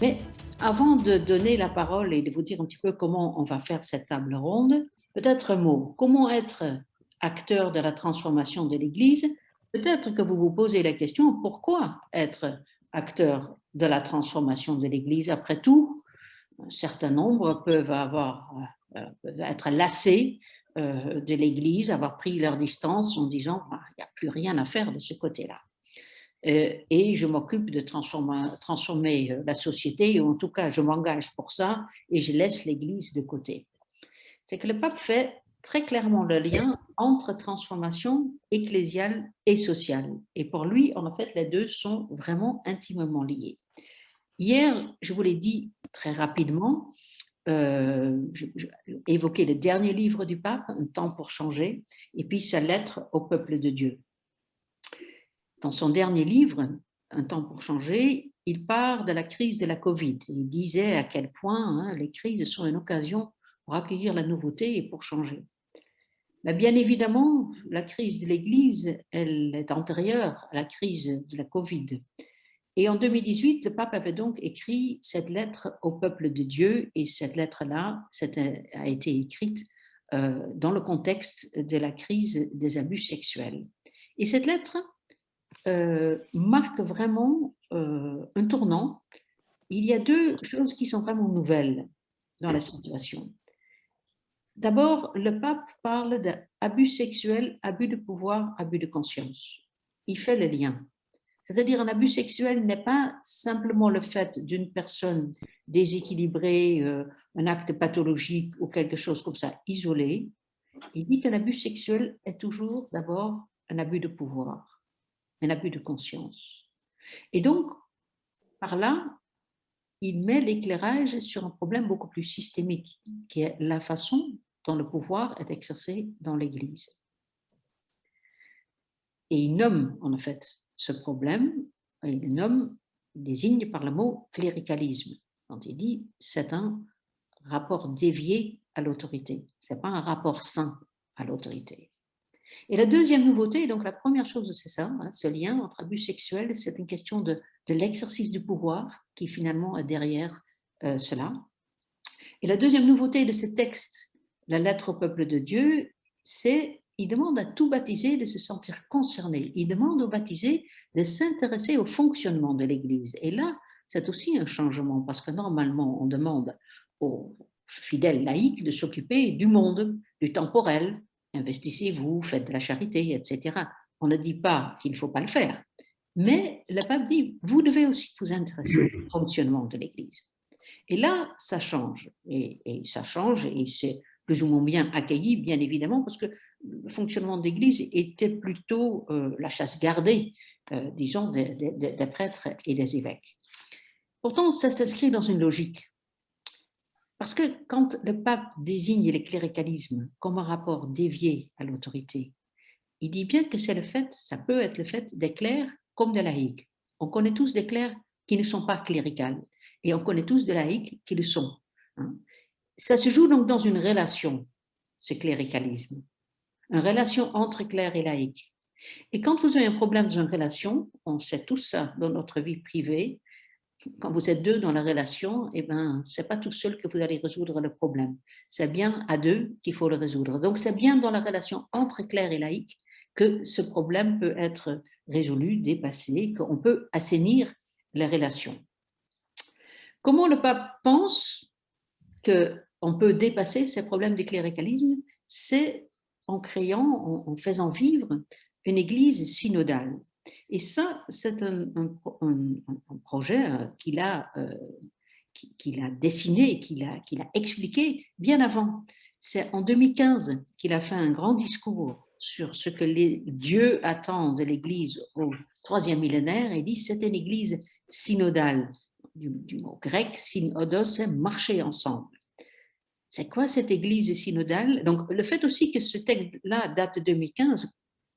Mais avant de donner la parole et de vous dire un petit peu comment on va faire cette table ronde, peut-être un mot. Comment être acteur de la transformation de l'Église? Peut-être que vous vous posez la question, pourquoi être acteur de la transformation de l'Église? Après tout, un certain nombre peuvent être lassés de l'Église, avoir pris leur distance en disant ah, il n'y a plus rien à faire de ce côté-là. Et je m'occupe de transformer la société, ou en tout cas je m'engage pour ça et je laisse l'Église de côté. C'est que le pape fait très clairement le lien entre transformation ecclésiale et sociale. Et pour lui, en fait, les deux sont vraiment intimement liés. Hier, je vous l'ai dit très rapidement, j'ai évoqué le dernier livre du pape, Un temps pour changer, et puis sa lettre au peuple de Dieu. Dans son dernier livre, Un temps pour changer, il part de la crise de la Covid. Il disait à quel point les crises sont une occasion pour accueillir la nouveauté et pour changer. Mais bien évidemment, la crise de l'Église, elle est antérieure à la crise de la Covid. Et en 2018, le pape avait donc écrit cette lettre au peuple de Dieu, et cette lettre-là a été écrite dans le contexte de la crise des abus sexuels. Et cette lettre marque vraiment un tournant. Il y a deux choses qui sont vraiment nouvelles dans la situation. D'abord, le pape parle d'abus sexuels, abus de pouvoir, abus de conscience. Il fait le lien. C'est-à-dire un abus sexuel n'est pas simplement le fait d'une personne déséquilibrée, un acte pathologique ou quelque chose comme ça, isolé. Il dit qu'un abus sexuel est toujours d'abord un abus de pouvoir, un abus de conscience. Et donc, par là, il met l'éclairage sur un problème beaucoup plus systémique, qui est la façon dont le pouvoir est exercé dans l'Église. Et il nomme en fait ce problème, il nomme, désigne par le mot cléricalisme. Quand il dit c'est un rapport dévié à l'autorité, ce n'est pas un rapport sain à l'autorité. Et la deuxième nouveauté, donc la première chose, c'est ça, ce lien entre abus sexuels, c'est une question de l'exercice du pouvoir qui finalement est derrière cela. Et la deuxième nouveauté de ce texte, la lettre au peuple de Dieu, c'est il demande à tout baptisé de se sentir concerné. Il demande aux baptisés de s'intéresser au fonctionnement de l'Église. Et là, c'est aussi un changement parce que normalement, on demande aux fidèles laïcs de s'occuper du monde, du temporel. Investissez-vous, faites de la charité, etc. On ne dit pas qu'il ne faut pas le faire. Mais le pape dit, vous devez aussi vous intéresser au fonctionnement de l'Église. Et là, ça change. Et ça change, et c'est plus ou moins bien accueilli, bien évidemment, parce que le fonctionnement d'Église était plutôt la chasse gardée, disons, des prêtres et des évêques. Pourtant, ça s'inscrit dans une logique. Parce que quand le pape désigne le cléricalisme comme un rapport dévié à l'autorité, il dit bien que c'est le fait, ça peut être le fait des clercs comme des laïcs. On connaît tous des clercs qui ne sont pas cléricales et on connaît tous des laïcs qui le sont. Ça se joue donc dans une relation, ce cléricalisme, une relation entre clerc et laïc. Et quand vous avez un problème dans une relation, on sait tout ça dans notre vie privée, quand vous êtes deux dans la relation, eh ben, ce n'est pas tout seul que vous allez résoudre le problème. C'est bien à deux qu'il faut le résoudre. Donc, c'est bien dans la relation entre clerc et laïc que ce problème peut être résolu, dépassé, qu'on peut assainir les relations. Comment le pape pense qu'on peut dépasser ces problèmes du cléricalisme? C'est en créant, en faisant vivre une église synodale. Et ça, c'est un projet qu'il a dessiné, qu'il a expliqué bien avant. C'est en 2015 qu'il a fait un grand discours sur ce que Dieu attend de l'Église au troisième millénaire, et dit c'est une Église synodale. Du mot grec, synodos, c'est marcher ensemble. C'est quoi cette Église synodale? Donc, le fait aussi que ce texte-là date de 2015,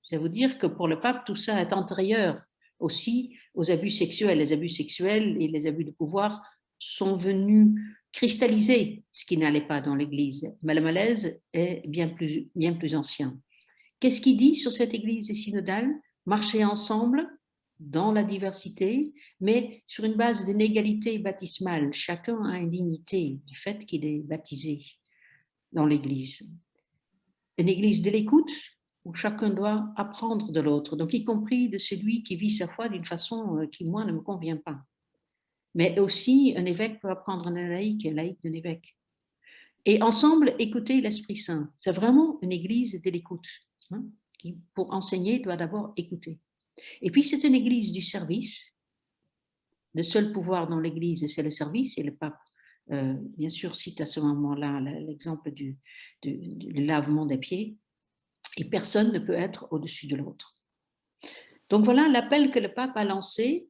ça veut dire que pour le pape, tout ça est antérieur aussi aux abus sexuels. Les abus sexuels et les abus de pouvoir sont venus cristalliser ce qui n'allait pas dans l'Église. Mais le malaise est bien plus ancien. Qu'est-ce qu'il dit sur cette Église synodale? Marcher ensemble, dans la diversité, mais sur une base d'une égalité baptismale. Chacun a une dignité du fait qu'il est baptisé dans l'Église. Une Église de l'écoute, où chacun doit apprendre de l'autre, donc y compris de celui qui vit sa foi d'une façon qui, moi, ne me convient pas. Mais aussi, un évêque peut apprendre un laïc et un laïc d'un évêque. Et ensemble, écouter l'Esprit Saint. C'est vraiment une Église de l'écoute, hein, qui, pour enseigner, doit d'abord écouter. Et puis, c'est une Église du service. Le seul pouvoir dans l'Église, c'est le service, et le pape, bien sûr, cite à ce moment-là l'exemple du lavement des pieds, et personne ne peut être au-dessus de l'autre. Donc voilà l'appel que le pape a lancé,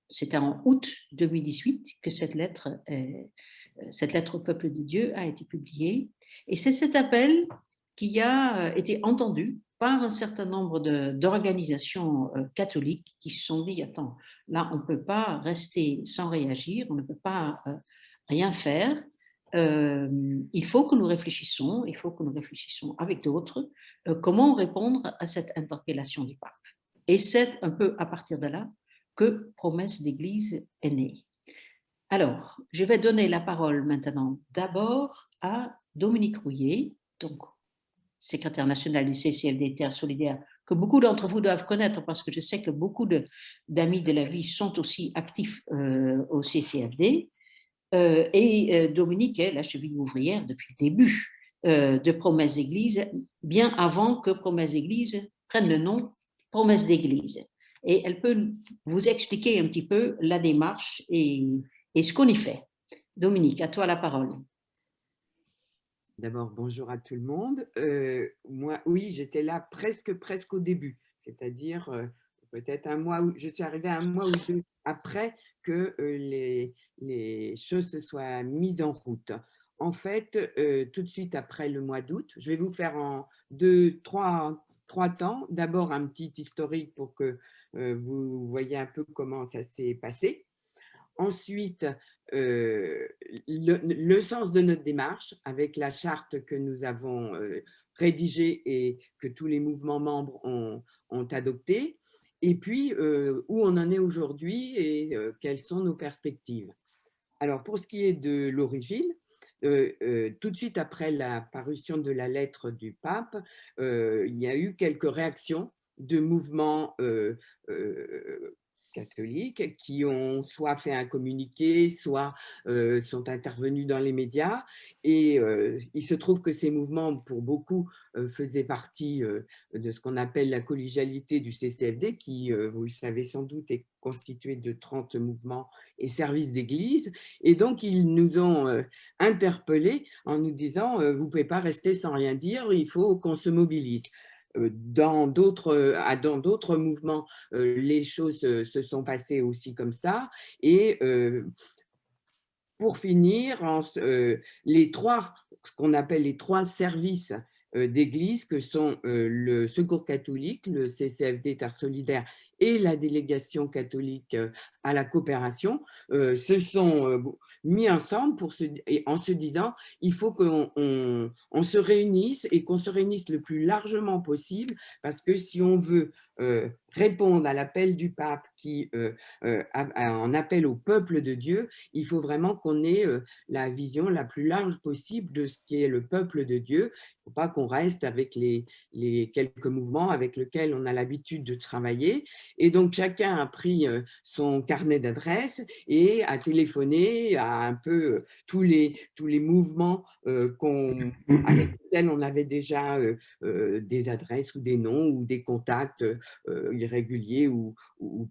c'était en août 2018 que cette lettre au peuple de Dieu a été publiée, et c'est cet appel qui a été entendu par un certain nombre d'organisations catholiques qui se sont dit, attends, là on ne peut pas rester sans réagir, on ne peut pas rien faire, il faut que nous réfléchissions, avec d'autres, comment répondre à cette interpellation du pape. Et c'est un peu à partir de là que Promesse d'Église est née. Alors, je vais donner la parole maintenant d'abord à Dominique Rouillet, donc secrétaire national du CCFD Terre Solidaire, que beaucoup d'entre vous doivent connaître parce que je sais que beaucoup d'amis de la vie sont aussi actifs au CCFD. Dominique est la cheville ouvrière depuis le début de Promesse d'Église, bien avant que Promesse d'Église prenne le nom Promesse d'Église. Et elle peut vous expliquer un petit peu la démarche et ce qu'on y fait. Dominique, à toi la parole. D'abord, bonjour à tout le monde. Moi, oui, j'étais là presque au début, c'est-à-dire peut-être un mois, je suis arrivée un mois ou deux après que les choses se soient mises en route. En fait, tout de suite après le mois d'août, je vais vous faire en trois temps. D'abord, un petit historique pour que vous voyez un peu comment ça s'est passé. Ensuite, le sens de notre démarche avec la charte que nous avons rédigée et que tous les mouvements membres ont adoptée. Et puis, où on en est aujourd'hui et quelles sont nos perspectives. Alors, pour ce qui est de l'origine, tout de suite après la parution de la lettre du pape, il y a eu quelques réactions de mouvements catholiques qui ont soit fait un communiqué, soit sont intervenus dans les médias. Et il se trouve que ces mouvements, pour beaucoup, faisaient partie de ce qu'on appelle la collégialité du CCFD, qui, vous le savez sans doute, est constitué de 30 mouvements et services d'église. Et donc, ils nous ont interpellés en nous disant « vous ne pouvez pas rester sans rien dire, il faut qu'on se mobilise ». Dans d'autres mouvements, les choses se sont passées aussi comme ça. Et pour finir, ce qu'on appelle les trois services d'église, que sont le Secours catholique, le CCFD Terre Solidaire et la délégation catholique à la coopération, se sont mis ensemble en se disant il faut qu'on se réunisse et qu'on se réunisse le plus largement possible, parce que si on veut répondre à l'appel du pape qui en appelle au peuple de Dieu, il faut vraiment qu'on ait la vision la plus large possible de ce qui est le peuple de Dieu. Il ne faut pas qu'on reste avec les quelques mouvements avec lesquels on a l'habitude de travailler. Et donc, chacun a pris son carnet d'adresses et a téléphoné à un peu tous les mouvements avec lesquels on avait déjà des adresses ou des noms ou des contacts irréguliers ou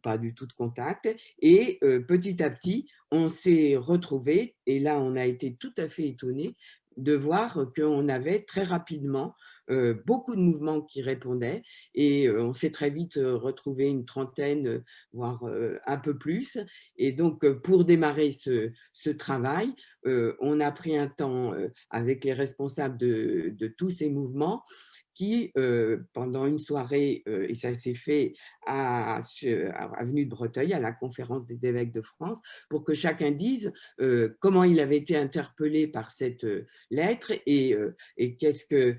pas du tout de contact. Et petit à petit, on s'est retrouvés, et là, on a été tout à fait étonnés de voir qu'on avait très rapidement beaucoup de mouvements qui répondaient, et on s'est très vite retrouvé une trentaine, voire un peu plus. Et donc, pour démarrer ce travail, on a pris un temps avec les responsables de tous ces mouvements qui, pendant une soirée, et ça s'est fait à avenue de Breteuil, à la conférence des évêques de France, pour que chacun dise comment il avait été interpellé par cette lettre et qu'est-ce que,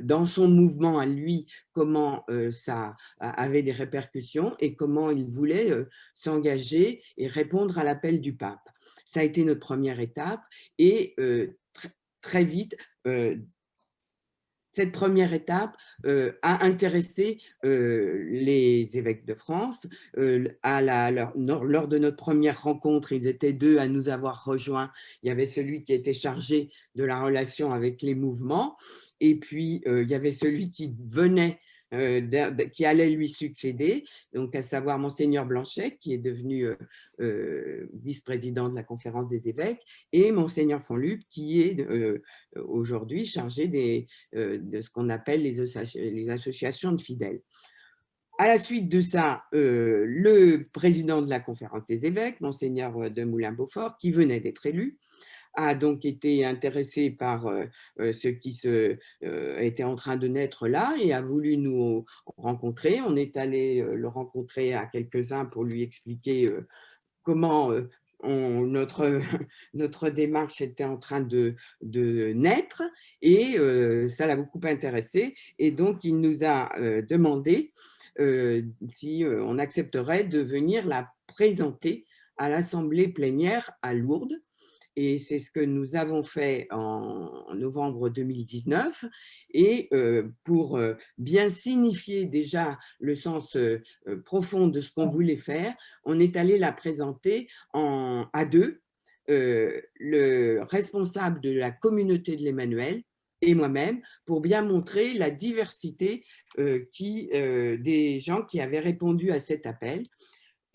dans son mouvement à lui, comment ça avait des répercussions et comment il voulait s'engager et répondre à l'appel du pape. Ça a été notre première étape et très vite, cette première étape a intéressé les évêques de France. Lors de notre première rencontre, ils étaient 2 à nous avoir rejoints. Il y avait celui qui était chargé de la relation avec les mouvements et puis il y avait celui qui venait qui allait lui succéder, donc à savoir Monseigneur Blanchet, qui est devenu vice-président de la conférence des évêques, et Monseigneur Fonluc, qui est aujourd'hui chargé de ce qu'on appelle les associations de fidèles. À la suite de ça, le président de la conférence des évêques, Monseigneur de Moulin-Beaufort, qui venait d'être élu, a donc été intéressé par ce qui était en train de naître là et a voulu nous rencontrer. On est allé le rencontrer à quelques-uns pour lui expliquer comment notre, notre démarche était en train de naître et ça l'a beaucoup intéressé. Et donc, il nous a demandé si on accepterait de venir la présenter à l'Assemblée plénière à Lourdes. Et c'est ce que nous avons fait en novembre 2019. Et pour bien signifier déjà le sens profond de ce qu'on voulait faire, on est allé la présenter à 2, le responsable de la communauté de l'Emmanuel et moi-même, pour bien montrer la diversité des gens qui avaient répondu à cet appel.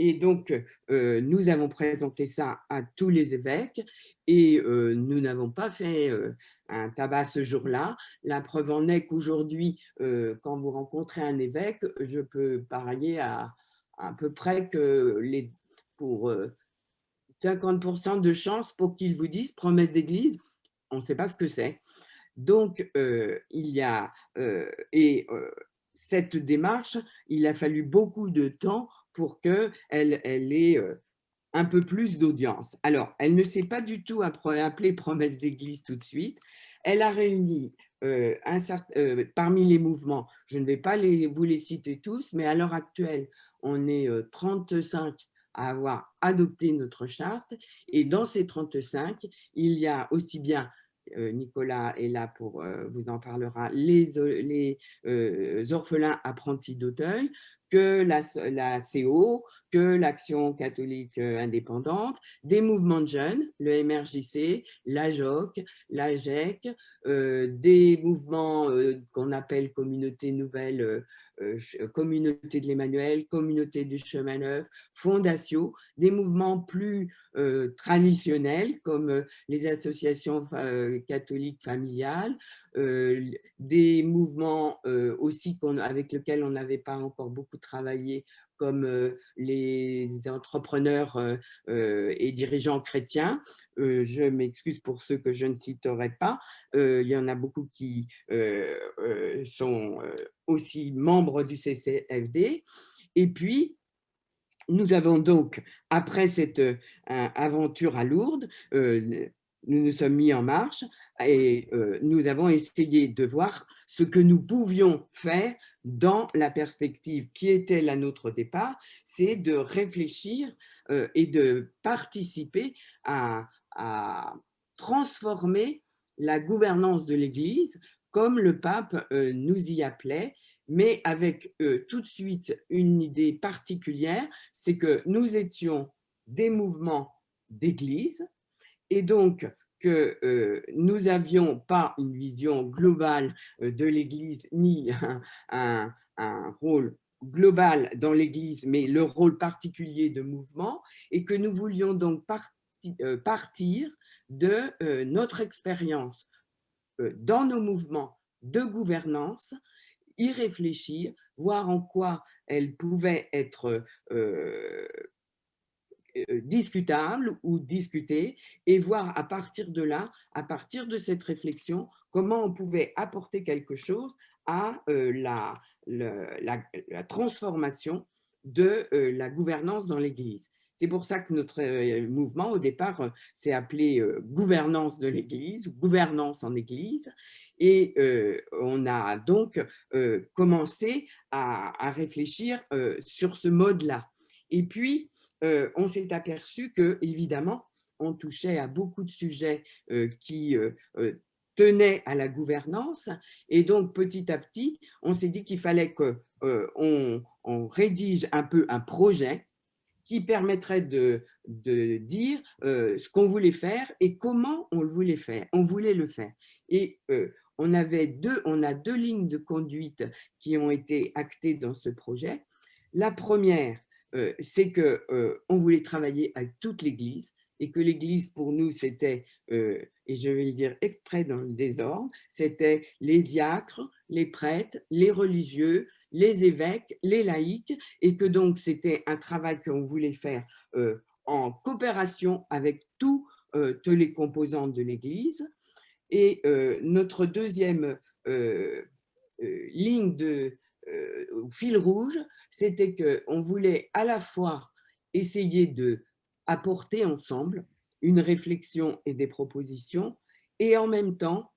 Et donc, nous avons présenté ça à tous les évêques et nous n'avons pas fait un tabac ce jour-là. La preuve en est qu'aujourd'hui, quand vous rencontrez un évêque, je peux parier à peu près que pour 50% de chances pour qu'ils vous disent promesse d'église, on ne sait pas ce que c'est. Donc, il y a, cette démarche, il a fallu beaucoup de temps pour qu'elle ait un peu plus d'audience. Alors, elle ne s'est pas du tout appelée promesse d'église tout de suite. Elle a réuni parmi les mouvements, je ne vais pas vous les citer tous, mais à l'heure actuelle, on est 35 à avoir adopté notre charte. Et dans ces 35, il y a aussi bien Nicolas est là pour vous en parlera, les orphelins apprentis d'Auteuil, que la CO, que l'Action catholique indépendante, des mouvements de jeunes, le MRJC, la JOC, la GEC, des mouvements qu'on appelle communauté nouvelle, communauté de l'Emmanuel, communauté du chemin neuf, fondatio, des mouvements plus traditionnels comme les associations catholiques familiales, des mouvements aussi avec lesquels on n'avait pas encore beaucoup travaillé, comme les entrepreneurs et dirigeants chrétiens. Je m'excuse pour ceux que je ne citerai pas. Il y en a beaucoup qui sont aussi membres du CCFD. Et puis, nous avons donc, après cette aventure à Lourdes, nous nous sommes mis en marche et nous avons essayé de voir ce que nous pouvions faire dans la perspective qui était la nôtre au départ, c'est de réfléchir et de participer à transformer la gouvernance de l'Église comme le pape nous y appelait, mais avec tout de suite une idée particulière, c'est que nous étions des mouvements d'église et donc que nous n'avions pas une vision globale de l'église ni un rôle global dans l'église, mais le rôle particulier de mouvement et que nous voulions donc partir de notre expérience dans nos mouvements de gouvernance, y réfléchir, voir en quoi elle pouvait être discutable ou discutée et voir à partir de là, à partir de cette réflexion, comment on pouvait apporter quelque chose à la transformation de la gouvernance dans l'Église. C'est pour ça que notre mouvement, au départ, s'est appelé Gouvernance de l'Église, Gouvernance en Église. Et on a donc commencé à réfléchir sur ce mode-là. Et puis, on s'est aperçu que, évidemment, on touchait à beaucoup de sujets qui tenaient à la gouvernance. Et donc, petit à petit, on s'est dit qu'il fallait qu'on rédige un peu un projet qui permettrait de dire ce qu'on voulait faire et comment on le voulait faire. On voulait le faire. Et on a deux lignes de conduite qui ont été actées dans ce projet. La première, c'est qu'on voulait travailler avec toute l'Église et que l'Église, pour nous, c'était, et je vais le dire exprès dans le désordre, c'était les diacres, les prêtres, les religieux, les évêques, les laïcs, et que donc c'était un travail qu'on voulait faire en coopération avec toutes les composantes de l'Église. Et notre deuxième ligne fil rouge, c'était qu'on voulait à la fois essayer d'apporter ensemble une réflexion et des propositions, et en même temps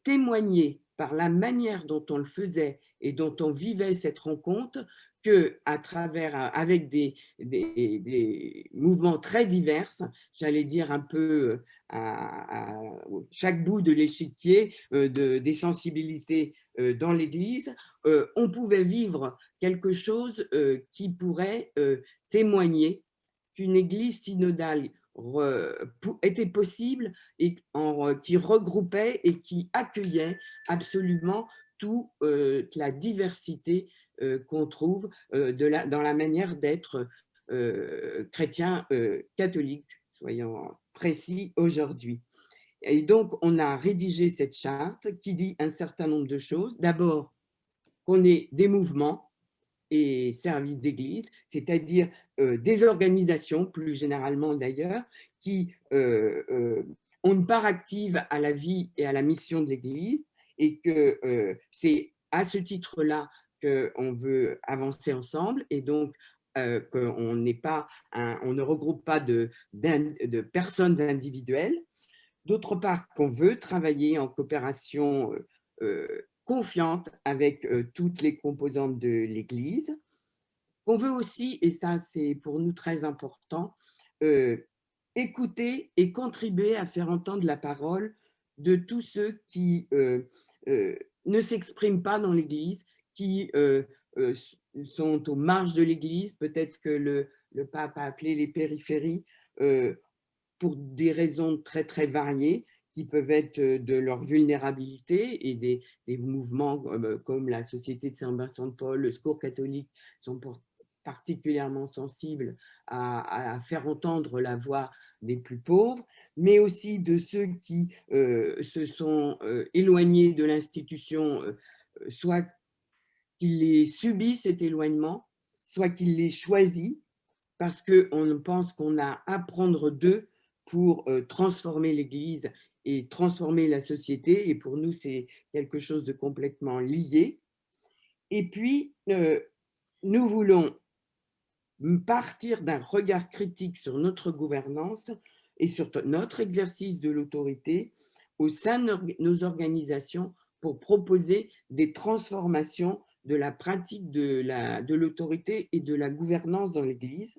témoigner par la manière dont on le faisait et dont on vivait cette rencontre que avec des mouvements très divers, j'allais dire un peu à chaque bout de l'échiquier des sensibilités dans l'Église, on pouvait vivre quelque chose qui pourrait témoigner qu'une Église synodale était possible et qui regroupait et qui accueillait absolument toute la diversité qu'on trouve dans la manière d'être chrétien catholique, soyons précis aujourd'hui. Et donc, on a rédigé cette charte qui dit un certain nombre de choses. D'abord, qu'on ait des mouvements et services d'église, c'est-à-dire des organisations, plus généralement d'ailleurs, qui ont une part active à la vie et à la mission de l'Église, et que c'est à ce titre-là qu'on veut avancer ensemble, et donc qu'on ne regroupe pas de personnes individuelles. D'autre part, qu'on veut travailler en coopération confiante avec toutes les composantes de l'Église. On veut aussi, et ça c'est pour nous très important, écouter et contribuer à faire entendre la parole de tous ceux qui ne s'expriment pas dans l'Église, qui sont aux marges de l'Église, peut-être ce que le pape a appelé les périphéries, pour des raisons très très variées, qui peuvent être de leur vulnérabilité, et des mouvements comme la Société de Saint-Vincent de Paul, le Secours catholique, sont particulièrement sensibles à faire entendre la voix des plus pauvres, mais aussi de ceux qui se sont éloignés de l'institution, soit qu'ils les subissent cet éloignement, soit qu'ils les choisissent, parce qu'on pense qu'on a à apprendre d'eux pour transformer l'Église et transformer la société, et pour nous, c'est quelque chose de complètement lié. Et puis, nous voulons partir d'un regard critique sur notre gouvernance et sur notre exercice de l'autorité au sein de nos organisations pour proposer des transformations de la pratique de l'autorité et de la gouvernance dans l'Église.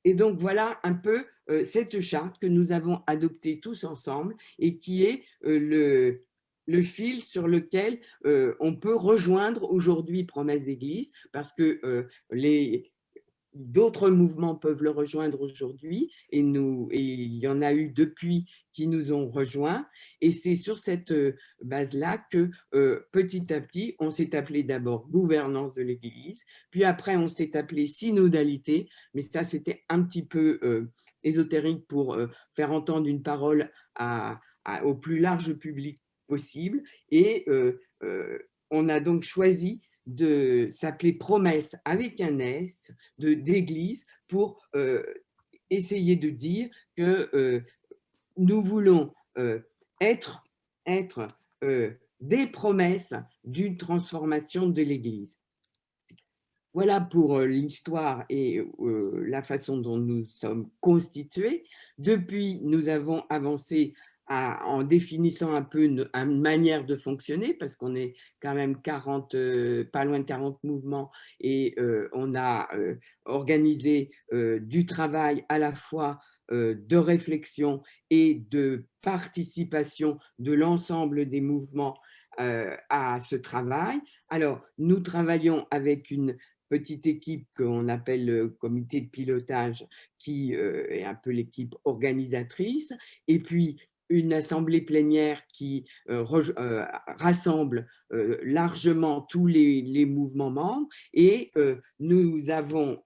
Et donc, voilà un peu cette charte que nous avons adoptée tous ensemble et qui est le fil sur lequel on peut rejoindre aujourd'hui Promesse d'Église, parce que d'autres mouvements peuvent le rejoindre aujourd'hui, et il y en a eu depuis qui nous ont rejoints. Et c'est sur cette base-là que petit à petit, on s'est appelé d'abord gouvernance de l'Église, puis après on s'est appelé synodalité, mais ça c'était un petit peu ésotérique pour faire entendre une parole au plus large public possible. Et on a donc choisi de s'appeler Promesse avec un S d'église pour essayer de dire que nous voulons être des promesses d'une transformation de l'Église. Voilà pour l'histoire et la façon dont nous sommes constitués. Depuis, nous avons avancé en définissant un peu une manière de fonctionner, parce qu'on est quand même 40, pas loin de 40 mouvements, et on a organisé du travail à la fois de réflexion et de participation de l'ensemble des mouvements à ce travail. Alors, nous travaillons avec une petite équipe qu'on appelle le comité de pilotage, qui est un peu l'équipe organisatrice, et puis une assemblée plénière qui rassemble largement tous les mouvements membres, et nous avons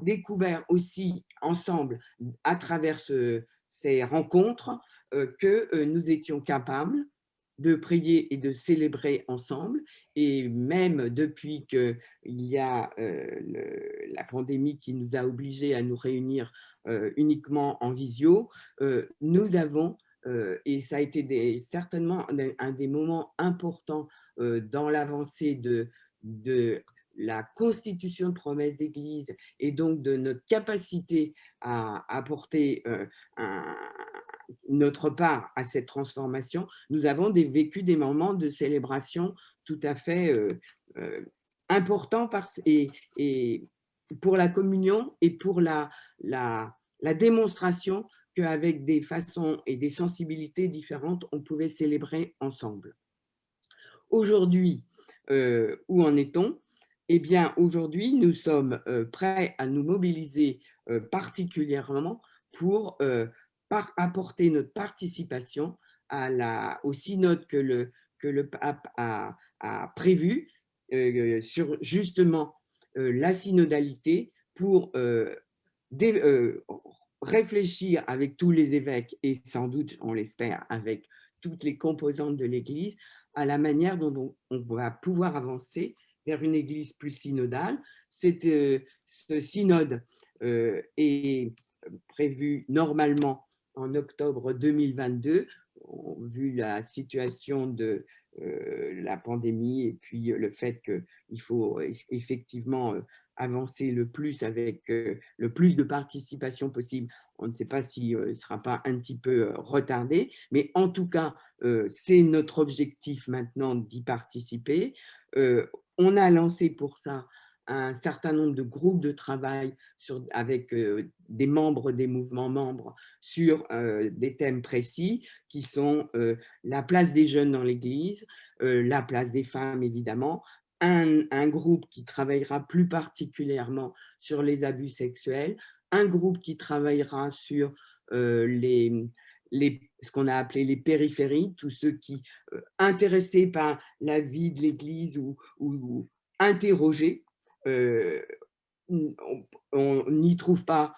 découvert aussi ensemble, à travers ces rencontres, que nous étions capables de prier et de célébrer ensemble. Et même depuis qu'il y a la pandémie qui nous a obligés à nous réunir uniquement en visio, nous avons, et ça a été certainement un des moments importants dans l'avancée de la constitution de promesses d'Église, et donc de notre capacité à apporter notre part à cette transformation, nous avons vécu des moments de célébration tout à fait importants et pour la communion et pour la démonstration qu'avec des façons et des sensibilités différentes, on pouvait célébrer ensemble. Aujourd'hui, où en est-on? Eh bien, aujourd'hui, nous sommes prêts à nous mobiliser particulièrement pour apporter notre participation au synode que le pape a prévu sur justement la synodalité, pour réfléchir avec tous les évêques, et sans doute, on l'espère, avec toutes les composantes de l'Église, à la manière dont on va pouvoir avancer vers une Église plus synodale. Ce synode est prévu normalement en octobre 2022, vu la situation de la pandémie, et puis le fait qu'il faut effectivement avancer le plus avec le plus de participation possible. On ne sait pas s'il ne sera pas un petit peu retardé, mais en tout cas, c'est notre objectif maintenant d'y participer. On a lancé pour ça un certain nombre de groupes de travail avec des membres des mouvements membres sur des thèmes précis qui sont la place des jeunes dans l'Église, la place des femmes évidemment, un groupe qui travaillera plus particulièrement sur les abus sexuels, un groupe qui travaillera sur ce qu'on a appelé les périphéries, tous ceux qui, intéressés par la vie de l'Église ou interrogés, on n'y trouve pas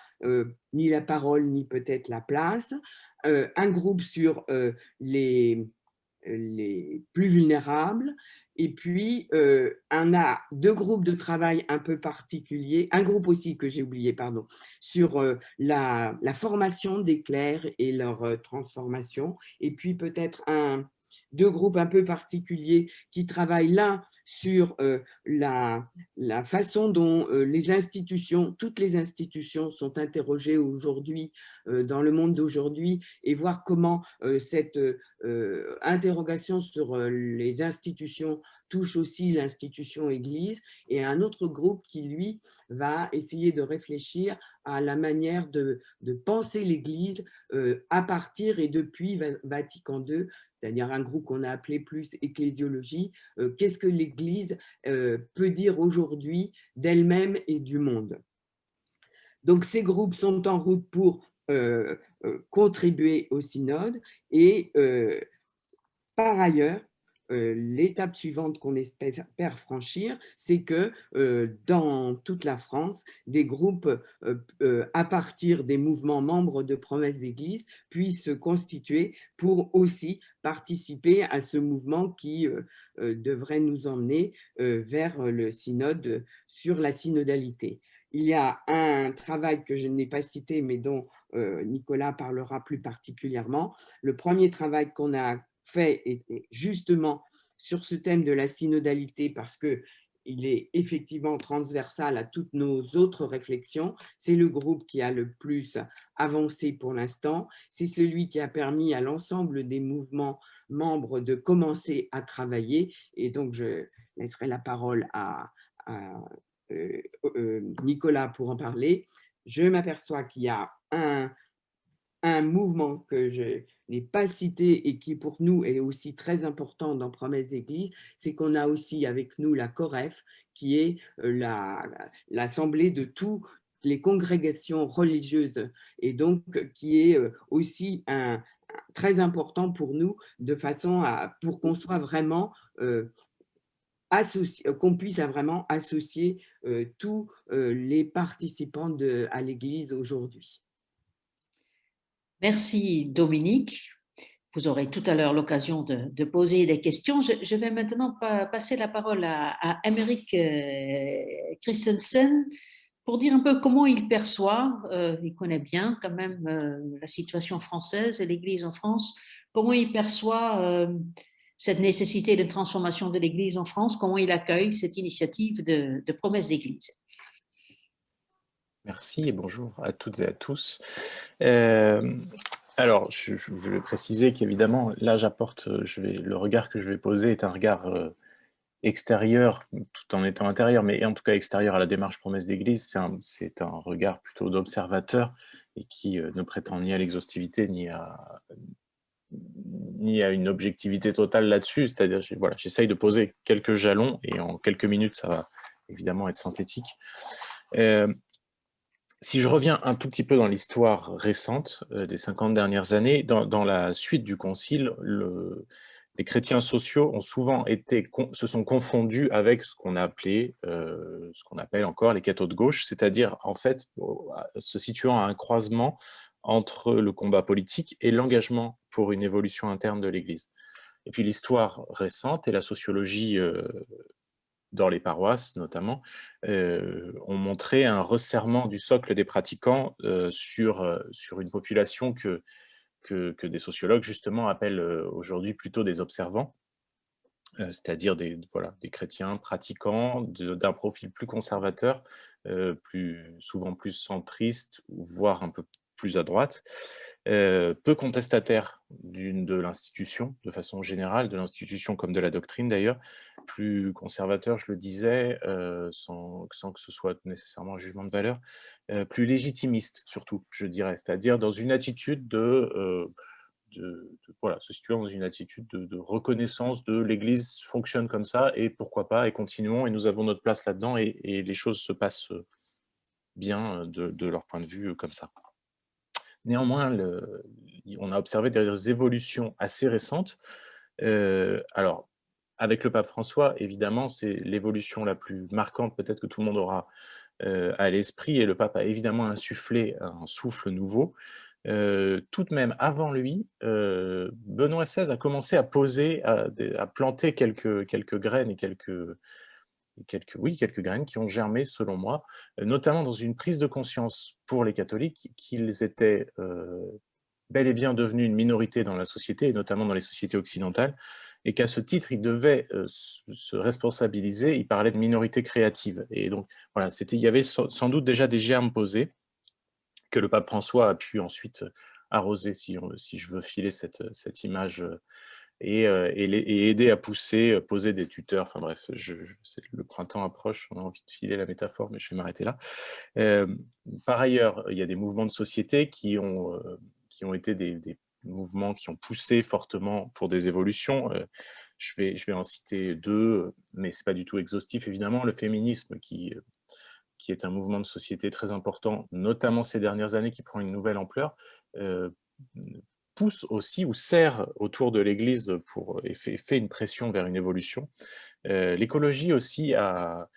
ni la parole, ni peut-être la place. Un groupe sur les plus vulnérables, et puis on a deux groupes de travail un peu particuliers, un groupe aussi que j'ai oublié, pardon, sur la formation des clercs et leur transformation, et puis peut-être deux groupes un peu particuliers qui travaillent l'un sur la façon dont les institutions, toutes les institutions sont interrogées aujourd'hui dans le monde d'aujourd'hui, et voir comment cette interrogation sur les institutions touche aussi l'institution Église, et un autre groupe qui, lui, va essayer de réfléchir à la manière de penser l'Église à partir et depuis Vatican II, c'est-à-dire un groupe qu'on a appelé plus ecclésiologie. Qu'est-ce que l'Église peut dire aujourd'hui d'elle-même et du monde? Donc, ces groupes sont en route pour contribuer au synode, et par ailleurs, l'étape suivante qu'on espère franchir, c'est que dans toute la France, des groupes à partir des mouvements membres de Promesses d'Église puissent se constituer pour aussi participer à ce mouvement qui devrait nous emmener vers le synode sur la synodalité. Il y a un travail que je n'ai pas cité, mais dont Nicolas parlera plus particulièrement. Le premier travail qu'on a fait justement sur ce thème de la synodalité parce qu'il est effectivement transversal à toutes nos autres réflexions. C'est le groupe qui a le plus avancé pour l'instant. C'est celui qui a permis à l'ensemble des mouvements membres de commencer à travailler. Et donc, je laisserai la parole à, Nicolas pour en parler. Je m'aperçois qu'il y a un mouvement que je n'ai pas cité et qui pour nous est aussi très important dans Promesse d'Église, c'est qu'on a aussi avec nous la COREF, qui est l'assemblée de toutes les congrégations religieuses et donc qui est aussi très important pour nous de façon pour qu'on soit vraiment qu'on puisse vraiment associer tous les participants à l'Église aujourd'hui. Merci Dominique. Vous aurez tout à l'heure l'occasion de poser des questions. Je vais maintenant passer la parole à Émeric Christensen pour dire un peu comment il perçoit, il connaît bien quand même la situation française et l'Église en France, comment il perçoit cette nécessité de transformation de l'Église en France, comment il accueille cette initiative de promesse d'Église. Merci et bonjour à toutes et à tous. Alors, je vais préciser qu'évidemment, là, le regard que je vais poser est un regard extérieur, tout en étant intérieur, mais en tout cas extérieur à la démarche promesse d'Église. C'est un regard plutôt d'observateur et qui ne prétend ni à l'exhaustivité ni à une objectivité totale là-dessus. C'est-à-dire, voilà, j'essaye de poser quelques jalons et en quelques minutes, ça va évidemment être synthétique. Si je reviens un tout petit peu dans l'histoire récente des 50 dernières années, dans la suite du Concile, les chrétiens sociaux ont souvent se sont confondus avec ce qu'on appelle encore les cathos de gauche, c'est-à-dire en fait se situant à un croisement entre le combat politique et l'engagement pour une évolution interne de l'Église. Et puis l'histoire récente et la sociologie dans les paroisses notamment, ont montré un resserrement du socle des pratiquants sur une population que des sociologues justement appellent aujourd'hui plutôt des observants, c'est-à-dire des chrétiens pratiquants d'un profil plus conservateur, souvent plus centriste, voire un peu plus à droite, peu contestataire de l'institution, de façon générale, de l'institution comme de la doctrine d'ailleurs, plus conservateur, je le disais, sans que ce soit nécessairement un jugement de valeur, plus légitimiste surtout, je dirais, c'est-à-dire dans une attitude se situant dans une attitude de reconnaissance de l'Église fonctionne comme ça, et pourquoi pas, et continuons, et nous avons notre place là-dedans, et les choses se passent bien de leur point de vue comme ça. Néanmoins, on a observé des évolutions assez récentes. Alors, avec le pape François, évidemment, c'est l'évolution la plus marquante peut-être que tout le monde aura à l'esprit, et le pape a évidemment insufflé un souffle nouveau. Tout de même, avant lui, Benoît XVI a commencé à planter quelques graines et quelques graines qui ont germé, selon moi, notamment dans une prise de conscience pour les catholiques qu'ils étaient bel et bien devenus une minorité dans la société, et notamment dans les sociétés occidentales, et qu'à ce titre, ils devaient se responsabiliser. Il parlait de minorité créative. Et donc, voilà, il y avait sans doute déjà des germes posés que le pape François a pu ensuite arroser, si je veux filer cette image, et aider à poser des tuteurs. Enfin bref, le printemps approche, on a envie de filer la métaphore, mais je vais m'arrêter là. Par ailleurs, il y a des mouvements de société qui ont été des mouvements qui ont poussé fortement pour des évolutions. Je vais en citer deux, mais ce n'est pas du tout exhaustif, évidemment. Le féminisme qui est un mouvement de société très important, notamment ces dernières années, qui prend une nouvelle ampleur, pousse aussi ou sert autour de l'Église et fait une pression vers une évolution. L'écologie aussi a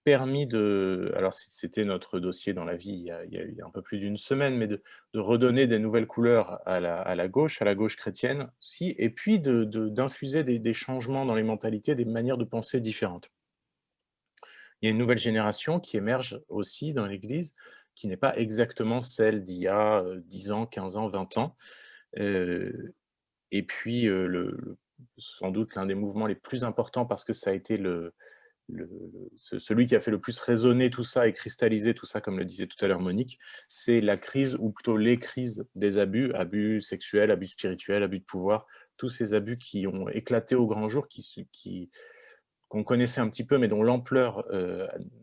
permis alors c'était notre dossier dans la vie il y a un peu plus d'une semaine, mais de redonner des nouvelles couleurs à la gauche chrétienne aussi, et puis d'infuser des changements dans les mentalités, des manières de penser différentes. Il y a une nouvelle génération qui émerge aussi dans l'Église, qui n'est pas exactement celle d'il y a 10 ans, 15 ans, 20 ans, Et puis, sans doute l'un des mouvements les plus importants, parce que ça a été celui qui a fait le plus résonner tout ça et cristalliser tout ça, comme le disait tout à l'heure Monique, c'est la crise, ou plutôt les crises des abus sexuels, abus spirituels, abus de pouvoir, tous ces abus qui ont éclaté au grand jour, qu'on connaissait un petit peu, mais dont l'ampleur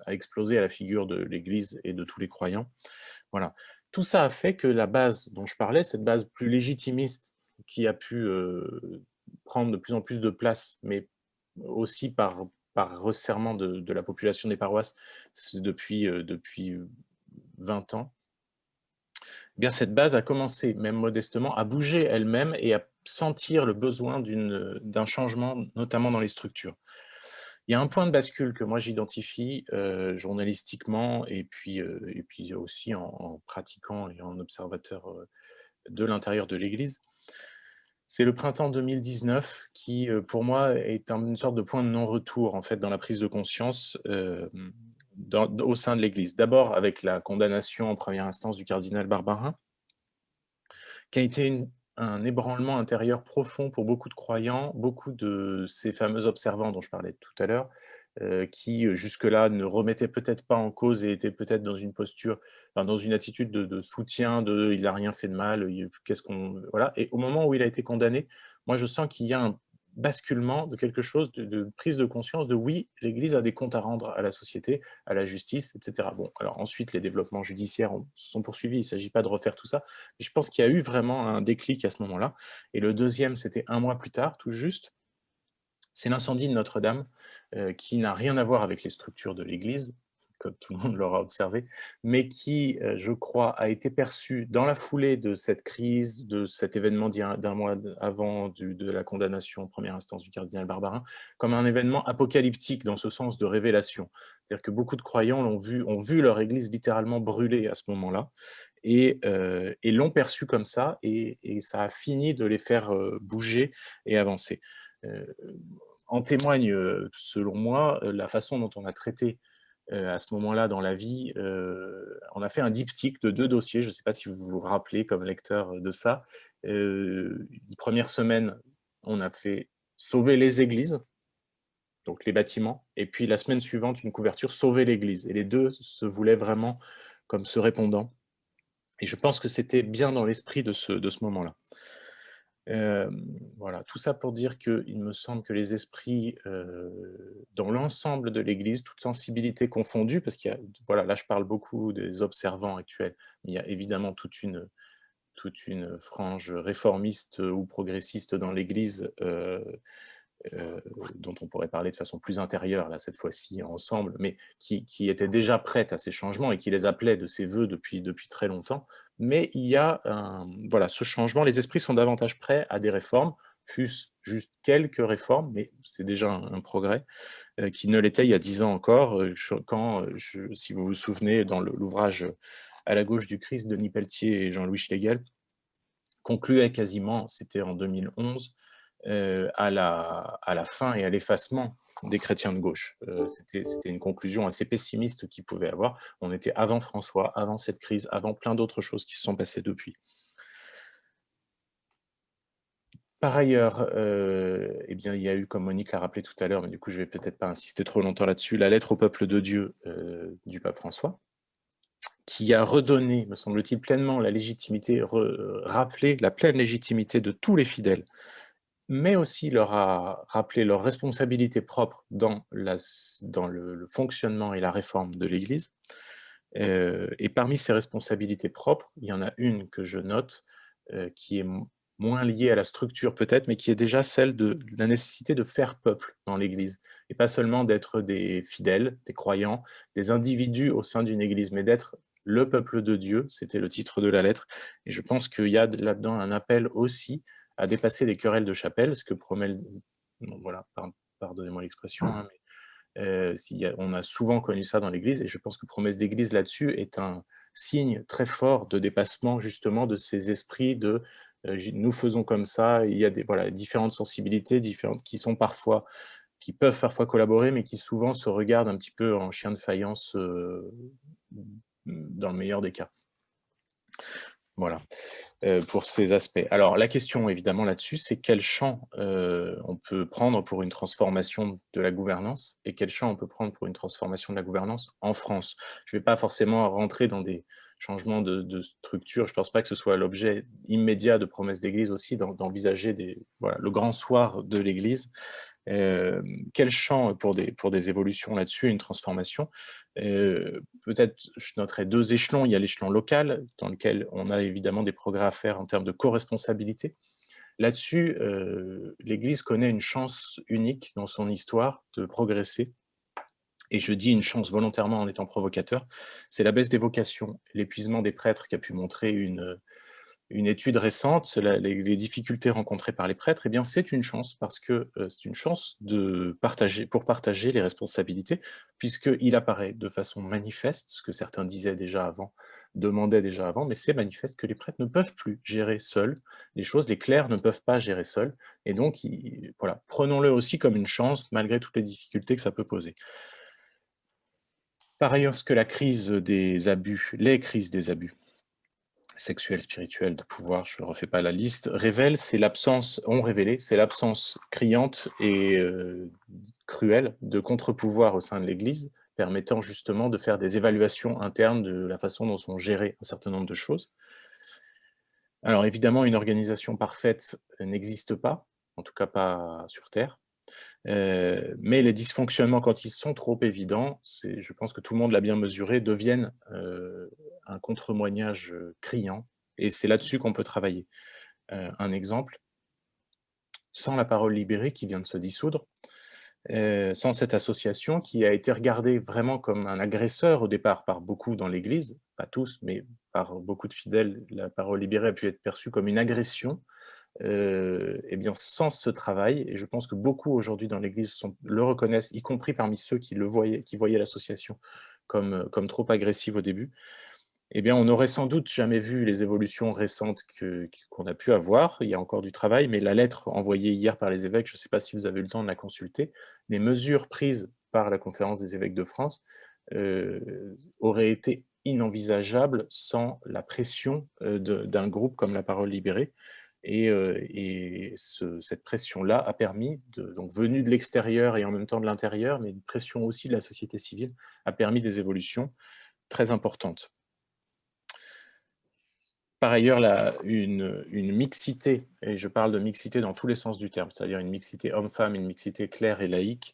a explosé à la figure de l'Église et de tous les croyants. Voilà. Tout ça a fait que la base dont je parlais, cette base plus légitimiste qui a pu prendre de plus en plus de place, mais aussi par resserrement de la population des paroisses depuis 20 ans, eh bien cette base a commencé, même modestement, à bouger elle-même et à sentir le besoin d'un changement, notamment dans les structures. Il y a un point de bascule que moi j'identifie journalistiquement et puis aussi en pratiquant et en observateur de l'intérieur de l'Église. C'est le printemps 2019 qui, pour moi, est une sorte de point de non-retour en fait dans la prise de conscience au sein de l'Église. D'abord avec la condamnation en première instance du cardinal Barbarin, qui a été un ébranlement intérieur profond pour beaucoup de croyants, beaucoup de ces fameux observants dont je parlais tout à l'heure, qui jusque-là ne remettaient peut-être pas en cause et étaient peut-être dans une posture, enfin, dans une attitude de soutien, de il n'a rien fait de mal, qu'est-ce qu'on... Voilà. Et au moment où il a été condamné, moi je sens qu'il y a un basculement de quelque chose, de prise de conscience de oui, l'Église a des comptes à rendre à la société, à la justice, etc. Bon, alors ensuite, les développements judiciaires se sont poursuivis, il ne s'agit pas de refaire tout ça, mais je pense qu'il y a eu vraiment un déclic à ce moment-là. Et le deuxième, c'était 1 mois plus tard, tout juste, c'est l'incendie de Notre-Dame, qui n'a rien à voir avec les structures de l'Église, comme tout le monde l'aura observé, mais qui, je crois, a été perçu dans la foulée de cette crise, de cet événement d'un mois avant de la condamnation en première instance du cardinal Barbarin, comme un événement apocalyptique dans ce sens de révélation. C'est-à-dire que beaucoup de croyants ont vu leur Église littéralement brûler à ce moment-là, et l'ont perçu comme ça, et ça a fini de les faire bouger et avancer. En témoigne, selon moi, la façon dont on a traité à ce moment-là dans la vie. On a fait un diptyque de 2 dossiers, je ne sais pas si vous vous rappelez comme lecteur de ça. Une première semaine, on a fait sauver les églises, donc les bâtiments, et puis la semaine suivante, une couverture sauver l'église. Et les deux se voulaient vraiment comme se répondant. Et je pense que c'était bien dans l'esprit de ce moment-là. Voilà, tout ça pour dire qu'il me semble que les esprits, dans l'ensemble de l'Église, toute sensibilité confondue, parce qu'il y a, voilà, là je parle beaucoup des observants actuels, mais il y a évidemment toute une frange réformiste ou progressiste dans l'Église, dont on pourrait parler de façon plus intérieure, là, cette fois-ci, ensemble, mais qui était déjà prête à ces changements et qui les appelait de ses voeux depuis très longtemps. Mais il y a voilà, ce changement, les esprits sont davantage prêts à des réformes, fût-ce juste quelques réformes, mais c'est déjà un progrès, qui ne l'était il y a 10 ans encore, quand, si vous vous souvenez, dans l'ouvrage À la gauche du Christ, Denis Pelletier et Jean-Louis Schlegel concluait quasiment, c'était en 2011, à la fin et à l'effacement des chrétiens de gauche. C'était une conclusion assez pessimiste qu'ils pouvaient avoir. On était avant François, avant cette crise, avant plein d'autres choses qui se sont passées depuis. Par ailleurs, eh bien, il y a eu, comme Monique l'a rappelé tout à l'heure, mais du coup je ne vais peut-être pas insister trop longtemps là-dessus, la lettre au peuple de Dieu du pape François, qui a redonné, me semble-t-il, pleinement la légitimité, rappelé la pleine légitimité de tous les fidèles, mais aussi leur a rappelé leurs responsabilités propres dans le fonctionnement et la réforme de l'Église. Et parmi ces responsabilités propres, il y en a une que je note, qui est moins liée à la structure peut-être, mais qui est déjà celle de la nécessité de faire peuple dans l'Église, et pas seulement d'être des fidèles, des croyants, des individus au sein d'une Église, mais d'être le peuple de Dieu, c'était le titre de la lettre, et je pense qu'il y a là-dedans un appel aussi à dépasser les querelles de chapelle, ce que promet, voilà, pardonnez-moi l'expression, hein, mais on a souvent connu ça dans l'Église, et je pense que Promesse d'Église là-dessus est un signe très fort de dépassement justement de ces esprits de nous faisons comme ça. Il y a différentes sensibilités, différentes, qui peuvent parfois collaborer, mais qui souvent se regardent un petit peu en chien de faïence dans le meilleur des cas. Voilà, pour ces aspects. Alors, la question, évidemment, là-dessus, c'est quel champ on peut prendre pour une transformation de la gouvernance et quel champ on peut prendre pour une transformation de la gouvernance en France. Je ne vais pas forcément rentrer dans des changements de structure. Je ne pense pas que ce soit l'objet immédiat de Promesses d'Église aussi, d'envisager voilà, le grand soir de l'Église. Quel champ pour des évolutions là-dessus, une transformation? Peut-être je noterai 2 échelons. Il y a l'échelon local, dans lequel on a évidemment des progrès à faire en termes de co-responsabilité. Là-dessus, l'Église connaît une chance unique dans son histoire de progresser. Et je dis une chance volontairement en étant provocateur, c'est la baisse des vocations, l'épuisement des prêtres qui a pu montrer une étude récente, les difficultés rencontrées par les prêtres, eh bien c'est une chance parce que c'est une chance pour partager les responsabilités, puisqu'il apparaît de façon manifeste, ce que certains disaient déjà avant, demandaient déjà avant, mais c'est manifeste que les prêtres ne peuvent plus gérer seuls les choses, les clercs ne peuvent pas gérer seuls, et donc voilà, prenons-le aussi comme une chance, malgré toutes les difficultés que ça peut poser. Par ailleurs, ce que les crises des abus sexuels, spirituels, de pouvoir, je ne refais pas la liste, ont révélé, c'est l'absence criante et cruelle de contre-pouvoir au sein de l'Église, permettant justement de faire des évaluations internes de la façon dont sont gérées un certain nombre de choses. Alors évidemment, une organisation parfaite n'existe pas, en tout cas pas sur Terre. Mais les dysfonctionnements, quand ils sont trop évidents, je pense que tout le monde l'a bien mesuré, deviennent un contre-témoignage criant, et c'est là-dessus qu'on peut travailler. Un exemple, sans la Parole libérée qui vient de se dissoudre, sans cette association qui a été regardée vraiment comme un agresseur au départ par beaucoup dans l'Église, pas tous, mais par beaucoup de fidèles, la Parole libérée a pu être perçue comme une agression. Eh bien, sans ce travail, et je pense que beaucoup aujourd'hui dans l'Église le reconnaissent, y compris parmi ceux qui voyaient l'association comme trop agressive au début, eh bien, on n'aurait sans doute jamais vu les évolutions récentes qu'on a pu avoir. Il y a encore du travail, mais la lettre envoyée hier par les évêques, je ne sais pas si vous avez eu le temps de la consulter, les mesures prises par la Conférence des évêques de France auraient été inenvisageables sans la pression d'un groupe comme la Parole libérée. Et cette pression-là a permis, donc venue de l'extérieur et en même temps de l'intérieur, mais une pression aussi de la société civile, a permis des évolutions très importantes. Par ailleurs, une mixité, et je parle de mixité dans tous les sens du terme, c'est-à-dire une mixité homme-femme, une mixité claire et laïque,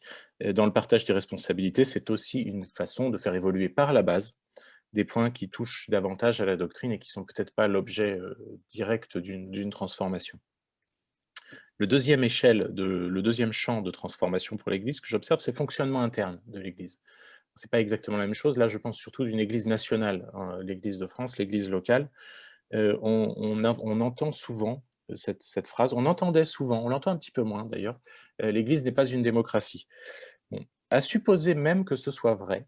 dans le partage des responsabilités, c'est aussi une façon de faire évoluer par la base des points qui touchent davantage à la doctrine et qui ne sont peut-être pas l'objet direct d'une transformation. Le deuxième champ de transformation pour l'Église que j'observe, c'est le fonctionnement interne de l'Église. Ce n'est pas exactement la même chose. Là, je pense surtout d'une Église nationale, hein, l'Église de France, l'Église locale. On entend souvent cette phrase, on entendait souvent, on l'entend un petit peu moins d'ailleurs, l'Église n'est pas une démocratie. Bon, à supposer même que ce soit vrai,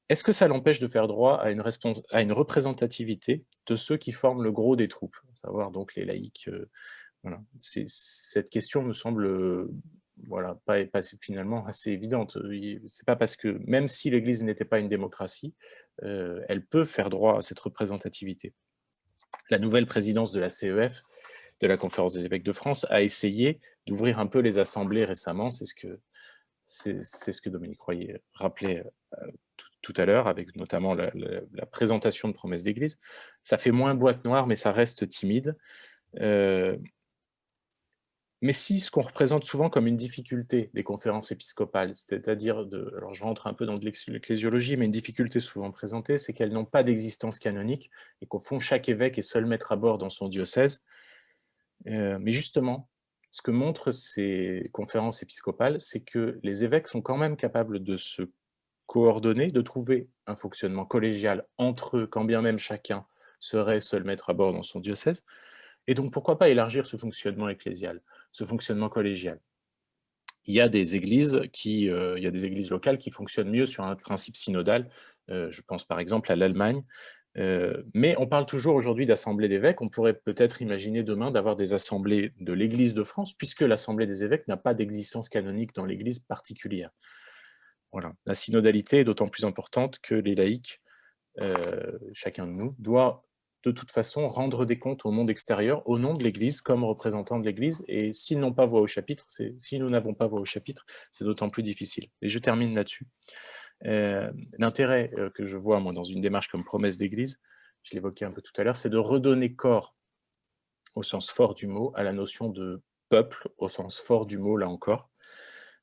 est-ce que ça l'empêche de faire droit à une représentativité de ceux qui forment le gros des troupes, à savoir donc les laïcs? Voilà. Cette question me semble voilà, pas finalement assez évidente. C'est pas parce que, même si l'Église n'était pas une démocratie, elle peut faire droit à cette représentativité. La nouvelle présidence de la CEF, de la Conférence des évêques de France, a essayé d'ouvrir un peu les assemblées récemment. C'est ce que Dominique Royer rappelait tout à l'heure, avec notamment la présentation de promesses d'Église. Ça fait moins boîte noire, mais ça reste timide. Mais si ce qu'on représente souvent comme une difficulté des conférences épiscopales, c'est-à-dire, alors je rentre un peu dans de l'ecclésiologie, mais une difficulté souvent présentée, c'est qu'elles n'ont pas d'existence canonique et qu'au fond, chaque évêque est seul maître à bord dans son diocèse. Mais justement, ce que montrent ces conférences épiscopales, c'est que les évêques sont quand même capables de se coordonner, de trouver un fonctionnement collégial entre eux, quand bien même chacun serait seul maître à bord dans son diocèse. Et donc, pourquoi pas élargir ce fonctionnement ecclésial, ce fonctionnement collégial? Il y a des églises locales qui fonctionnent mieux sur un principe synodal. Je pense par exemple à l'Allemagne. Mais on parle toujours aujourd'hui d'assemblée d'évêques. On pourrait peut-être imaginer demain d'avoir des assemblées de l'Église de France, puisque l'assemblée des évêques n'a pas d'existence canonique dans l'Église particulière. Voilà. La synodalité est d'autant plus importante que les laïcs, chacun de nous, doit de toute façon rendre des comptes au monde extérieur au nom de l'Église comme représentants de l'Église, et s'ils n'ont pas voix au chapitre, si nous n'avons pas voix au chapitre, c'est d'autant plus difficile. Et je termine là-dessus. L'intérêt que je vois moi dans une démarche comme Promesse d'Église, je l'évoquais un peu tout à l'heure, c'est de redonner corps au sens fort du mot à la notion de peuple au sens fort du mot, là encore.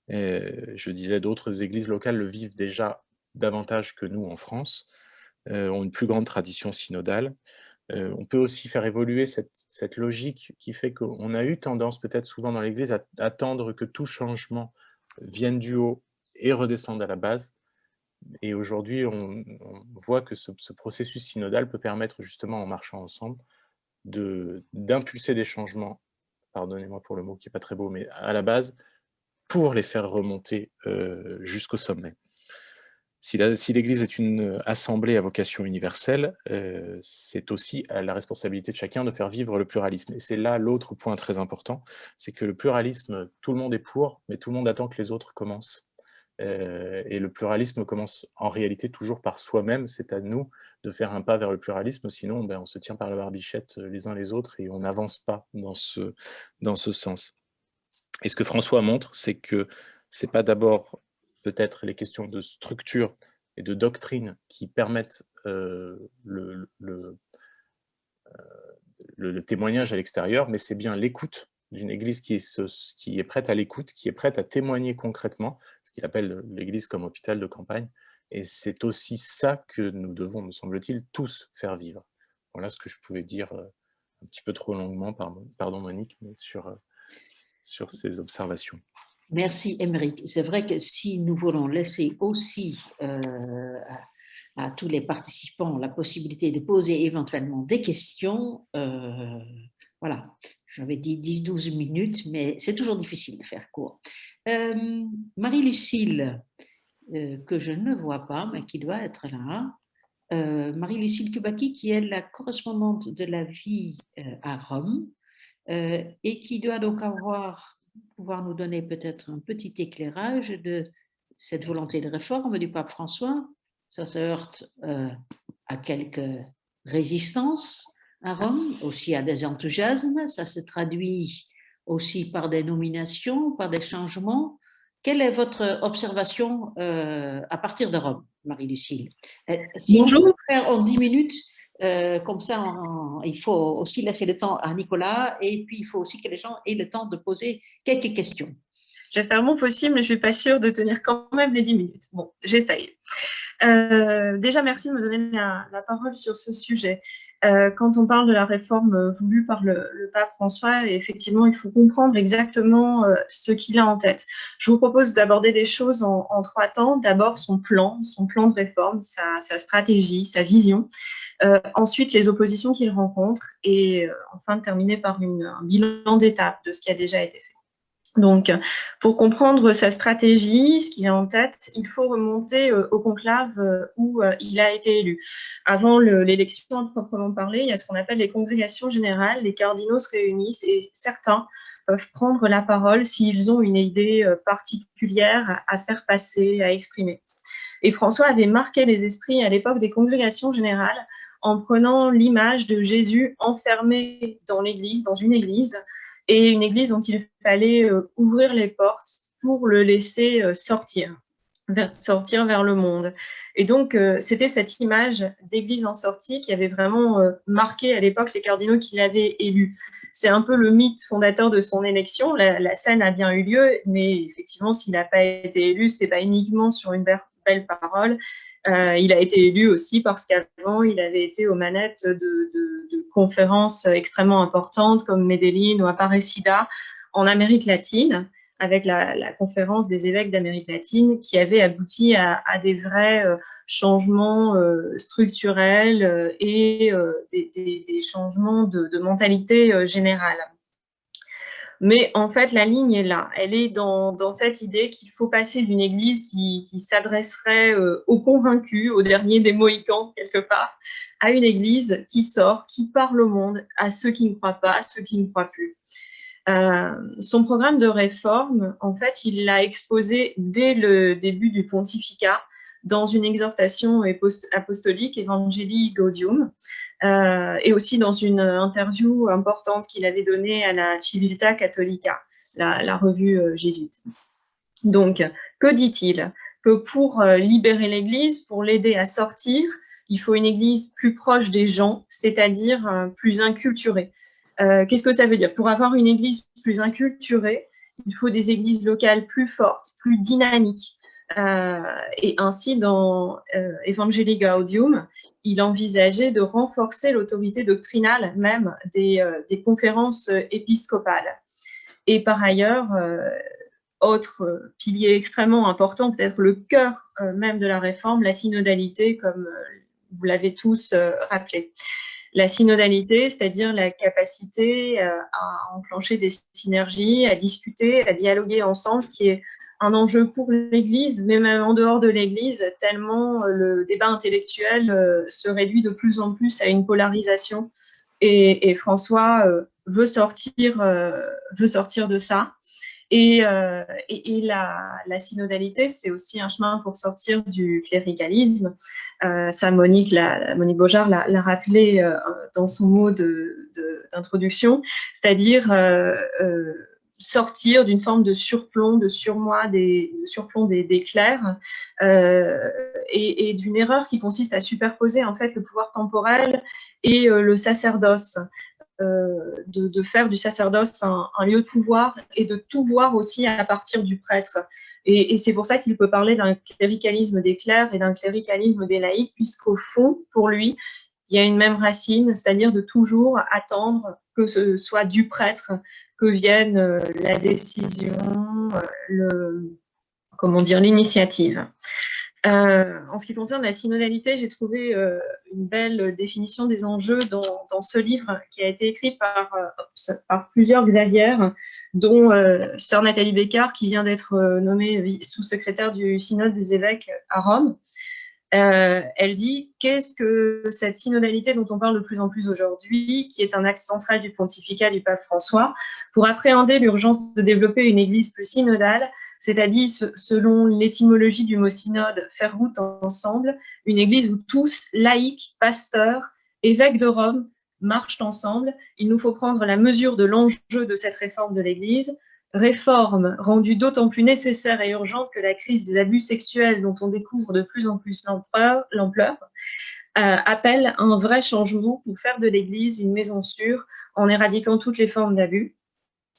Je disais, d'autres églises locales le vivent déjà davantage que nous en France, ont une plus grande tradition synodale. On peut aussi faire évoluer cette logique qui fait qu'on a eu tendance peut-être souvent dans l'Église à attendre que tout changement vienne du haut et redescende à la base. Et aujourd'hui, on voit que ce processus synodal peut permettre justement, en marchant ensemble, d'impulser des changements, pardonnez-moi pour le mot qui n'est pas très beau, mais à la base, pour les faire remonter jusqu'au sommet. Si l'Église est une assemblée à vocation universelle, c'est aussi à la responsabilité de chacun de faire vivre le pluralisme. Et c'est là l'autre point très important, c'est que le pluralisme, tout le monde est pour, mais tout le monde attend que les autres commencent. Et le pluralisme commence en réalité toujours par soi-même, c'est à nous de faire un pas vers le pluralisme, sinon on se tient par la barbichette les uns les autres et on n'avance pas dans ce sens. Et ce que François montre, c'est que ce n'est pas d'abord peut-être les questions de structure et de doctrine qui permettent le témoignage à l'extérieur, mais c'est bien l'écoute d'une Église qui est prête à l'écoute, qui est prête à témoigner concrètement, ce qu'il appelle l'Église comme hôpital de campagne. Et c'est aussi ça que nous devons, me semble-t-il, tous faire vivre. Voilà ce que je pouvais dire un petit peu trop longuement, pardon Monique, mais sur ces observations. Merci, Émeric. C'est vrai que si nous voulons laisser aussi à tous les participants la possibilité de poser éventuellement des questions, voilà, j'avais dit 10-12 minutes, mais c'est toujours difficile de faire court. Marie-Lucille, que je ne vois pas, mais qui doit être là, Marie-Lucille Kubaki, qui est la correspondante de la vie à Rome, et qui doit donc pouvoir nous donner peut-être un petit éclairage de cette volonté de réforme du pape François. Ça se heurte à quelques résistances à Rome, aussi à des enthousiasmes. Ça se traduit aussi par des nominations, par des changements. Quelle est votre observation à partir de Rome, Marie-Lucille? Si Bonjour. on peut faire en 10 minutes, comme ça, il faut aussi laisser le temps à Nicolas et puis il faut aussi que les gens aient le temps de poser quelques questions. Je vais faire mon possible, mais je ne suis pas sûre de tenir quand même les 10 minutes. Bon, j'essaye. Déjà, merci de me donner la parole sur ce sujet. Quand on parle de la réforme voulue par le pape François, effectivement, il faut comprendre exactement ce qu'il a en tête. Je vous propose d'aborder les choses en 3 temps. D'abord, son plan de réforme, sa stratégie, sa vision. Ensuite, les oppositions qu'il rencontre et enfin, terminer par un bilan d'étape de ce qui a déjà été fait. Donc, pour comprendre sa stratégie, ce qu'il a en tête, il faut remonter au conclave où il a été élu. Avant l'élection à proprement parler, il y a ce qu'on appelle les congrégations générales. Les cardinaux se réunissent et certains peuvent prendre la parole s'ils ont une idée particulière à faire passer, à exprimer. Et François avait marqué les esprits à l'époque des congrégations générales en prenant l'image de Jésus enfermé dans l'église, dans une église, et une église dont il fallait ouvrir les portes pour le laisser sortir vers le monde. Et donc, c'était cette image d'église en sortie qui avait vraiment marqué à l'époque les cardinaux qui l'avaient élu. C'est un peu le mythe fondateur de son élection. La scène a bien eu lieu, mais effectivement, s'il n'a pas été élu, ce n'était pas uniquement sur une belle parole. Il a été élu aussi parce qu'avant, il avait été aux manettes de conférences extrêmement importantes comme Medellín ou Aparecida en Amérique latine, avec la conférence des évêques d'Amérique latine qui avait abouti à des vrais changements structurels et des changements de mentalité générale. Mais en fait, la ligne est là. Elle est dans cette idée qu'il faut passer d'une église qui s'adresserait aux convaincus, aux derniers des Mohicans, quelque part, à une église qui sort, qui parle au monde, à ceux qui ne croient pas, à ceux qui ne croient plus. Son programme de réforme, en fait, il l'a exposé dès le début du pontificat. dans une exhortation apostolique, Evangelii Gaudium, et aussi dans une interview importante qu'il avait donnée à la Civiltà Cattolica, la revue jésuite. Donc, que dit-il? Que pour libérer l'Église, pour l'aider à sortir, il faut une Église plus proche des gens, c'est-à-dire plus inculturée. Qu'est-ce que ça veut dire? Pour avoir une Église plus inculturée, il faut des églises locales plus fortes, plus dynamiques. Et ainsi, dans Evangelii Gaudium, il envisageait de renforcer l'autorité doctrinale même des conférences épiscopales. Et par ailleurs, autre pilier extrêmement important, peut-être le cœur même de la réforme, la synodalité, comme vous l'avez tous rappelé. La synodalité, c'est-à-dire la capacité à enclencher des synergies, à discuter, à dialoguer ensemble, ce qui est un enjeu pour l'Église, mais même en dehors de l'Église, tellement le débat intellectuel se réduit de plus en plus à une polarisation. Et François veut sortir de ça. Et la synodalité, c'est aussi un chemin pour sortir du cléricalisme. Ça, Monique Beaujard l'a rappelé dans son mot d'introduction, c'est-à-dire sortir d'une forme de surplomb, de surmoi, surplomb des clercs, et d'une erreur qui consiste à superposer en fait le pouvoir temporel et le sacerdoce. De faire du sacerdoce un lieu de pouvoir et de tout voir aussi à partir du prêtre. Et c'est pour ça qu'il peut parler d'un cléricalisme des clercs et d'un cléricalisme des laïcs, puisqu'au fond, pour lui, il y a une même racine, c'est-à-dire de toujours attendre que ce soit du prêtre que vienne la décision, l'initiative. En ce qui concerne la synodalité, j'ai trouvé une belle définition des enjeux dans ce livre qui a été écrit par plusieurs Xavier, dont sœur Nathalie Bécard, qui vient d'être nommée sous-secrétaire du synode des évêques à Rome. Elle dit, qu'est-ce que cette synodalité dont on parle de plus en plus aujourd'hui, qui est un axe central du pontificat du pape François, pour appréhender l'urgence de développer une église plus synodale, c'est-à-dire, selon l'étymologie du mot synode, faire route ensemble, une église où tous, laïcs, pasteurs, évêques de Rome, marchent ensemble. Il nous faut prendre la mesure de l'enjeu de cette réforme de l'église, réforme rendue d'autant plus nécessaire et urgente que la crise des abus sexuels dont on découvre de plus en plus l'ampleur, appelle un vrai changement pour faire de l'église une maison sûre en éradiquant toutes les formes d'abus.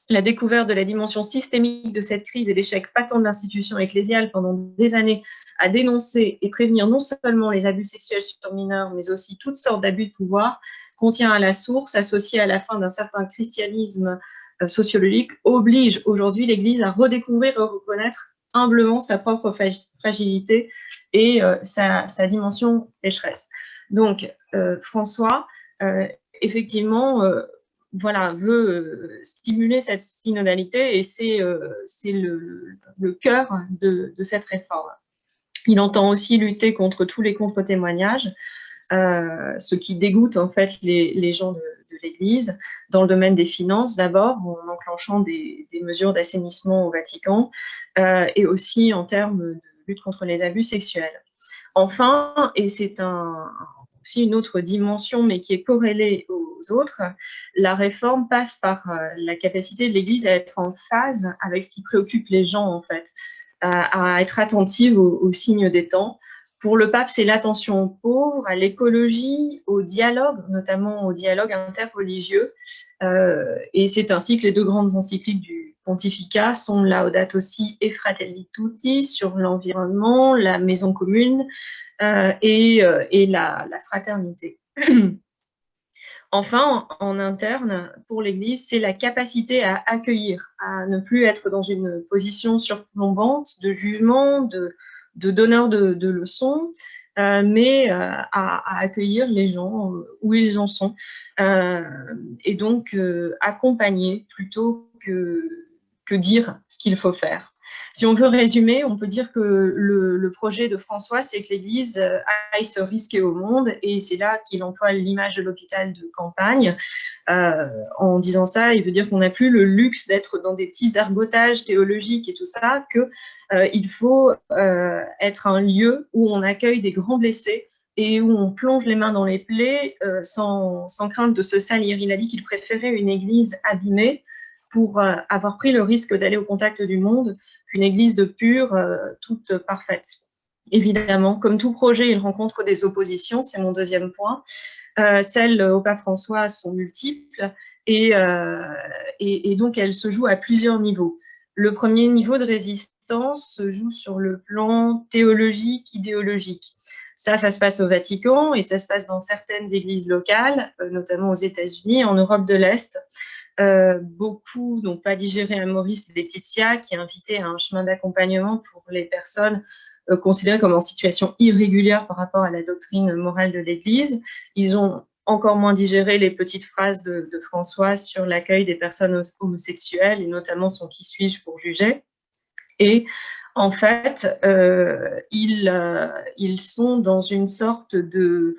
La découverte de la dimension systémique de cette crise et l'échec patent de l'institution ecclésiale pendant des années à dénoncer et prévenir non seulement les abus sexuels sur mineurs, mais aussi toutes sortes d'abus de pouvoir, contient à la source, associé à la fin d'un certain christianisme sociologique, oblige aujourd'hui l'Église à redécouvrir et reconnaître humblement sa propre fragilité et sa dimension pécheresse. Donc, François, effectivement, veut stimuler cette synodalité et c'est le cœur de cette réforme. Il entend aussi lutter contre tous les contre-témoignages, ce qui dégoûte en fait les gens de l'Église, dans le domaine des finances d'abord, en enclenchant des mesures d'assainissement au Vatican, et aussi en termes de lutte contre les abus sexuels. Enfin, et c'est aussi une autre dimension, mais qui est corrélée aux autres, la réforme passe par la capacité de l'Église à être en phase avec ce qui préoccupe les gens, en fait, à être attentive aux signes des temps. Pour le pape, c'est l'attention aux pauvres, à l'écologie, au dialogue, notamment au dialogue interreligieux. Et c'est ainsi que les deux grandes encycliques du pontificat sont Laudato Si et Fratelli Tutti sur l'environnement, la maison commune et la fraternité. Enfin, en interne, pour l'Église, c'est la capacité à accueillir, à ne plus être dans une position surplombante de jugement, de donneur de leçons, mais à accueillir les gens où ils en sont, et donc accompagner plutôt que dire ce qu'il faut faire. Si on veut résumer, on peut dire que le projet de François, c'est que l'Église aille se risquer au monde, et c'est là qu'il emploie l'image de l'hôpital de campagne. En disant ça, il veut dire qu'on n'a plus le luxe d'être dans des petits ergotages théologiques et tout ça, qu'il faut être un lieu où on accueille des grands blessés et où on plonge les mains dans les plaies sans crainte de se salir. Il a dit qu'il préférait une église abîmée pour avoir pris le risque d'aller au contact du monde qu'une église de pure, toute parfaite. Évidemment, comme tout projet, il rencontre des oppositions, c'est mon deuxième point. Celles au pape François sont multiples et donc elles se jouent à plusieurs niveaux. Le premier niveau de résistance se joue sur le plan théologique, idéologique. Ça se passe au Vatican et ça se passe dans certaines églises locales, notamment aux États-Unis, en Europe de l'Est. Beaucoup n'ont pas digéré un Maurice Laetitia qui invitait à un chemin d'accompagnement pour les personnes considérées comme en situation irrégulière par rapport à la doctrine morale de l'Église. Ils ont encore moins digéré les petites phrases de François sur l'accueil des personnes homosexuelles et notamment son « qui suis-je pour juger ». Et en fait, ils sont dans une sorte de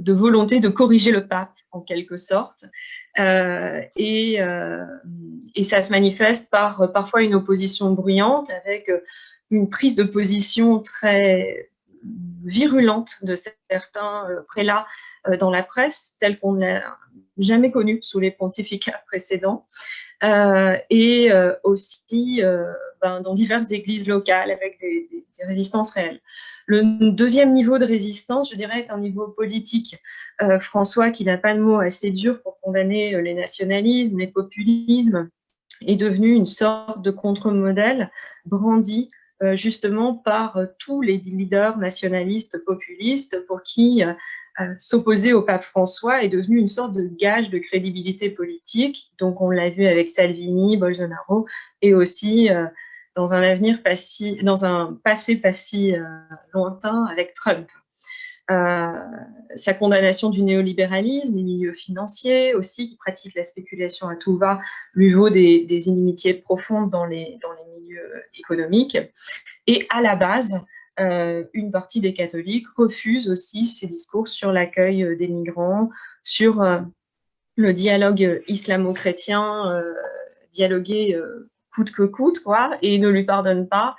volonté de corriger le pape, en quelque sorte. Et ça se manifeste par parfois une opposition bruyante, avec une prise de position très virulente de certains prélats dans la presse, telle qu'on n'a jamais connue sous les pontificats précédents. Et aussi dans diverses églises locales avec des résistances réelles. Le deuxième niveau de résistance, je dirais, est un niveau politique. François, qui n'a pas de mots assez durs pour condamner les nationalismes, les populismes, est devenu une sorte de contre-modèle brandi justement par tous les leaders nationalistes populistes pour qui s'opposer au pape François est devenu une sorte de gage de crédibilité politique. Donc on l'a vu avec Salvini, Bolsonaro, et aussi dans un passé pas si lointain avec Trump. Sa condamnation du néolibéralisme, des milieux financiers aussi, qui pratiquent la spéculation à tout va, lui vaut des inimitiés profondes dans les milieux économiques. Et à la base, une partie des catholiques refuse aussi ces discours sur l'accueil des migrants, sur le dialogue islamo-chrétien, dialoguer coûte que coûte, quoi, et ne lui pardonne pas,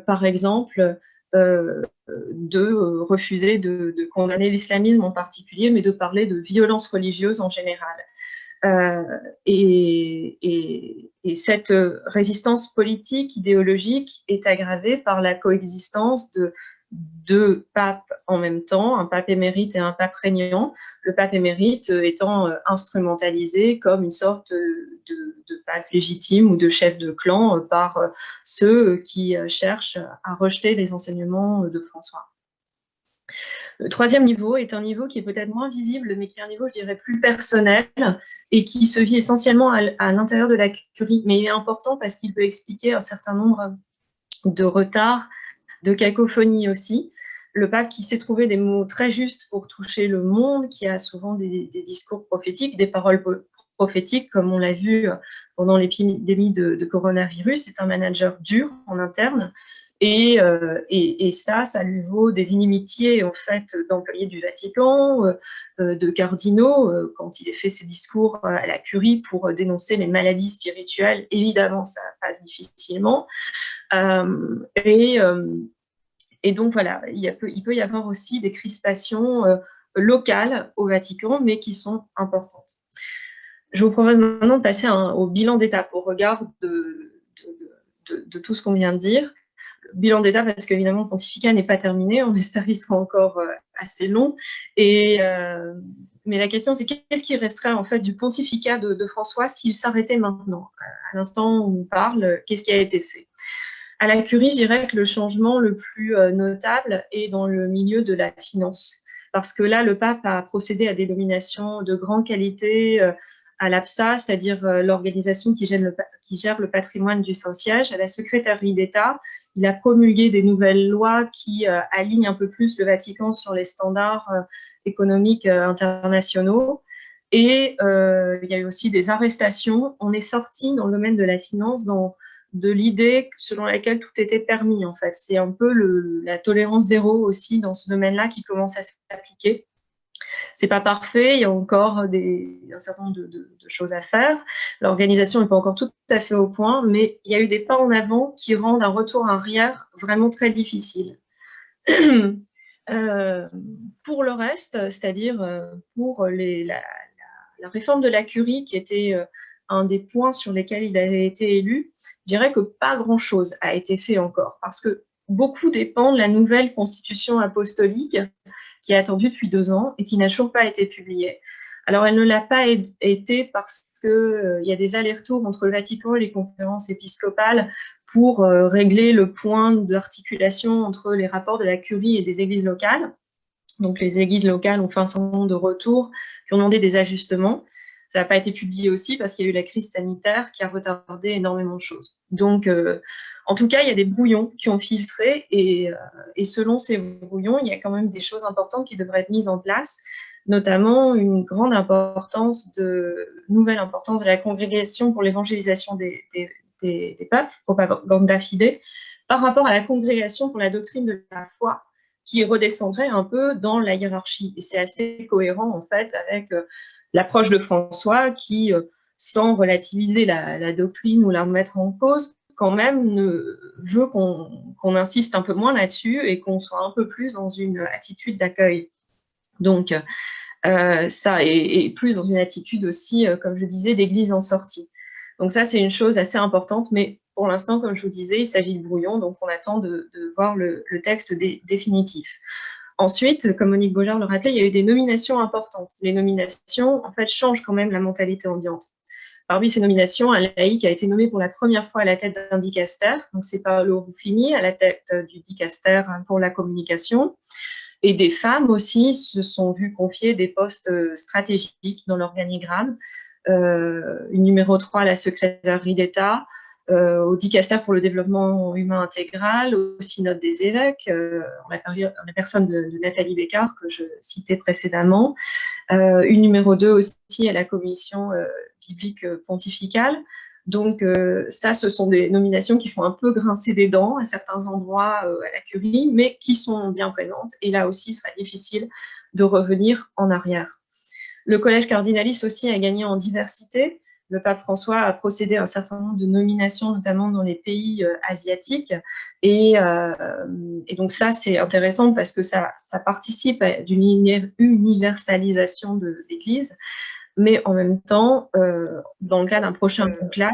par exemple, de refuser de condamner l'islamisme en particulier, mais de parler de violence religieuse en général. Et cette résistance politique, idéologique, est aggravée par la coexistence de deux papes en même temps, un pape émérite et un pape régnant, le pape émérite étant instrumentalisé comme une sorte de pape légitime ou de chef de clan par ceux qui cherchent à rejeter les enseignements de François. Le troisième niveau est un niveau qui est peut-être moins visible, mais qui est un niveau, je dirais, plus personnel et qui se vit essentiellement à l'intérieur de la curie. Mais il est important parce qu'il peut expliquer un certain nombre de retards, de cacophonie aussi. Le pape qui sait trouver des mots très justes pour toucher le monde, qui a souvent des discours prophétiques, des paroles prophétiques, comme on l'a vu pendant l'épidémie de coronavirus. C'est un manager dur en interne. Et ça lui vaut des inimitiés en fait d'employés du Vatican, de cardinaux, quand il fait ses discours à la curie pour dénoncer les maladies spirituelles. Évidemment, ça passe difficilement. Et donc voilà, il peut y avoir aussi des crispations locales au Vatican, mais qui sont importantes. Je vous propose maintenant de passer au bilan d'étape, au regard de tout ce qu'on vient de dire. Bilan d'étape, parce qu'évidemment, le pontificat n'est pas terminé. On espère qu'il sera encore assez long. Mais la question, c'est qu'est-ce qui resterait en fait du pontificat de François s'il s'arrêtait maintenant? À l'instant où on parle, qu'est-ce qui a été fait? À la curie, je dirais que le changement le plus notable est dans le milieu de la finance. Parce que là, le pape a procédé à des nominations de grande qualité à l'APSA, c'est-à-dire l'organisation qui gère le patrimoine du Saint-Siège, à la secrétairerie d'État. Il a promulgué des nouvelles lois qui alignent un peu plus le Vatican sur les standards économiques internationaux. Et il y a eu aussi des arrestations. On est sorti dans le domaine de la finance dans de l'idée selon laquelle tout était permis, en fait. C'est un peu la tolérance zéro aussi dans ce domaine-là qui commence à s'appliquer. C'est pas parfait, il y a encore un certain nombre de choses à faire. L'organisation n'est pas encore tout à fait au point, mais il y a eu des pas en avant qui rendent un retour en arrière vraiment très difficile. Pour le reste, c'est-à-dire pour la réforme de la Curie, qui était un des points sur lesquels il avait été élu, je dirais que pas grand-chose a été fait encore, parce que beaucoup dépend de la nouvelle constitution apostolique qui est attendue depuis 2 ans et qui n'a toujours pas été publiée. Alors, elle ne l'a pas été parce qu'il y a des allers-retours entre le Vatican et les conférences épiscopales pour régler le point d'articulation entre les rapports de la Curie et des églises locales. Donc, les églises locales ont fait un certain nombre de retours, qui ont demandé des ajustements. Ça n'a pas été publié aussi parce qu'il y a eu la crise sanitaire qui a retardé énormément de choses. Donc, en tout cas, il y a des brouillons qui ont filtré et selon ces brouillons, il y a quand même des choses importantes qui devraient être mises en place, notamment une grande nouvelle importance de la congrégation pour l'évangélisation des peuples, Propaganda Fide, par rapport à la congrégation pour la doctrine de la foi, qui redescendrait un peu dans la hiérarchie. Et c'est assez cohérent, en fait, avec l'approche de François qui, sans relativiser la doctrine ou la remettre en cause, quand même veut qu'on insiste un peu moins là-dessus et qu'on soit un peu plus dans une attitude d'accueil. Donc, ça, et plus dans une attitude aussi, comme je disais, d'église en sortie. Donc ça, c'est une chose assez importante, mais pour l'instant, comme je vous disais, il s'agit de brouillon, donc on attend de voir le texte définitif. Ensuite, comme Monique Beaujard le rappelait, il y a eu des nominations importantes. Les nominations, en fait, changent quand même la mentalité ambiante. Parmi ces nominations, un laïc a été nommé pour la première fois à la tête d'un dicaster, donc c'est Paolo Ruffini à la tête du dicaster pour la communication. Et des femmes aussi se sont vues confier des postes stratégiques dans l'organigramme. Une numéro 3 à la secrétaire d'État, au dicaster pour le développement humain intégral, au synode des évêques, en la personne de Nathalie Bécard, que je citais précédemment, une numéro 2 aussi à la commission biblique pontificale. Donc ça, ce sont des nominations qui font un peu grincer des dents à certains endroits à la Curie, mais qui sont bien présentes. Et là aussi, il sera difficile de revenir en arrière. Le collège cardinaliste aussi a gagné en diversité. Le pape François a procédé à un certain nombre de nominations, notamment dans les pays asiatiques. Et donc ça, c'est intéressant parce que ça participe d'une universalisation de l'Église. Mais en même temps, dans le cas d'un prochain conclave,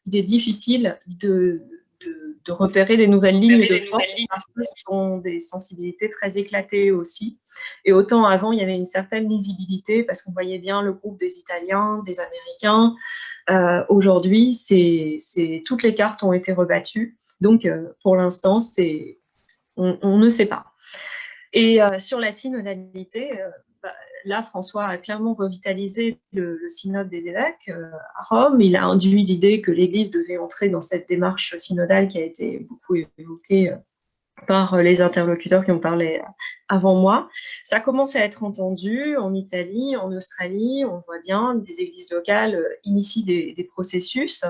il est difficile de repérer les nouvelles lignes de force parce que ce sont des sensibilités très éclatées aussi. Et autant avant, il y avait une certaine lisibilité parce qu'on voyait bien le groupe des Italiens, des Américains. Aujourd'hui, toutes les cartes ont été rebattues. Donc, pour l'instant, on ne sait pas. Et sur la synodalité, là, François a clairement revitalisé le synode des évêques à Rome. Il a induit l'idée que l'Église devait entrer dans cette démarche synodale qui a été beaucoup évoquée par les interlocuteurs qui ont parlé avant moi. Ça commence à être entendu en Italie, en Australie. On voit bien des églises locales initient des processus.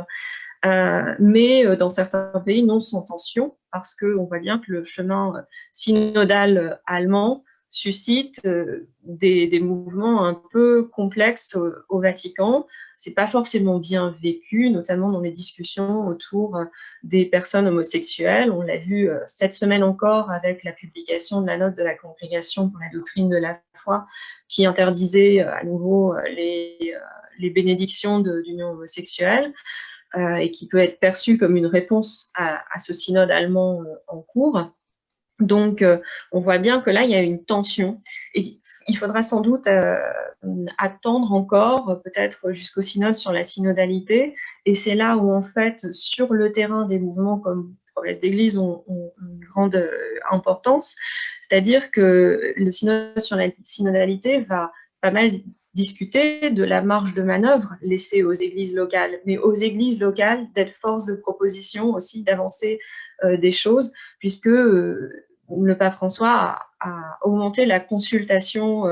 Mais dans certains pays, non sans tension, parce qu'on voit bien que le chemin synodal allemand suscite des mouvements un peu complexes au Vatican. C'est pas forcément bien vécu, notamment dans les discussions autour des personnes homosexuelles. On l'a vu cette semaine encore avec la publication de la note de la Congrégation pour la doctrine de la foi qui interdisait à nouveau les bénédictions d'union homosexuelle. Et qui peut être perçu comme une réponse à ce synode allemand en cours. Donc, on voit bien que là, il y a une tension. Et il faudra sans doute attendre encore, peut-être jusqu'au synode sur la synodalité. Et c'est là où, en fait, sur le terrain, des mouvements comme Promesse d'Église ont une grande importance. C'est-à-dire que le synode sur la synodalité va pas mal discuter de la marge de manœuvre laissée aux églises locales, mais aux églises locales d'être force de proposition aussi, d'avancer des choses, puisque le pape François a augmenté la consultation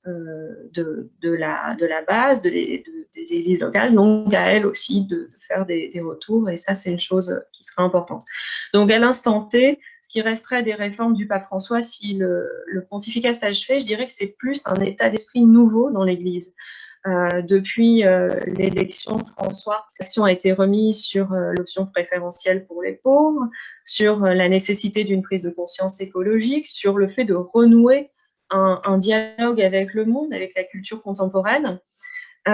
la base, des églises locales, donc à elles aussi de faire des retours, et ça c'est une chose qui sera importante. Donc à l'instant T, ce qui resterait des réformes du pape François, si le pontificat s'achevait, je dirais que c'est plus un état d'esprit nouveau dans l'Église. Depuis l'élection de François, l'action a été remise sur l'option préférentielle pour les pauvres, sur la nécessité d'une prise de conscience écologique, sur le fait de renouer un dialogue avec le monde, avec la culture contemporaine. Ça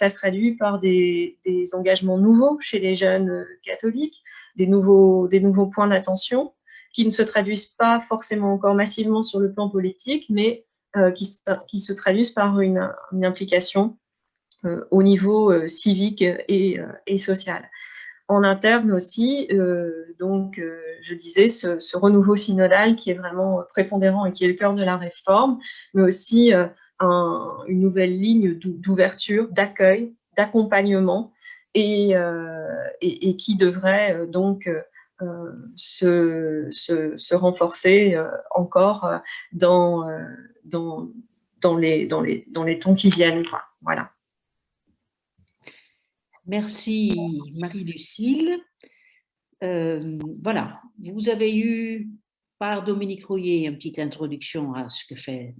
se traduit par des engagements nouveaux chez les jeunes catholiques, des nouveaux points d'attention qui ne se traduisent pas forcément encore massivement sur le plan politique, mais qui se traduisent par une implication au niveau civique et social. En interne aussi, je disais, ce renouveau synodal qui est vraiment prépondérant et qui est le cœur de la réforme, mais aussi une nouvelle ligne d'ouverture, d'accueil, d'accompagnement, et qui devrait donc se renforcer encore dans les temps qui viennent, quoi. Voilà. Merci Marie-Lucille. Voilà, vous avez eu par Dominique Rouillet une petite introduction à ce que fait,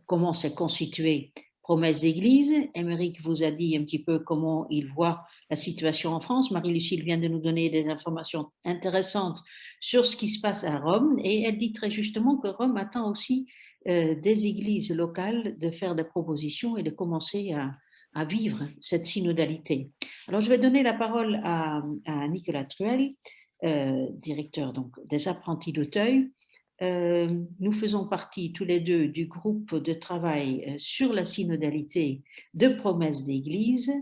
comment s'est constituée Promesse d'Église. Émeric vous a dit un petit peu comment il voit la situation en France. Marie-Lucille vient de nous donner des informations intéressantes sur ce qui se passe à Rome, et elle dit très justement que Rome attend aussi des églises locales de faire des propositions et de commencer à vivre cette synodalité. Alors, je vais donner la parole à Nicolas Truel, directeur donc, des apprentis d'Auteuil. Nous faisons partie tous les deux du groupe de travail sur la synodalité de Promesse d'Église,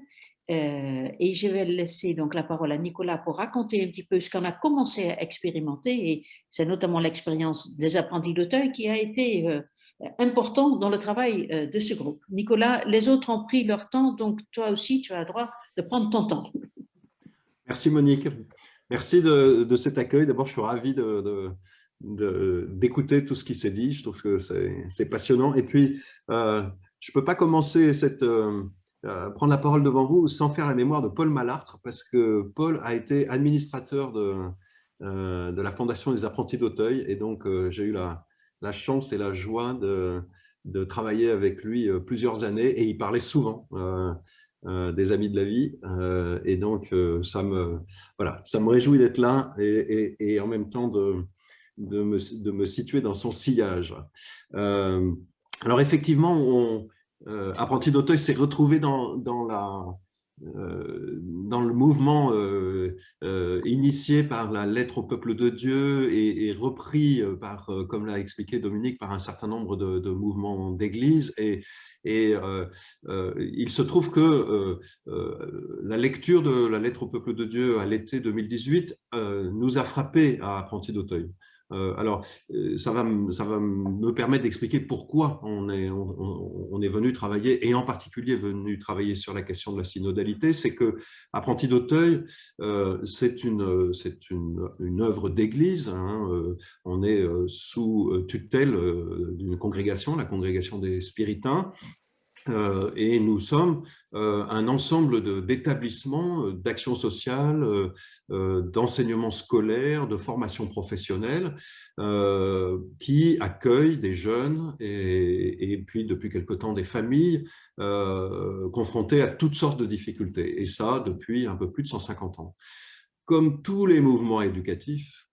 et je vais laisser donc la parole à Nicolas pour raconter un petit peu ce qu'on a commencé à expérimenter, et c'est notamment l'expérience des apprentis d'Auteuil qui a été important dans le travail de ce groupe. Nicolas, les autres ont pris leur temps, donc toi aussi tu as le droit de prendre ton temps. Merci Monique, merci de cet accueil. D'abord, je suis ravi d'écouter tout ce qui s'est dit. Je trouve que c'est passionnant. Et puis, je ne peux pas commencer prendre la parole devant vous sans faire la mémoire de Paul Malartre, parce que Paul a été administrateur de la Fondation des apprentis d'Auteuil, et donc j'ai eu la chance et la joie de travailler avec lui plusieurs années, et il parlait souvent des amis de la vie, et donc ça me réjouit d'être là, et en même temps de me situer dans son sillage. Alors effectivement, Apprentis d'Auteuil s'est retrouvé dans le mouvement initié par la lettre au peuple de Dieu et repris par, comme l'a expliqué Dominique, par un certain nombre de mouvements d'église. Et il se trouve que la lecture de la lettre au peuple de Dieu à l'été 2018 nous a frappé à Apprentis d'Auteuil. Alors, ça va me permettre d'expliquer pourquoi on est venu travailler, et en particulier venu travailler sur la question de la synodalité. C'est que Apprentis d'Auteuil, c'est une œuvre d'église, hein. On est sous tutelle d'une congrégation, la congrégation des Spiritains, et nous sommes un ensemble d'établissements, d'actions sociales, d'enseignement scolaire, de formation professionnelle, qui accueillent des jeunes et puis depuis quelque temps des familles confrontées à toutes sortes de difficultés, et ça depuis un peu plus de 150 ans. Comme tous les mouvements éducatifs,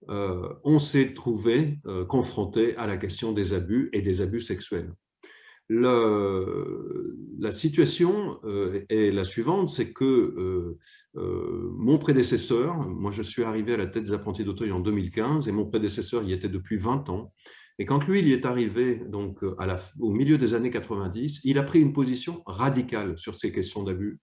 on s'est trouvé confronté à la question des abus et des abus sexuels. La situation est la suivante, c'est que mon prédécesseur, moi je suis arrivé à la tête des apprentis d'Auteuil en 2015, et mon prédécesseur y était depuis 20 ans. Et quand lui, il y est arrivé donc, au milieu des années 90, il a pris une position radicale sur ces questions d'abus,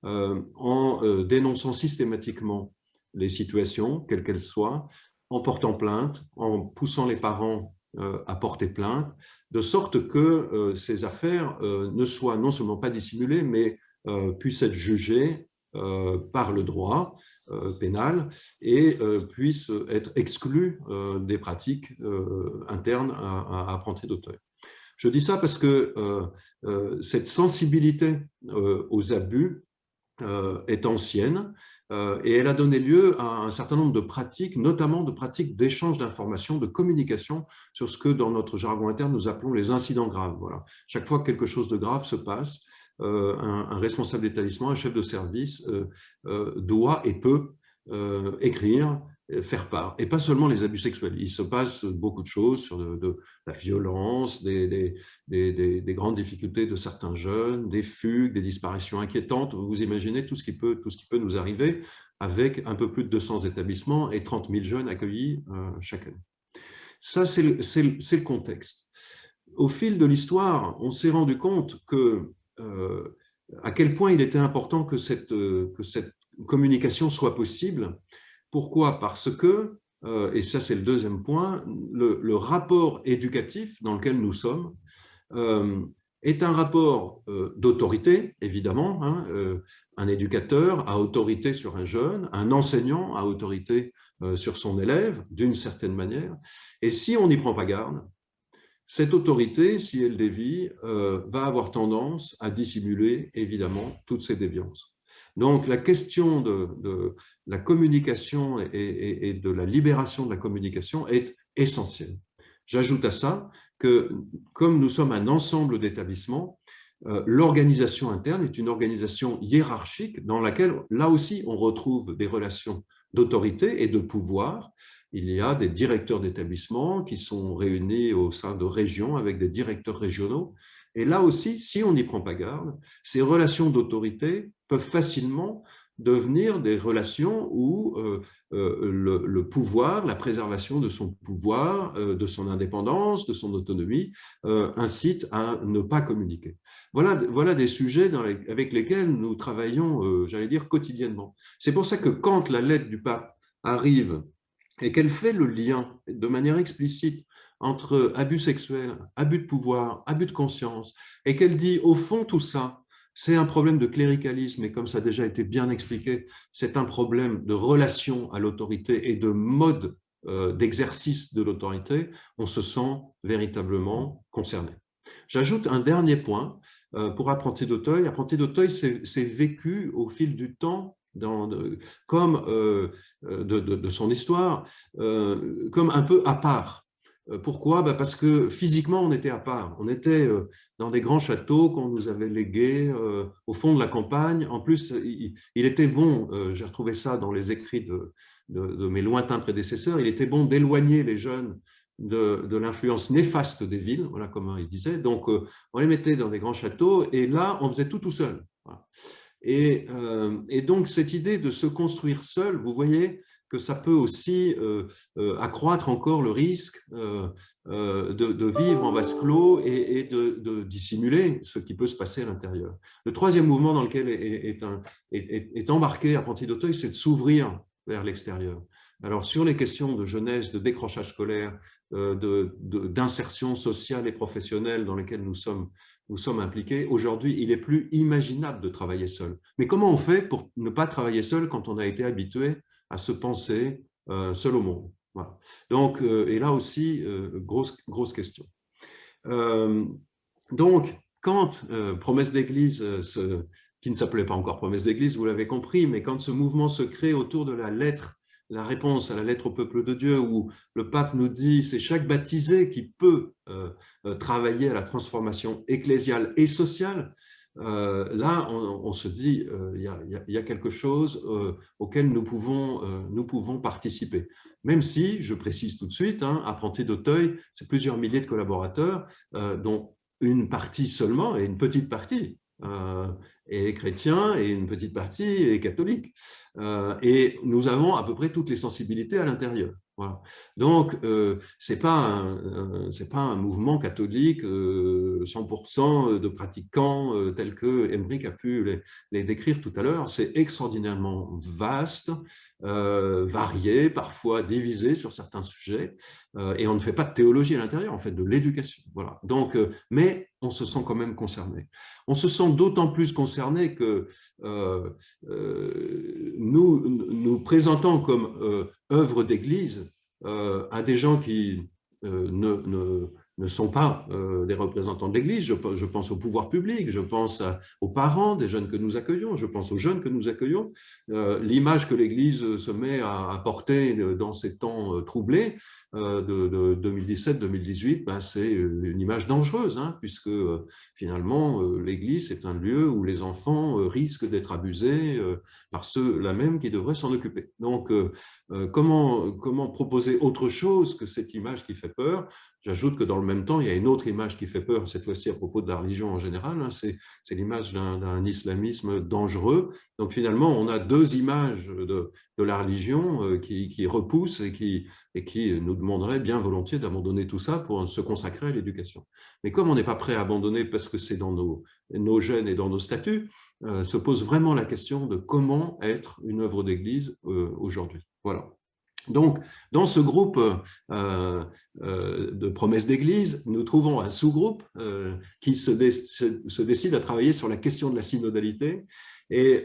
en dénonçant systématiquement les situations, quelles qu'elles soient, en portant plainte, en poussant les parents à porter plainte, de sorte que ces affaires ne soient non seulement pas dissimulées, mais puissent être jugées par le droit pénal et puissent être exclus des pratiques internes à Apprenti d'Auteuil. Je dis ça parce que cette sensibilité aux abus est ancienne et elle a donné lieu à un certain nombre de pratiques, notamment de pratiques d'échange d'informations, de communication sur ce que dans notre jargon interne nous appelons les incidents graves. Voilà. Chaque fois que quelque chose de grave se passe, un responsable d'établissement, un chef de service doit et peut écrire, faire part, et pas seulement les abus sexuels. Il se passe beaucoup de choses sur de la violence, des grandes difficultés de certains jeunes, des fugues, des disparitions inquiétantes. Vous imaginez tout ce qui peut nous arriver avec un peu plus de 200 établissements et 30 000 jeunes accueillis chaque année. Ça, c'est le contexte. Au fil de l'histoire, on s'est rendu compte que à quel point il était important que cette communication soit possible. Pourquoi? Parce que, et ça c'est le deuxième point, le rapport éducatif dans lequel nous sommes est un rapport d'autorité, évidemment. Hein, un éducateur a autorité sur un jeune, un enseignant a autorité sur son élève, d'une certaine manière. Et si on n'y prend pas garde, cette autorité, si elle dévie, va avoir tendance à dissimuler, évidemment, toutes ces déviances. Donc, la question de la communication et de la libération de la communication est essentielle. J'ajoute à ça que, comme nous sommes un ensemble d'établissements, l'organisation interne est une organisation hiérarchique dans laquelle, là aussi, on retrouve des relations d'autorité et de pouvoir. Il y a des directeurs d'établissement qui sont réunis au sein de régions avec des directeurs régionaux. Et là aussi, si on n'y prend pas garde, ces relations d'autorité peuvent facilement devenir des relations où le pouvoir, la préservation de son pouvoir, de son indépendance, de son autonomie, incite à ne pas communiquer. Voilà des sujets avec lesquels nous travaillons, j'allais dire, quotidiennement. C'est pour ça que quand la lettre du pape arrive et qu'elle fait le lien de manière explicite entre abus sexuels, abus de pouvoir, abus de conscience, et qu'elle dit, au fond, tout ça, c'est un problème de cléricalisme, et comme ça a déjà été bien expliqué, c'est un problème de relation à l'autorité et de mode d'exercice de l'autorité, on se sent véritablement concerné. J'ajoute un dernier point pour Apprenti d'Auteuil. Apprenti d'Auteuil, c'est vécu au fil du temps, comme de son histoire, comme un peu à part. Pourquoi? Parce que physiquement, on était à part. On était dans des grands châteaux qu'on nous avait légués au fond de la campagne. En plus, il était bon, j'ai retrouvé ça dans les écrits de mes lointains prédécesseurs, il était bon d'éloigner les jeunes de l'influence néfaste des villes, voilà comment il disait. Donc, on les mettait dans des grands châteaux et là, on faisait tout seul. Voilà. Et donc, cette idée de se construire seul, vous voyez que ça peut aussi accroître encore le risque de vivre en vase clos et de dissimuler ce qui peut se passer à l'intérieur. Le troisième mouvement dans lequel est embarqué Apprenti d'Auteuil, c'est de s'ouvrir vers l'extérieur. Alors, sur les questions de jeunesse, de décrochage scolaire, d'insertion sociale et professionnelle dans lesquelles nous sommes impliqués, aujourd'hui, il est plus imaginable de travailler seul. Mais comment on fait pour ne pas travailler seul quand on a été habitué à se penser seul au monde? Voilà. Donc, et là aussi, grosse question. Donc, quand Promesse d'Église, qui ne s'appelait pas encore Promesse d'Église, vous l'avez compris, mais quand ce mouvement se crée autour de la lettre, la réponse à la lettre au peuple de Dieu, où le pape nous dit c'est chaque baptisé qui peut travailler à la transformation ecclésiale et sociale, là on se dit il y a quelque chose auquel nous pouvons participer. Même si, je précise tout de suite, hein, Apprenti d'Auteuil, c'est plusieurs milliers de collaborateurs, dont une partie seulement, et une petite partie, est chrétien et une petite partie est catholique. Et nous avons à peu près toutes les sensibilités à l'intérieur. Voilà. Donc, ce n'est pas un mouvement catholique 100% de pratiquants tels que Emmerich a pu les décrire tout à l'heure. C'est extraordinairement vaste, varié, parfois divisé sur certains sujets, et on ne fait pas de théologie à l'intérieur, on fait de l'éducation. Voilà. Donc, mais on se sent quand même concerné. On se sent d'autant plus concerné que nous présentons comme œuvre d'Église à des gens qui ne sont pas des représentants de l'Église. Je pense au pouvoir public, je pense aux parents des jeunes que nous accueillons, je pense aux jeunes que nous accueillons. L'image que l'Église se met à porter dans ces temps troublés de 2017-2018, ben, c'est une image dangereuse, hein, puisque finalement, l'Église est un lieu où les enfants risquent d'être abusés par ceux-là même qui devraient s'en occuper. Donc, comment proposer autre chose que cette image qui fait peur? J'ajoute que dans le même temps, il y a une autre image qui fait peur, cette fois-ci à propos de la religion en général, hein, c'est l'image d'un islamisme dangereux. Donc finalement, on a deux images de la religion qui repoussent et qui nous demanderaient bien volontiers d'abandonner tout ça pour se consacrer à l'éducation. Mais comme on n'est pas prêt à abandonner parce que c'est dans nos gènes et dans nos statuts, se pose vraiment la question de comment être une œuvre d'Église aujourd'hui. Voilà. Donc, dans ce groupe de promesses d'Église, nous trouvons un sous-groupe qui se décide à travailler sur la question de la synodalité. Et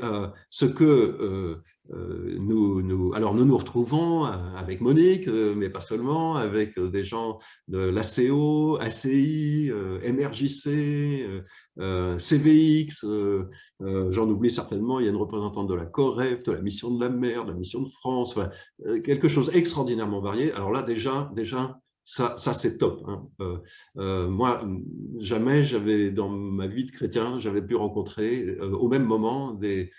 ce que alors nous nous retrouvons avec Monique, mais pas seulement, avec des gens de l'ACO, ACI, MRJC, CVX, j'en oublie certainement, il y a une représentante de la COREF, de la Mission de la Mer, de la Mission de France, enfin, quelque chose extraordinairement varié. Alors là, déjà ça c'est top. Hein. Moi, jamais j'avais, dans ma vie de chrétien, j'avais pu rencontrer au même moment des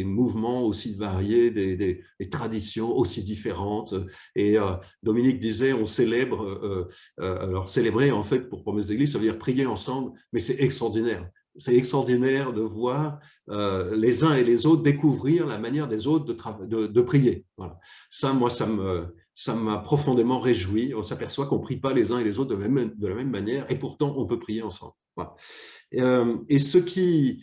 mouvements aussi variés, des traditions aussi différentes. Et Dominique disait, on célèbre, alors célébrer en fait pour Promesse d'Église, ça veut dire prier ensemble, mais c'est extraordinaire. C'est extraordinaire de voir les uns et les autres découvrir la manière des autres de prier. Voilà. Ça, moi, ça m'a profondément réjoui. On s'aperçoit qu'on ne prie pas les uns et les autres de la même manière, et pourtant on peut prier ensemble. Voilà. Et ce qui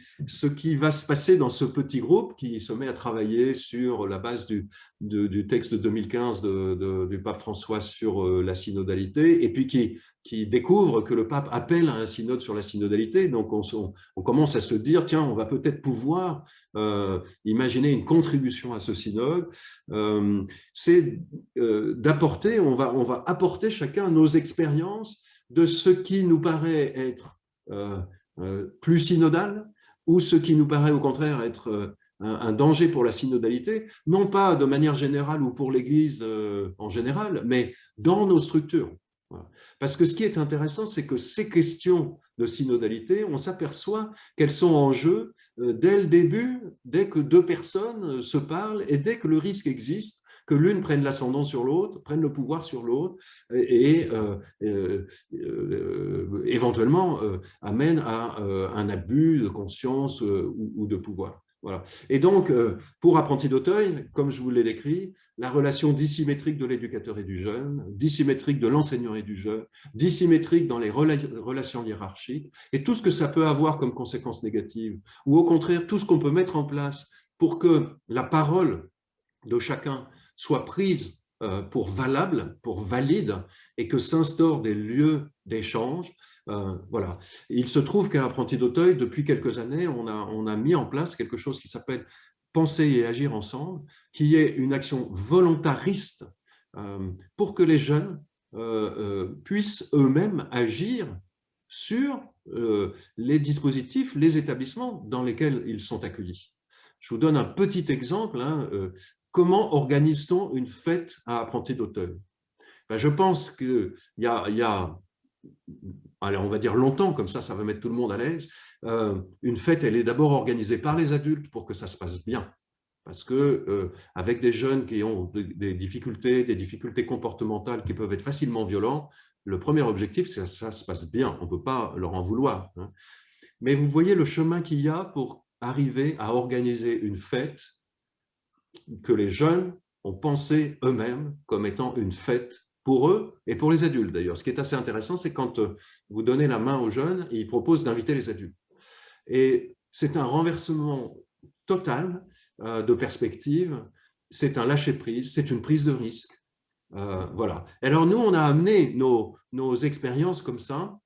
va se passer dans ce petit groupe qui se met à travailler sur la base du texte de 2015 du pape François sur la synodalité, et puis qui découvre que le pape appelle à un synode sur la synodalité. Donc on commence à se dire, tiens, on va peut-être pouvoir imaginer une contribution à ce synode. C'est d'apporter, on va apporter chacun nos expériences de ce qui nous paraît être plus synodal, ou ce qui nous paraît au contraire être un danger pour la synodalité, non pas de manière générale ou pour l'Église en général, mais dans nos structures. Voilà. Parce que ce qui est intéressant, c'est que ces questions de synodalité, on s'aperçoit qu'elles sont en jeu dès le début, dès que deux personnes se parlent et dès que le risque existe que l'une prenne l'ascendant sur l'autre, prenne le pouvoir sur l'autre et éventuellement amène à un abus de conscience ou de pouvoir. Voilà. Et donc, pour Apprentis d'Auteuil, comme je vous l'ai décrit, la relation dissymétrique de l'éducateur et du jeune, dissymétrique de l'enseignant et du jeune, dissymétrique dans les relations hiérarchiques, et tout ce que ça peut avoir comme conséquences négatives, ou au contraire, tout ce qu'on peut mettre en place pour que la parole de chacun soit prise pour valable, pour valide, et que s'instaurent des lieux d'échange. Voilà. Il se trouve qu'à Apprentis d'Auteuil, depuis quelques années, on a mis en place quelque chose qui s'appelle Penser et agir ensemble, qui est une action volontariste pour que les jeunes puissent eux-mêmes agir sur les dispositifs, les établissements dans lesquels ils sont accueillis. Je vous donne un petit exemple. Hein, comment organise-t-on une fête à Apprentis d'Auteuil? Ben, je pense qu'il y a allez, on va dire longtemps, comme ça va mettre tout le monde à l'aise. Une fête, elle est d'abord organisée par les adultes pour que ça se passe bien. Parce que avec des jeunes qui ont des difficultés comportementales qui peuvent être facilement violentes, le premier objectif, c'est que ça se passe bien. On ne peut pas leur en vouloir. Hein. Mais vous voyez le chemin qu'il y a pour arriver à organiser une fête que les jeunes ont pensé eux-mêmes comme étant une fête pour eux et pour les adultes d'ailleurs. Ce qui est assez intéressant, c'est quand vous donnez la main aux jeunes, ils proposent d'inviter les adultes. Et c'est un renversement total de perspective, c'est un lâcher-prise, c'est une prise de risque. Voilà. Alors nous, on a amené nos expériences comme ça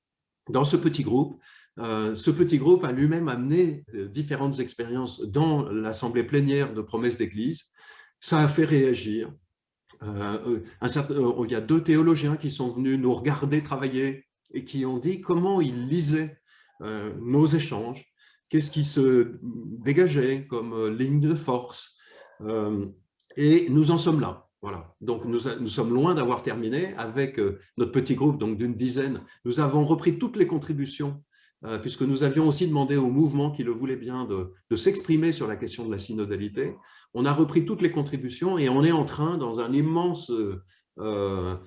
dans ce petit groupe. Ce petit groupe a lui-même amené différentes expériences dans l'assemblée plénière de Promesses d'Église. Ça a fait réagir. Il y a 2 théologiens qui sont venus nous regarder travailler et qui ont dit comment ils lisaient nos échanges, qu'est-ce qui se dégageait comme ligne de force. Et nous en sommes là. Voilà. Donc, nous sommes loin d'avoir terminé avec notre petit groupe donc d'une dizaine. Nous avons repris toutes les contributions puisque nous avions aussi demandé au mouvement qui le voulait bien de s'exprimer sur la question de la synodalité. On a repris toutes les contributions et on est en train, dans un immense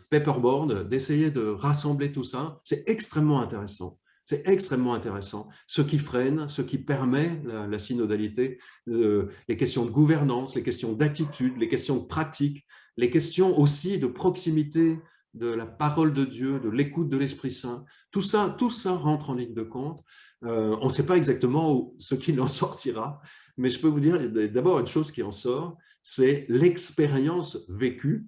paperboard, d'essayer de rassembler tout ça. C'est extrêmement intéressant. C'est extrêmement intéressant. Ce qui freine, ce qui permet la synodalité, les questions de gouvernance, les questions d'attitude, les questions de pratique, les questions aussi de proximité de la parole de Dieu, de l'écoute de l'Esprit Saint, tout ça rentre en ligne de compte. On ne sait pas exactement ce qu'il en sortira, mais je peux vous dire d'abord une chose qui en sort, c'est l'expérience vécue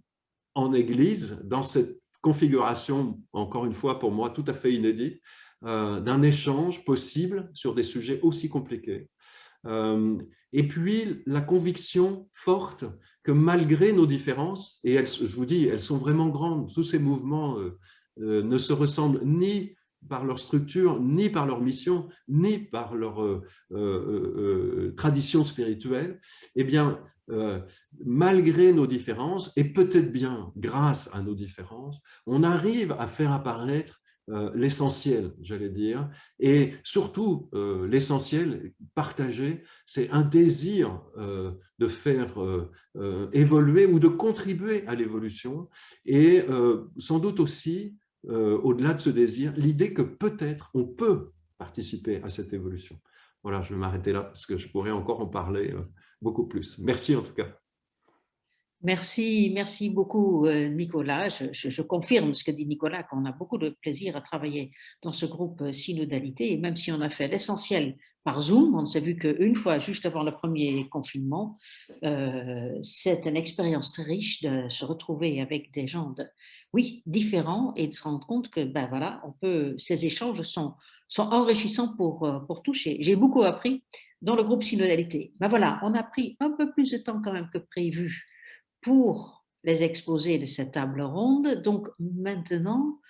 en Église, dans cette configuration, encore une fois pour moi tout à fait inédite, d'un échange possible sur des sujets aussi compliqués. Et puis la conviction forte que malgré nos différences, et je vous dis, elles sont vraiment grandes, tous ces mouvements ne se ressemblent ni par leur structure, ni par leur mission, ni par leur tradition spirituelle, eh bien, malgré nos différences, et peut-être bien grâce à nos différences, on arrive à faire apparaître l'essentiel, j'allais dire, et surtout l'essentiel partagé, c'est un désir de faire évoluer ou de contribuer à l'évolution, et sans doute aussi, au-delà de ce désir, l'idée que peut-être on peut participer à cette évolution. Voilà, je vais m'arrêter là parce que je pourrais encore en parler beaucoup plus. Merci en tout cas. Merci beaucoup Nicolas. Je confirme ce que dit Nicolas, qu'on a beaucoup de plaisir à travailler dans ce groupe synodalité, et même si on a fait l'essentiel par Zoom, on s'est vu qu'une fois, juste avant le premier confinement, c'est une expérience très riche de se retrouver avec des gens différents et de se rendre compte que ben voilà, ces échanges sont enrichissants pour toucher. J'ai beaucoup appris dans le groupe synodalité. Ben voilà, on a pris un peu plus de temps quand même que prévu pour les exposés de cette table ronde. Donc maintenant,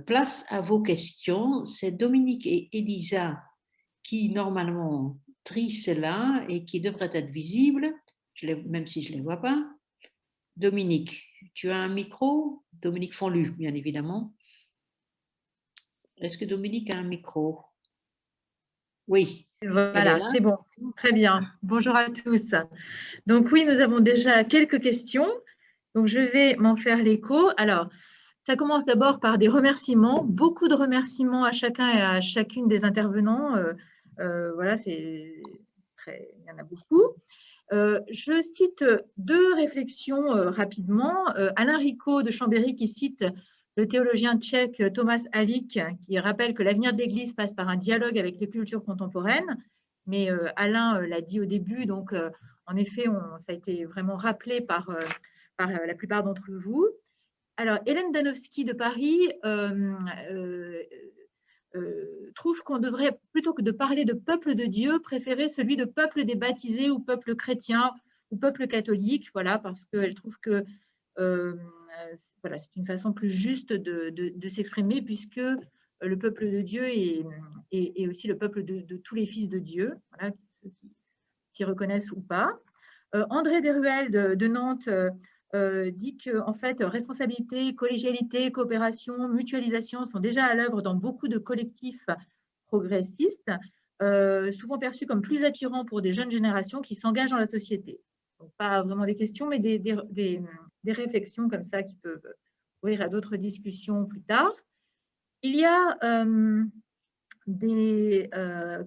place à vos questions. C'est Dominique et Elisa qui normalement trient cela et qui devraient être visibles, même si je ne les vois pas. Dominique, tu as un micro? Dominique Fonlu, bien évidemment. Est-ce que Dominique a un micro? Oui. Voilà, c'est bon. Très bien. Bonjour à tous. Donc oui, nous avons déjà quelques questions. Donc je vais m'en faire l'écho. Alors, ça commence d'abord par des remerciements. Beaucoup de remerciements à chacun et à chacune des intervenants. Voilà, il y en a beaucoup. Je cite 2 réflexions rapidement. Alain Rico de Chambéry qui cite le théologien tchèque Thomas Halík, qui rappelle que l'avenir de l'Église passe par un dialogue avec les cultures contemporaines. Mais Alain l'a dit au début, donc en effet, ça a été vraiment rappelé par la plupart d'entre vous. Alors, Hélène Danowski de Paris trouve qu'on devrait, plutôt que de parler de peuple de Dieu, préférer celui de peuple des baptisés ou peuple chrétien ou peuple catholique, voilà, parce qu'elle trouve que voilà, c'est une façon plus juste de s'exprimer, puisque le peuple de Dieu est aussi le peuple de tous les fils de Dieu, voilà, qui reconnaissent ou pas. André Deruel de Nantes dit que en fait, responsabilité, collégialité, coopération, mutualisation sont déjà à l'œuvre dans beaucoup de collectifs progressistes, souvent perçus comme plus attirants pour des jeunes générations qui s'engagent dans la société. Donc, pas vraiment des questions, mais des réflexions comme ça qui peuvent ouvrir à d'autres discussions plus tard. Il y a des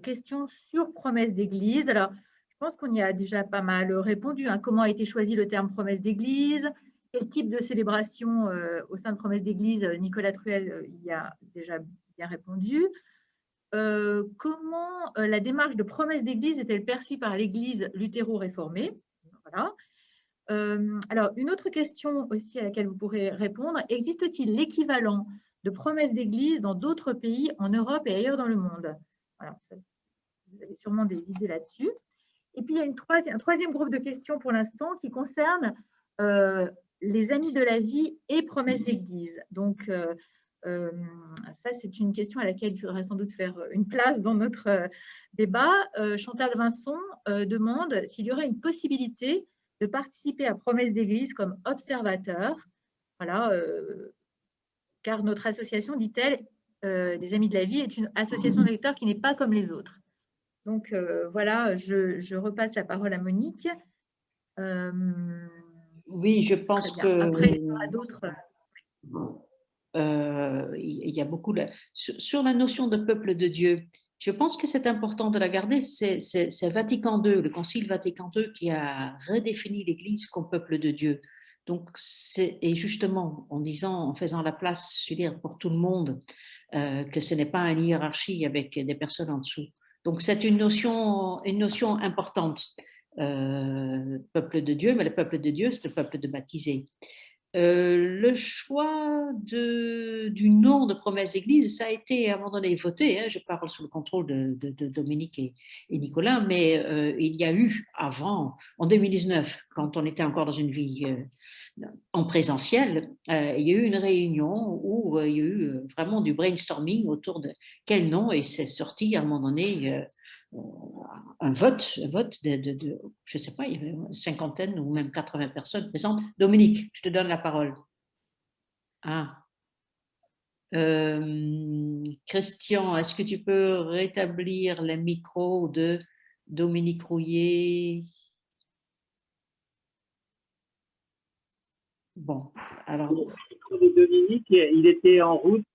questions sur promesses d'église. Alors, je pense qu'on y a déjà pas mal répondu. Hein. Comment a été choisi le terme promesse d'église? Quel type de célébration au sein de promesse d'église? Nicolas Truel y a déjà bien répondu. Comment la démarche de promesse d'église est-elle perçue par l'église luthéro-réformée? Voilà. Alors, une autre question aussi à laquelle vous pourrez répondre, existe-t-il l'équivalent de promesse d'église dans d'autres pays en Europe et ailleurs dans le monde? Voilà, ça, vous avez sûrement des idées là-dessus. Et puis, il y a un troisième groupe de questions pour l'instant qui concerne les amis de la vie et promesse d'église. Donc, ça, c'est une question à laquelle il faudrait sans doute faire une place dans notre débat. Chantal Vincent demande s'il y aurait une possibilité de participer à Promesse d'Église comme observateur. Voilà, car notre association, dit-elle, des Amis de la Vie, est une association de lecteurs qui n'est pas comme les autres. Donc, voilà, je repasse la parole à Monique. Oui, je pense que… Après, il y aura d'autres… il y a beaucoup… Sur la notion de peuple de Dieu, je pense que c'est important de la garder. C'est Vatican II, le Concile Vatican II, qui a redéfini l'Église comme peuple de Dieu. Donc, et justement, en faisant la place, je veux dire, pour tout le monde, que ce n'est pas une hiérarchie avec des personnes en dessous. Donc, c'est une notion importante. Peuple de Dieu, mais le peuple de Dieu, c'est le peuple de baptisés. Le choix du nom de promesse d'église, ça a été à un moment donné voté, hein, je parle sous le contrôle de Dominique et Nicolas, mais il y a eu avant, en 2019, quand on était encore dans une vie en présentiel, il y a eu une réunion où il y a eu vraiment du brainstorming autour de quel nom, et c'est sorti à un moment donné un vote de je ne sais pas, il y avait une cinquantaine ou même 80 personnes présentes. Dominique, je te donne la parole. Ah. Christian, est-ce que tu peux rétablir le micro de Dominique Rouillet? Bon, alors… Dominique, il était en route,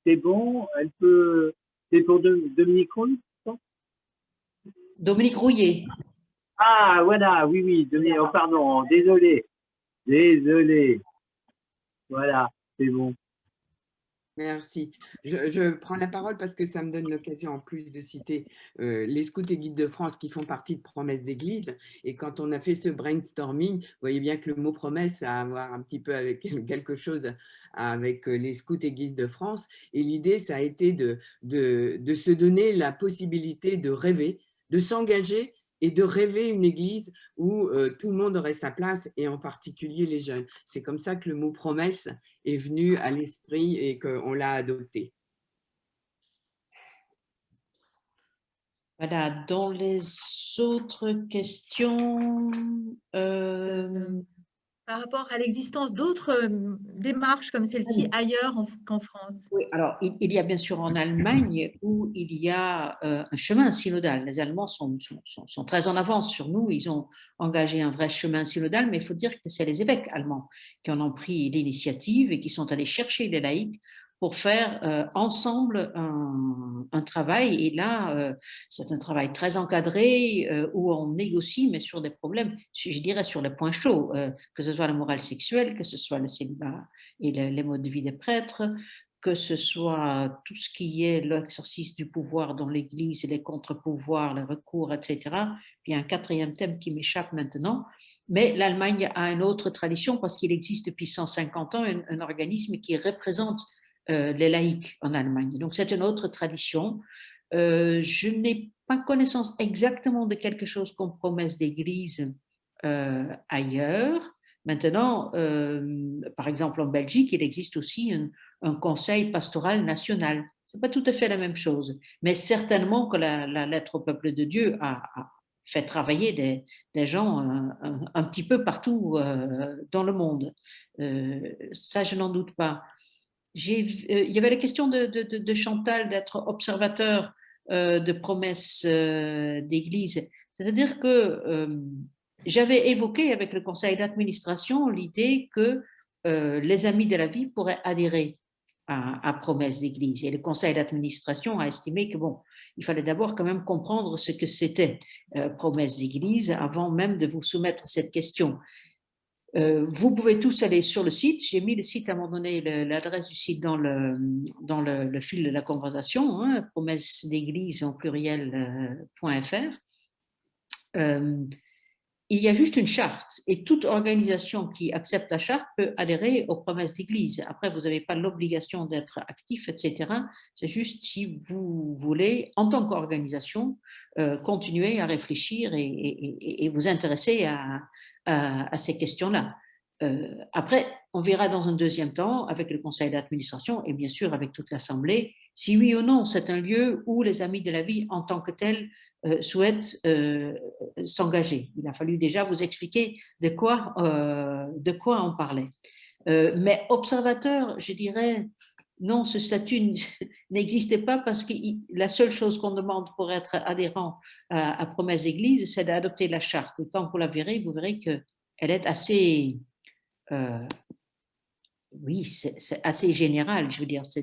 c'est bon, c'est pour Dominique Rouillet? Dominique Rouillet. Ah, voilà, oui, Dominique, oh, pardon, désolé. Voilà, c'est bon. Merci. Je prends la parole parce que ça me donne l'occasion en plus de citer les scouts et guides de France qui font partie de Promesse d'Église. Et quand on a fait ce brainstorming, vous voyez bien que le mot promesse a à voir un petit peu avec quelque chose avec les scouts et guides de France. Et l'idée, ça a été de se donner la possibilité de rêver, de s'engager et de rêver une église où tout le monde aurait sa place, et en particulier les jeunes. C'est comme ça que le mot promesse est venu à l'esprit et qu'on l'a adopté. Voilà, dans les autres questions… Par rapport à l'existence d'autres démarches comme celle-ci ailleurs qu'en France. Oui, alors il y a bien sûr en Allemagne où il y a un chemin synodal. Les Allemands sont très en avance sur nous. Ils ont engagé un vrai chemin synodal, mais il faut dire que c'est les évêques allemands qui en ont pris l'initiative et qui sont allés chercher les laïcs pour faire ensemble un travail. Et là, c'est un travail très encadré où on négocie, mais sur des problèmes, je dirais sur les points chauds, que ce soit la morale sexuelle, que ce soit le célibat et les modes de vie des prêtres, que ce soit tout ce qui est l'exercice du pouvoir dans l'Église, les contre-pouvoirs, les recours, etc. Puis un quatrième thème qui m'échappe maintenant. Mais l'Allemagne a une autre tradition parce qu'il existe depuis 150 ans un organisme qui représente les laïcs en Allemagne. Donc c'est une autre tradition. Je n'ai pas connaissance exactement de quelque chose comme promesse d'église ailleurs. Maintenant, par exemple en Belgique, il existe aussi un conseil pastoral national. Ce n'est pas tout à fait la même chose, mais certainement que la lettre au peuple de Dieu a fait travailler des gens un petit peu partout dans le monde. Ça, je n'en doute pas. Il y avait la question de Chantal d'être observateur de promesses d'église. C'est-à-dire que j'avais évoqué avec le conseil d'administration l'idée que les Amis de la Vie pourraient adhérer à promesses d'église. Et le conseil d'administration a estimé que bon, il fallait d'abord quand même comprendre ce que c'était promesse d'Église avant même de vous soumettre cette question. Vous pouvez tous aller sur le site. J'ai mis le site à un moment donné, l'adresse du site dans le fil de la conversation, hein, promesse d'église en pluriel.fr. Il y a juste une charte et toute organisation qui accepte la charte peut adhérer aux promesses d'église. Après, vous n'avez pas l'obligation d'être actif, etc. C'est juste si vous voulez, en tant qu'organisation, continuer à réfléchir et vous intéresser à ces questions-là. Après, on verra dans un deuxième temps avec le conseil d'administration et bien sûr avec toute l'assemblée si oui ou non c'est un lieu où les amis de la vie en tant que tels souhaitent s'engager. Il a fallu déjà vous expliquer de quoi on parlait. Mais observateur, je dirais, non, ce statut n'existait pas parce que la seule chose qu'on demande pour être adhérent à Promesse Église, c'est d'adopter la charte. Et quand vous la verrez, vous verrez qu'elle est assez... oui, c'est assez général, je veux dire, ce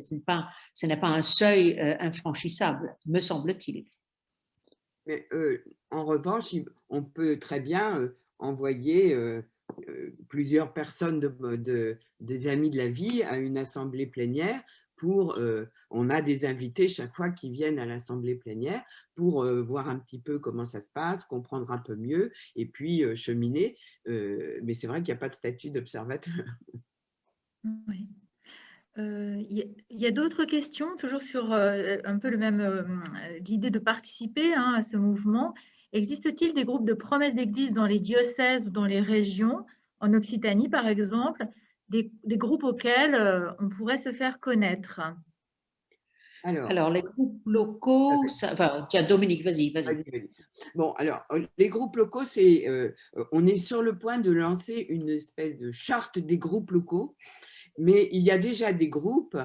n'est pas un seuil infranchissable, me semble-t-il. Mais, en revanche, on peut très bien envoyer plusieurs personnes des amis de la vie à une assemblée plénière on a des invités chaque fois qui viennent à l'assemblée plénière pour voir un petit peu comment ça se passe, comprendre un peu mieux et puis cheminer. Mais c'est vrai qu'il n'y a pas de statut d'observateur. Oui. Il y a d'autres questions, toujours sur un peu le même l'idée de participer à ce mouvement. Existe-t-il des groupes de promesses d'église dans les diocèses ou dans les régions, en Occitanie par exemple, des groupes auxquels on pourrait se faire connaître? Alors les groupes locaux, tiens, Dominique, vas-y. Bon, alors, les groupes locaux, on est sur le point de lancer une espèce de charte des groupes locaux, mais il y a déjà des groupes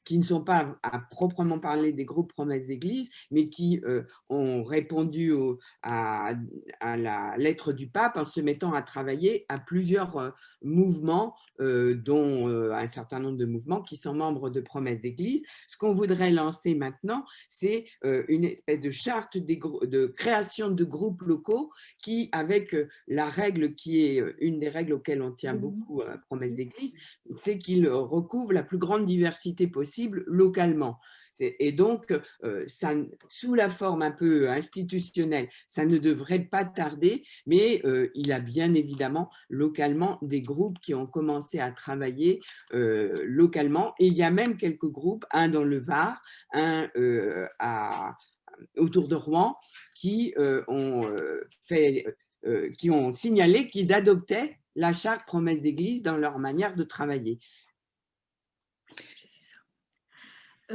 qui ne sont pas à proprement parler des groupes promesses d'église, mais qui ont répondu à la lettre du pape en se mettant à travailler à plusieurs mouvements, dont un certain nombre de mouvements qui sont membres de promesses d'église. Ce qu'on voudrait lancer maintenant, c'est une espèce de charte de création de groupes locaux qui, avec la règle qui est une des règles auxquelles on tient beaucoup à promesses d'église, c'est qu'il recouvre la plus grande diversité possible localement. Et donc, sous la forme un peu institutionnelle, ça ne devrait pas tarder, mais il y a bien évidemment localement des groupes qui ont commencé à travailler localement. Et il y a même quelques groupes, un dans le Var, un autour de Rouen, qui ont signalé qu'ils adoptaient la charte promesse d'église dans leur manière de travailler.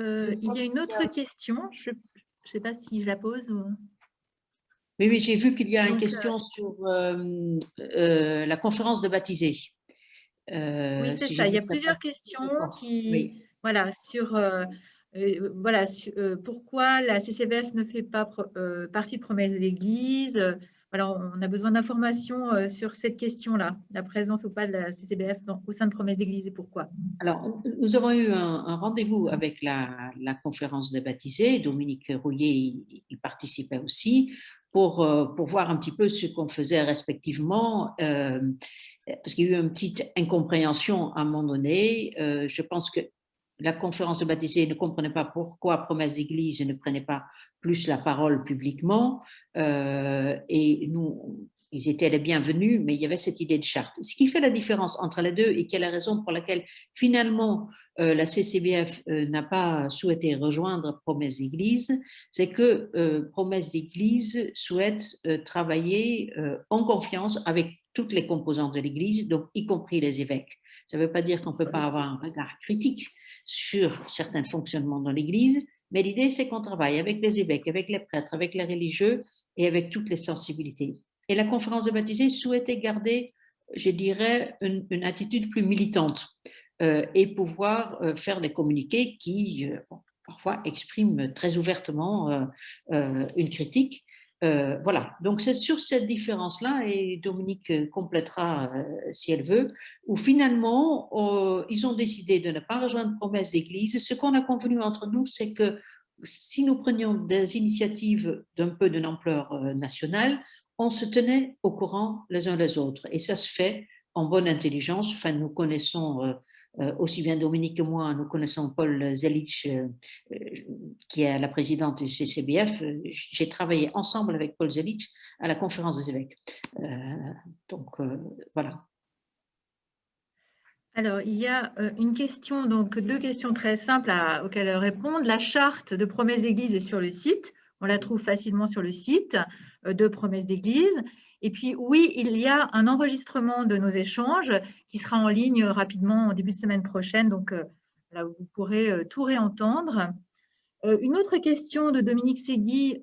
Il y a une autre question, je ne sais pas si je la pose. Oui, j'ai vu qu'il y a une question sur la conférence de baptisés. Oui, c'est ça. Il y a plusieurs questions qui, voilà, sur pourquoi la CCBF ne fait pas partie de Promesse de l'Église. Voilà, on a besoin d'informations sur cette question-là, la présence ou pas de la CCBF au sein de Promesse d'Église et pourquoi. Alors, nous avons eu un rendez-vous avec la conférence des baptisés. Dominique Rouillet il participait aussi pour voir un petit peu ce qu'on faisait respectivement, parce qu'il y a eu une petite incompréhension à un moment donné. Je pense que la conférence de baptisés ne comprenait pas pourquoi Promesse d'Église ne prenait pas plus la parole publiquement, et nous, ils étaient les bienvenus, mais il y avait cette idée de charte. Ce qui fait la différence entre les deux et qui est la raison pour laquelle finalement la CCBF n'a pas souhaité rejoindre Promesse d'Église, c'est que Promesse d'Église souhaite travailler en confiance avec toutes les composantes de l'Église, donc y compris les évêques. Ça ne veut pas dire qu'on ne peut pas avoir un regard critique sur certains fonctionnements dans l'Église, mais l'idée, c'est qu'on travaille avec les évêques, avec les prêtres, avec les religieux et avec toutes les sensibilités. Et la conférence de baptisés souhaitait garder, je dirais, une attitude plus militante et pouvoir faire des communiqués qui, parfois, expriment très ouvertement une critique. Voilà, donc c'est sur cette différence-là, et Dominique complétera si elle veut, où finalement, ils ont décidé de ne pas rejoindre Promesse d'Église. Ce qu'on a convenu entre nous, c'est que si nous prenions des initiatives d'un peu d'une ampleur nationale, on se tenait au courant les uns les autres. Et ça se fait en bonne intelligence. Enfin, nous connaissons, aussi bien Dominique que moi, nous connaissons Paul Zelic, qui est la présidente du CCBF. J'ai travaillé ensemble avec Paul Zelic à la conférence des évêques. Donc, voilà. Alors, il y a une question, donc 2 questions très simples auxquelles répondre. La charte de promesses d'église est sur le site. On la trouve facilement sur le site de promesses d'église. Et puis, oui, il y a un enregistrement de nos échanges qui sera en ligne rapidement en début de semaine prochaine. Donc, là, vous pourrez tout réentendre. Une autre question de Dominique Segui.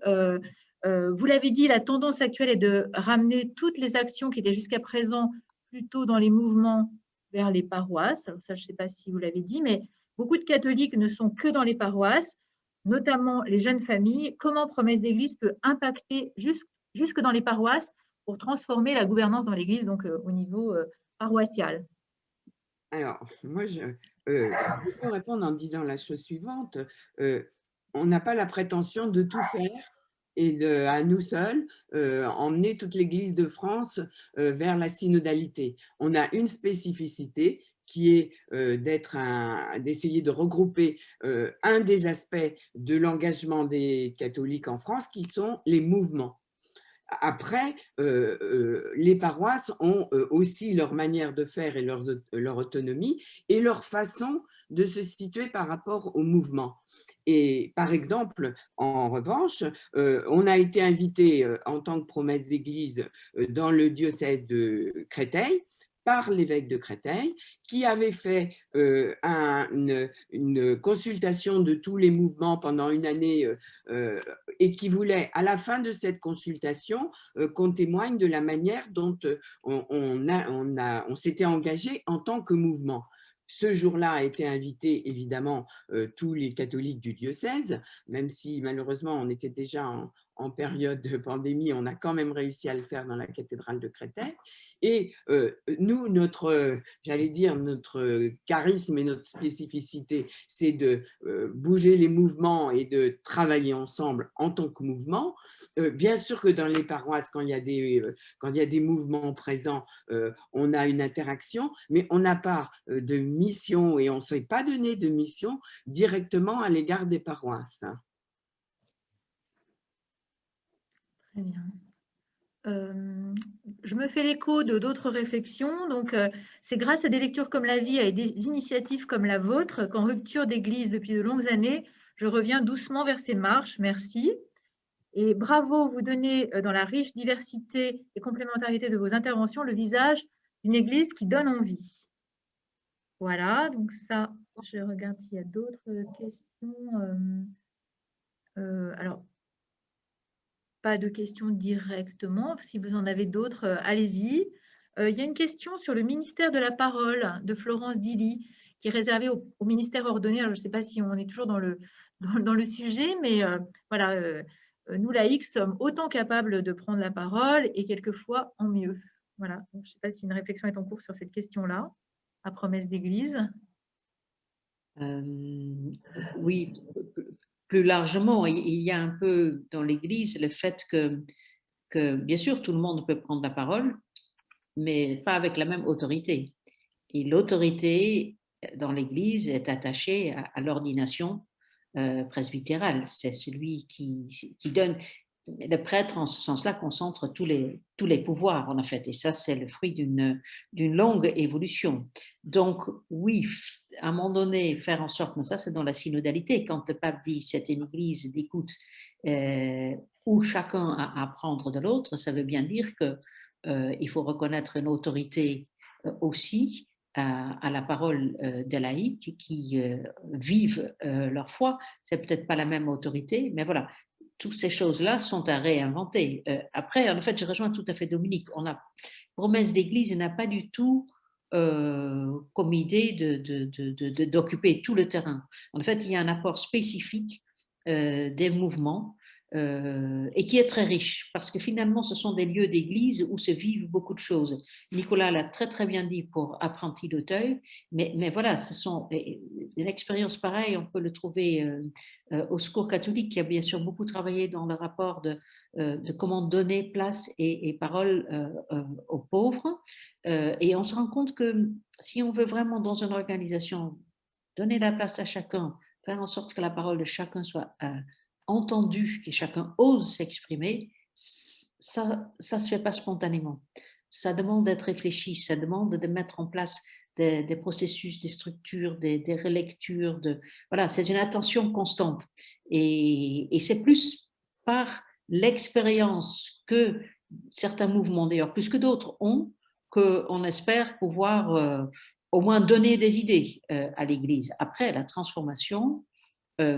Vous l'avez dit, la tendance actuelle est de ramener toutes les actions qui étaient jusqu'à présent plutôt dans les mouvements vers les paroisses. Alors ça, je ne sais pas si vous l'avez dit, mais beaucoup de catholiques ne sont que dans les paroisses, notamment les jeunes familles. Comment Promesse d'Église peut impacter jusque dans les paroisses pour transformer la gouvernance dans l'Église, donc au niveau paroissial? Alors, moi, je peux répondre en disant la chose suivante. On n'a pas la prétention de tout faire et à nous seuls, emmener toute l'Église de France vers la synodalité. On a une spécificité qui est d'essayer de regrouper un des aspects de l'engagement des catholiques en France, qui sont les mouvements. Après, les paroisses ont aussi leur manière de faire et leur autonomie et leur façon de se situer par rapport au mouvement. Et par exemple, en revanche, on a été invité en tant que promesse d'église dans le diocèse de Créteil par l'évêque de Créteil, qui avait fait une consultation de tous les mouvements pendant une année et qui voulait, à la fin de cette consultation, qu'on témoigne de la manière dont on s'était engagé en tant que mouvement. Ce jour-là a été invité, évidemment, tous les catholiques du diocèse, même si malheureusement on était déjà en période de pandémie, on a quand même réussi à le faire dans la cathédrale de Créteil. Et nous, j'allais dire, notre charisme et notre spécificité, c'est de bouger les mouvements et de travailler ensemble en tant que mouvement. Bien sûr que dans les paroisses, quand il y a des mouvements présents, on a une interaction, mais on n'a pas de mission et on ne s'est pas donné de mission directement à l'égard des paroisses. Très bien. Je me fais l'écho de d'autres réflexions. Donc, c'est grâce à des lectures comme la vie et des initiatives comme la vôtre qu'en rupture d'église depuis de longues années, je reviens doucement vers ces marches. Merci. Et bravo, vous donnez dans la riche diversité et complémentarité de vos interventions le visage d'une église qui donne envie. Voilà, donc ça, je regarde s'il y a d'autres questions. Alors, pas de questions directement. Si vous en avez d'autres, allez-y. Il y a une question sur le ministère de la parole de Florence Dilly, qui est réservée au ministère ordonné. Alors, je ne sais pas si on est toujours dans le sujet, mais voilà, nous, laïcs, sommes autant capables de prendre la parole et quelquefois en mieux. Voilà. Donc, je ne sais pas si une réflexion est en cours sur cette question-là, à promesse d'église. Oui, plus largement, il y a un peu dans l'Église le fait que, bien sûr, tout le monde peut prendre la parole, mais pas avec la même autorité. Et l'autorité dans l'Église est attachée à l'ordination presbytérale. C'est celui qui donne. Le prêtre, en ce sens-là, concentre tous les pouvoirs, en fait, et ça, c'est le fruit d'une longue évolution. Donc, oui, à un moment donné, faire en sorte, mais ça, c'est dans la synodalité, quand le pape dit c'est une église d'écoute où chacun a à apprendre de l'autre, ça veut bien dire qu'il faut reconnaître une autorité aussi à la parole des laïcs qui vivent leur foi. C'est peut-être pas la même autorité, mais voilà. Toutes ces choses-là sont à réinventer. Après, en fait, je rejoins tout à fait Dominique. Promesse d'Église n'a pas du tout comme idée d'occuper tout le terrain. En fait, il y a un apport spécifique des mouvements et qui est très riche, parce que finalement, ce sont des lieux d'église où se vivent beaucoup de choses. Nicolas l'a très très bien dit pour Apprentis d'Auteuil, mais voilà, ce sont une expérience pareille, on peut le trouver au Secours catholique, qui a bien sûr beaucoup travaillé dans le rapport de comment donner place et parole aux pauvres. Et on se rend compte que si on veut vraiment dans une organisation donner la place à chacun, faire en sorte que la parole de chacun soit entendue, que chacun ose s'exprimer, ça ne se fait pas spontanément. Ça demande d'être réfléchi, ça demande de mettre en place des processus, des structures, des relectures. Voilà, c'est une attention constante. Et c'est plus par l'expérience que certains mouvements, d'ailleurs plus que d'autres, ont, qu'on espère pouvoir au moins donner des idées à l'Église. Après, la transformation,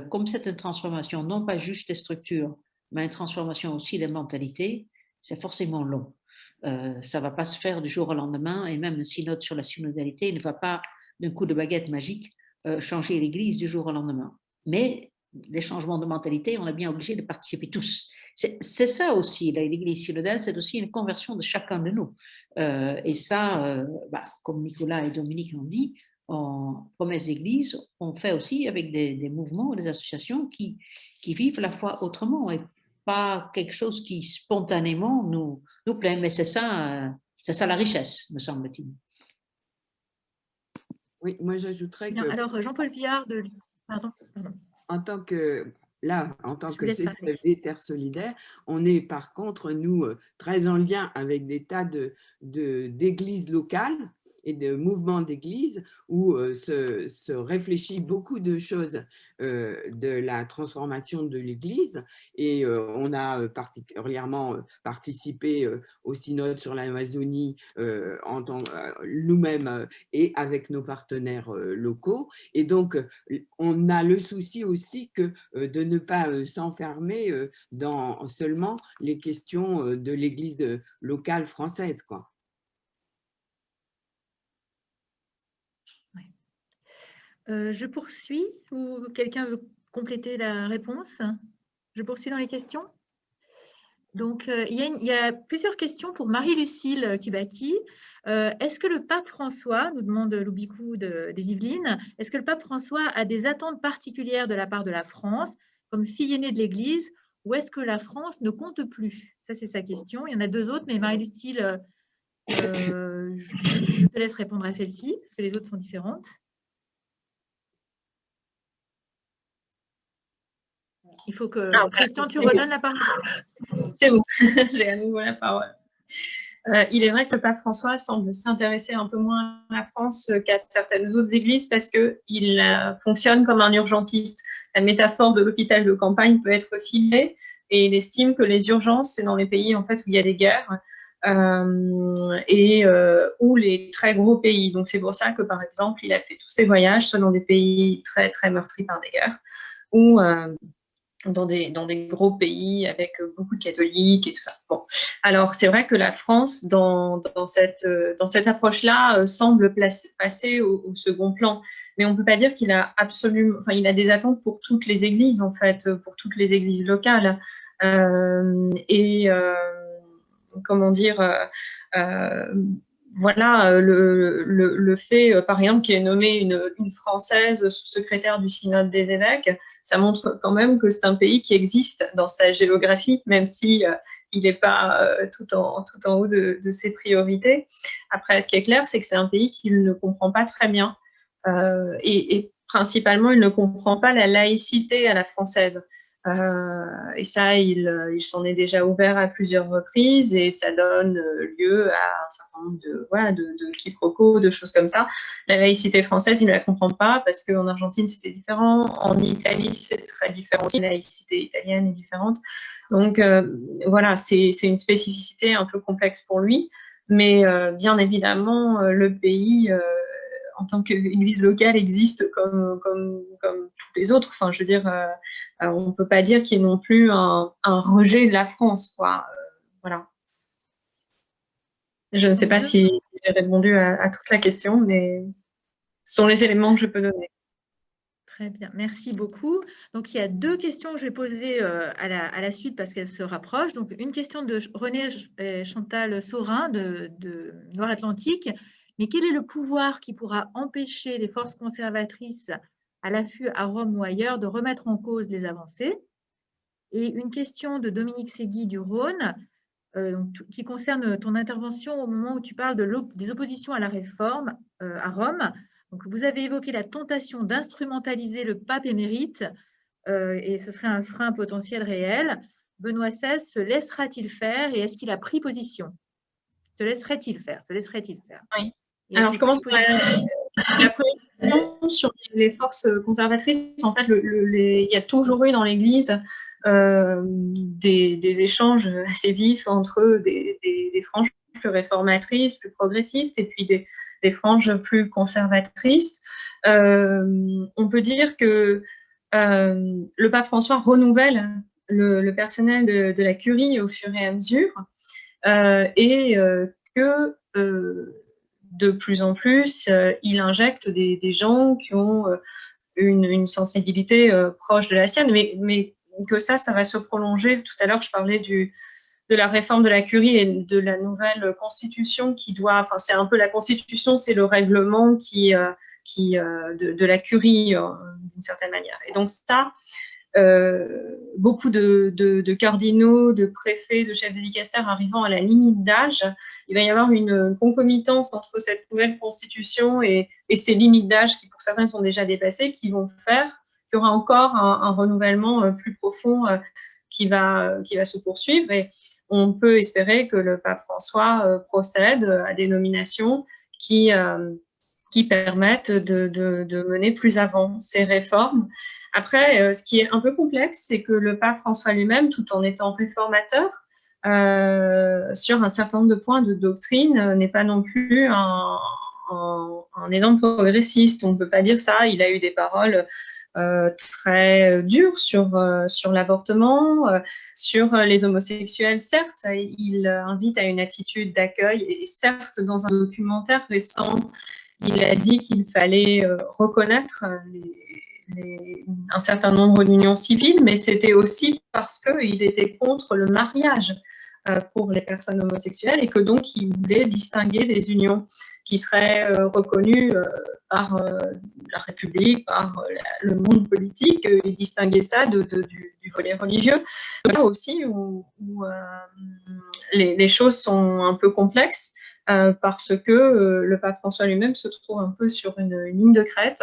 comme c'est une transformation non pas juste des structures, mais une transformation aussi des mentalités, c'est forcément long. Ça ne va pas se faire du jour au lendemain, et même un synode sur la synodalité ne va pas, d'un coup de baguette magique, changer l'Église du jour au lendemain. Mais les changements de mentalité, on est bien obligé de participer tous. C'est ça aussi, l'Église synodale, c'est aussi une conversion de chacun de nous. Et ça, comme Nicolas et Dominique l'ont dit, en promesse d'église, on fait aussi avec des mouvements, des associations qui vivent la foi autrement et pas quelque chose qui spontanément nous plaît. Mais c'est ça la richesse, me semble-t-il. Oui, moi j'ajouterais que… Alors, Jean-Paul Viard, pardon. En tant que CCFD Terre Solidaire, on est par contre, nous, très en lien avec des tas d'églises locales et de mouvements d'églises où se réfléchit beaucoup de choses de la transformation de l'église. Et on a particulièrement participé au synode sur l'Amazonie nous-mêmes et avec nos partenaires locaux. Et donc, on a le souci aussi de ne pas s'enfermer dans seulement les questions de l'église locale française, quoi. Je poursuis ou quelqu'un veut compléter la réponse? Je poursuis dans les questions. Donc, il y a plusieurs questions pour Marie-Lucille Kibaki. Est-ce que le pape François, nous demande Loubicou des Yvelines, est-ce que le pape François a des attentes particulières de la part de la France, comme fille aînée de l'Église, ou est-ce que la France ne compte plus? Ça, c'est sa question. Il y en a deux autres, mais Marie-Lucille, je te laisse répondre à celle-ci, parce que les autres sont différentes. Il faut que… Christian, tu redonnes la parole. C'est bon, j'ai à nouveau la parole. Il est vrai que le pape François semble s'intéresser un peu moins à la France qu'à certaines autres églises parce qu'il fonctionne comme un urgentiste. La métaphore de l'hôpital de campagne peut être filée et il estime que les urgences, c'est dans les pays en fait, où il y a des guerres ou les très gros pays. Donc c'est pour ça que, par exemple, il a fait tous ses voyages soit dans des pays très, très meurtris par des guerres ou dans des gros pays avec beaucoup de catholiques et tout ça. Bon, alors c'est vrai que la France, dans cette approche-là, semble passer au second plan. Mais on ne peut pas dire qu'il a absolument, enfin, il a des attentes pour toutes les églises en fait, pour toutes les églises locales. Comment dire, voilà, le fait, par exemple, qu'il ait nommé une Française sous-secrétaire du Synode des évêques, ça montre quand même que c'est un pays qui existe dans sa géographie, même si il n'est pas tout en haut de ses priorités. Après, ce qui est clair, c'est que c'est un pays qu'il ne comprend pas très bien. Et principalement, il ne comprend pas la laïcité à la française. Et ça, il s'en est déjà ouvert à plusieurs reprises et ça donne lieu à un certain nombre de quiproquos, de choses comme ça. La laïcité française, il ne la comprend pas parce qu'en Argentine, c'était différent. En Italie, c'est très différent aussi. La laïcité italienne est différente. Donc, voilà, c'est une spécificité un peu complexe pour lui. Mais bien évidemment, le pays… en tant qu'église locale existe comme tous les autres. Enfin, je veux dire, on ne peut pas dire qu'il y ait non plus un rejet de la France, quoi. Voilà. Je ne sais pas si j'ai répondu à toute la question, mais ce sont les éléments que je peux donner. Très bien, merci beaucoup. Donc, il y a 2 questions que je vais poser à la suite parce qu'elles se rapprochent. Donc, une question de René et Chantal Saurin de Loire-Atlantique. Mais quel est le pouvoir qui pourra empêcher les forces conservatrices à l'affût à Rome ou ailleurs de remettre en cause les avancées? Et une question de Dominique Ségui du Rhône qui concerne ton intervention au moment où tu parles des oppositions à la réforme à Rome. Donc, vous avez évoqué la tentation d'instrumentaliser le pape émérite et ce serait un frein potentiel réel. Benoît XVI se laissera-t-il faire et est-ce qu'il a pris position? Se laisserait-il faire? Se laisserait-il faire? Oui. Alors, je commence par la première question sur les forces conservatrices. En fait, il y a toujours eu dans l'Église des échanges assez vifs entre des franges plus réformatrices, plus progressistes, et puis des franges plus conservatrices. On peut dire que le pape François renouvelle le personnel de la curie au fur et à mesure, et que de plus en plus, il injecte des gens qui ont une sensibilité proche de la sienne, mais que ça va se prolonger. Tout à l'heure, je parlais de la réforme de la curie et de la nouvelle constitution qui doit, enfin c'est un peu la constitution, c'est le règlement de la curie d'une certaine manière. Et donc ça, beaucoup de cardinaux, de préfets, de chefs de dicaster arrivant à la limite d'âge, il va y avoir une concomitance entre cette nouvelle constitution et ces limites d'âge qui pour certains sont déjà dépassées, qui vont faire qu'il y aura encore un renouvellement plus profond qui va se poursuivre, et on peut espérer que le pape François procède à des nominations qui permettent de mener plus avant ces réformes. Après, ce qui est un peu complexe, c'est que le pape François lui-même, tout en étant réformateur, sur un certain nombre de points de doctrine, n'est pas non plus un énorme progressiste. On ne peut pas dire ça. Il a eu des paroles très dures sur l'avortement, sur les homosexuels. Certes, il invite à une attitude d'accueil, et certes, dans un documentaire récent, il a dit qu'il fallait reconnaître un certain nombre d'unions civiles, mais c'était aussi parce qu'il était contre le mariage pour les personnes homosexuelles, et que donc il voulait distinguer des unions qui seraient reconnues par la République, par le monde politique, et distinguer ça du volet religieux. Là aussi où les choses sont un peu complexes, parce que le pape François lui-même se trouve un peu sur une ligne de crête.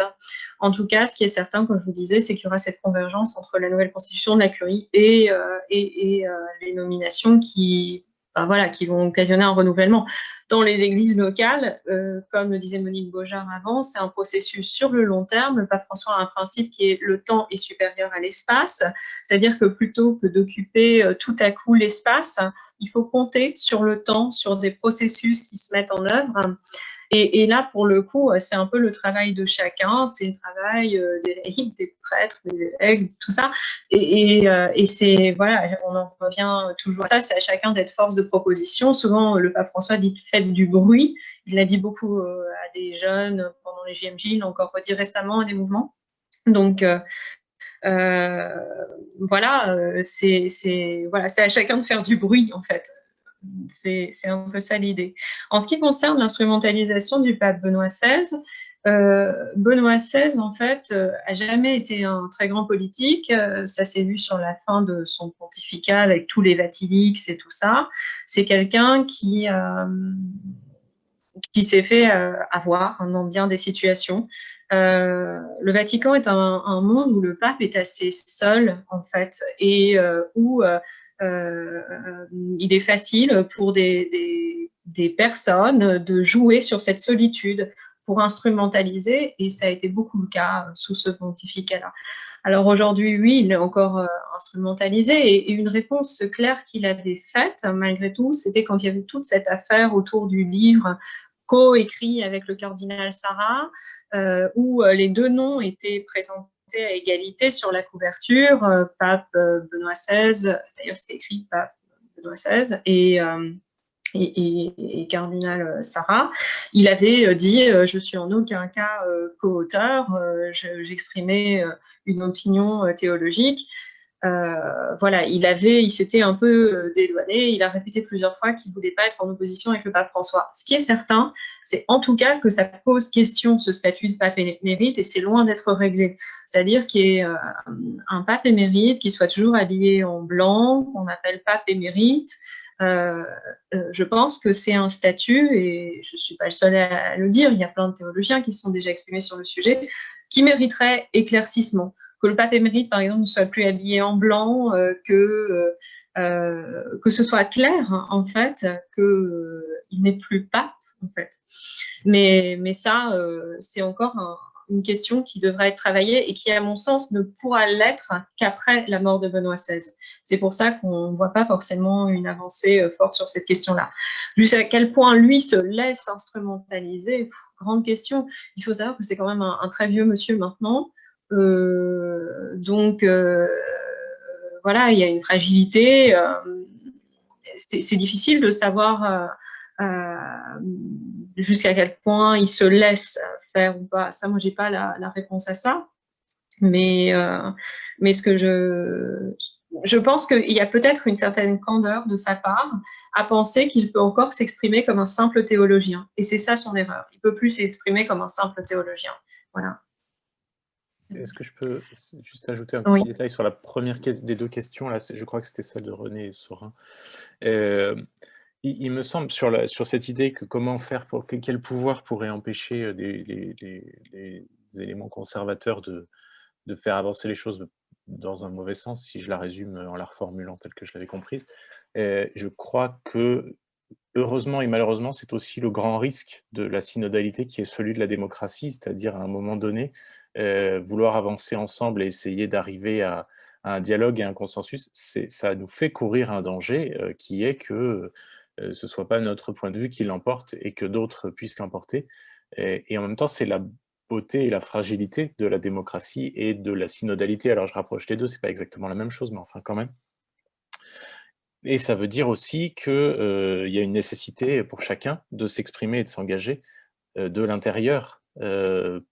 En tout cas, ce qui est certain, comme je vous disais, c'est qu'il y aura cette convergence entre la nouvelle constitution de la curie et les nominations qui vont occasionner un renouvellement. Dans les églises locales, comme le disait Monique Beaujard avant, c'est un processus sur le long terme. Le pape François a un principe qui est le temps est supérieur à l'espace, c'est-à-dire que plutôt que d'occuper tout à coup l'espace, il faut compter sur le temps, sur des processus qui se mettent en œuvre. Et là, pour le coup, c'est un peu le travail de chacun, c'est le travail des laïcs, des prêtres, des évêques, tout ça. Et c'est, voilà, on en revient toujours à ça, c'est à chacun d'être force de proposition. Souvent, le pape François dit « faites du bruit ». Il l'a dit beaucoup à des jeunes pendant les JMJ, il l'a encore redit récemment à des mouvements. Donc, voilà, c'est à chacun de faire du bruit, en fait. C'est un peu ça l'idée. En ce qui concerne l'instrumentalisation du pape Benoît XVI, Benoît XVI, en fait, a jamais été un très grand politique. Ça s'est vu sur la fin de son pontificat avec tous les Vatilix et tout ça. C'est quelqu'un qui s'est fait avoir dans bien des situations. Le Vatican est un monde où le pape est assez seul, en fait, et où il est facile pour des personnes de jouer sur cette solitude pour instrumentaliser, et ça a été beaucoup le cas sous ce pontificat-là. Alors aujourd'hui, oui, il est encore instrumentalisé, et une réponse claire qu'il avait faite, malgré tout, c'était quand il y avait toute cette affaire autour du livre co-écrit avec le cardinal Sarah, où les deux noms étaient présentés à égalité sur la couverture, pape Benoît XVI, d'ailleurs c'était écrit pape Benoît XVI, et cardinal Sarah, il avait dit « Je suis en aucun cas co-auteur, j'exprimais une opinion théologique ». Voilà, il s'était un peu dédouané, il a répété plusieurs fois qu'il ne voulait pas être en opposition avec le pape François. Ce qui est certain, c'est en tout cas que ça pose question, ce statut de pape émérite, et c'est loin d'être réglé. C'est-à-dire qu'il y ait un pape émérite qui soit toujours habillé en blanc, qu'on appelle pape émérite. Je pense que c'est un statut, et je ne suis pas le seul à le dire, il y a plein de théologiens qui se sont déjà exprimés sur le sujet, qui mériterait éclaircissement. Que le pape émérite, par exemple, ne soit plus habillé en blanc, que ce soit clair, hein, en fait, qu'il n'est plus pape, en fait. Mais ça, c'est encore une question qui devrait être travaillée et qui, à mon sens, ne pourra l'être qu'après la mort de Benoît XVI. C'est pour ça qu'on ne voit pas forcément une avancée forte sur cette question-là. Jusqu'à quel point lui se laisse instrumentaliser, grande question. Il faut savoir que c'est quand même un très vieux monsieur maintenant. Donc, voilà, il y a une fragilité. C'est difficile de savoir jusqu'à quel point il se laisse faire ou pas. Ça, moi, j'ai pas la réponse à ça. Mais ce que je pense qu'il y a peut-être une certaine candeur de sa part à penser qu'il peut encore s'exprimer comme un simple théologien. Et c'est ça son erreur. Il ne peut plus s'exprimer comme un simple théologien. Voilà. Est-ce que je peux juste ajouter un petit détail sur la première des deux questions là, je crois que c'était celle de René Saurin. Il me semble sur cette idée que comment faire pour quel pouvoir pourrait empêcher les éléments conservateurs de faire avancer les choses dans un mauvais sens, si je la résume en la reformulant telle que je l'avais comprise. Je crois que heureusement et malheureusement, c'est aussi le grand risque de la synodalité qui est celui de la démocratie, c'est-à-dire à un moment donné, vouloir avancer ensemble et essayer d'arriver à un dialogue et un consensus, ça nous fait courir un danger qui est que ce ne soit pas notre point de vue qui l'emporte et que d'autres puissent l'emporter. Et en même temps, c'est la beauté et la fragilité de la démocratie et de la synodalité. Alors je rapproche les deux, ce n'est pas exactement la même chose, mais enfin quand même. Et ça veut dire aussi qu'il y a une nécessité pour chacun de s'exprimer et de s'engager de l'intérieur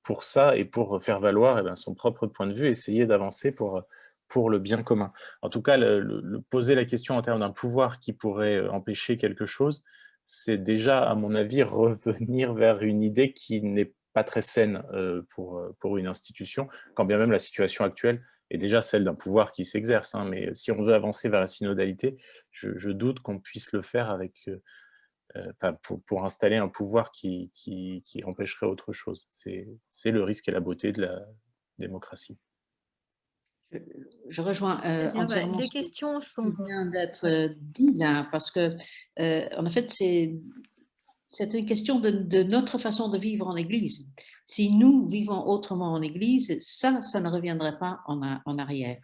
pour ça et pour faire valoir son propre point de vue, essayer d'avancer pour le bien commun. En tout cas, poser la question en termes d'un pouvoir qui pourrait empêcher quelque chose, c'est déjà, à mon avis, revenir vers une idée qui n'est pas très saine pour une institution, quand bien même la situation actuelle est déjà celle d'un pouvoir qui s'exerce. Hein, mais si on veut avancer vers la synodalité, je doute qu'on puisse le faire avec, pour installer un pouvoir qui empêcherait autre chose. C'est le risque et la beauté de la démocratie. Je rejoins entièrement les questions sont... qui vient d'être dit là, parce que, en fait, c'est une question de notre façon de vivre en Église. Si nous vivons autrement en Église, ça ne reviendrait pas en arrière.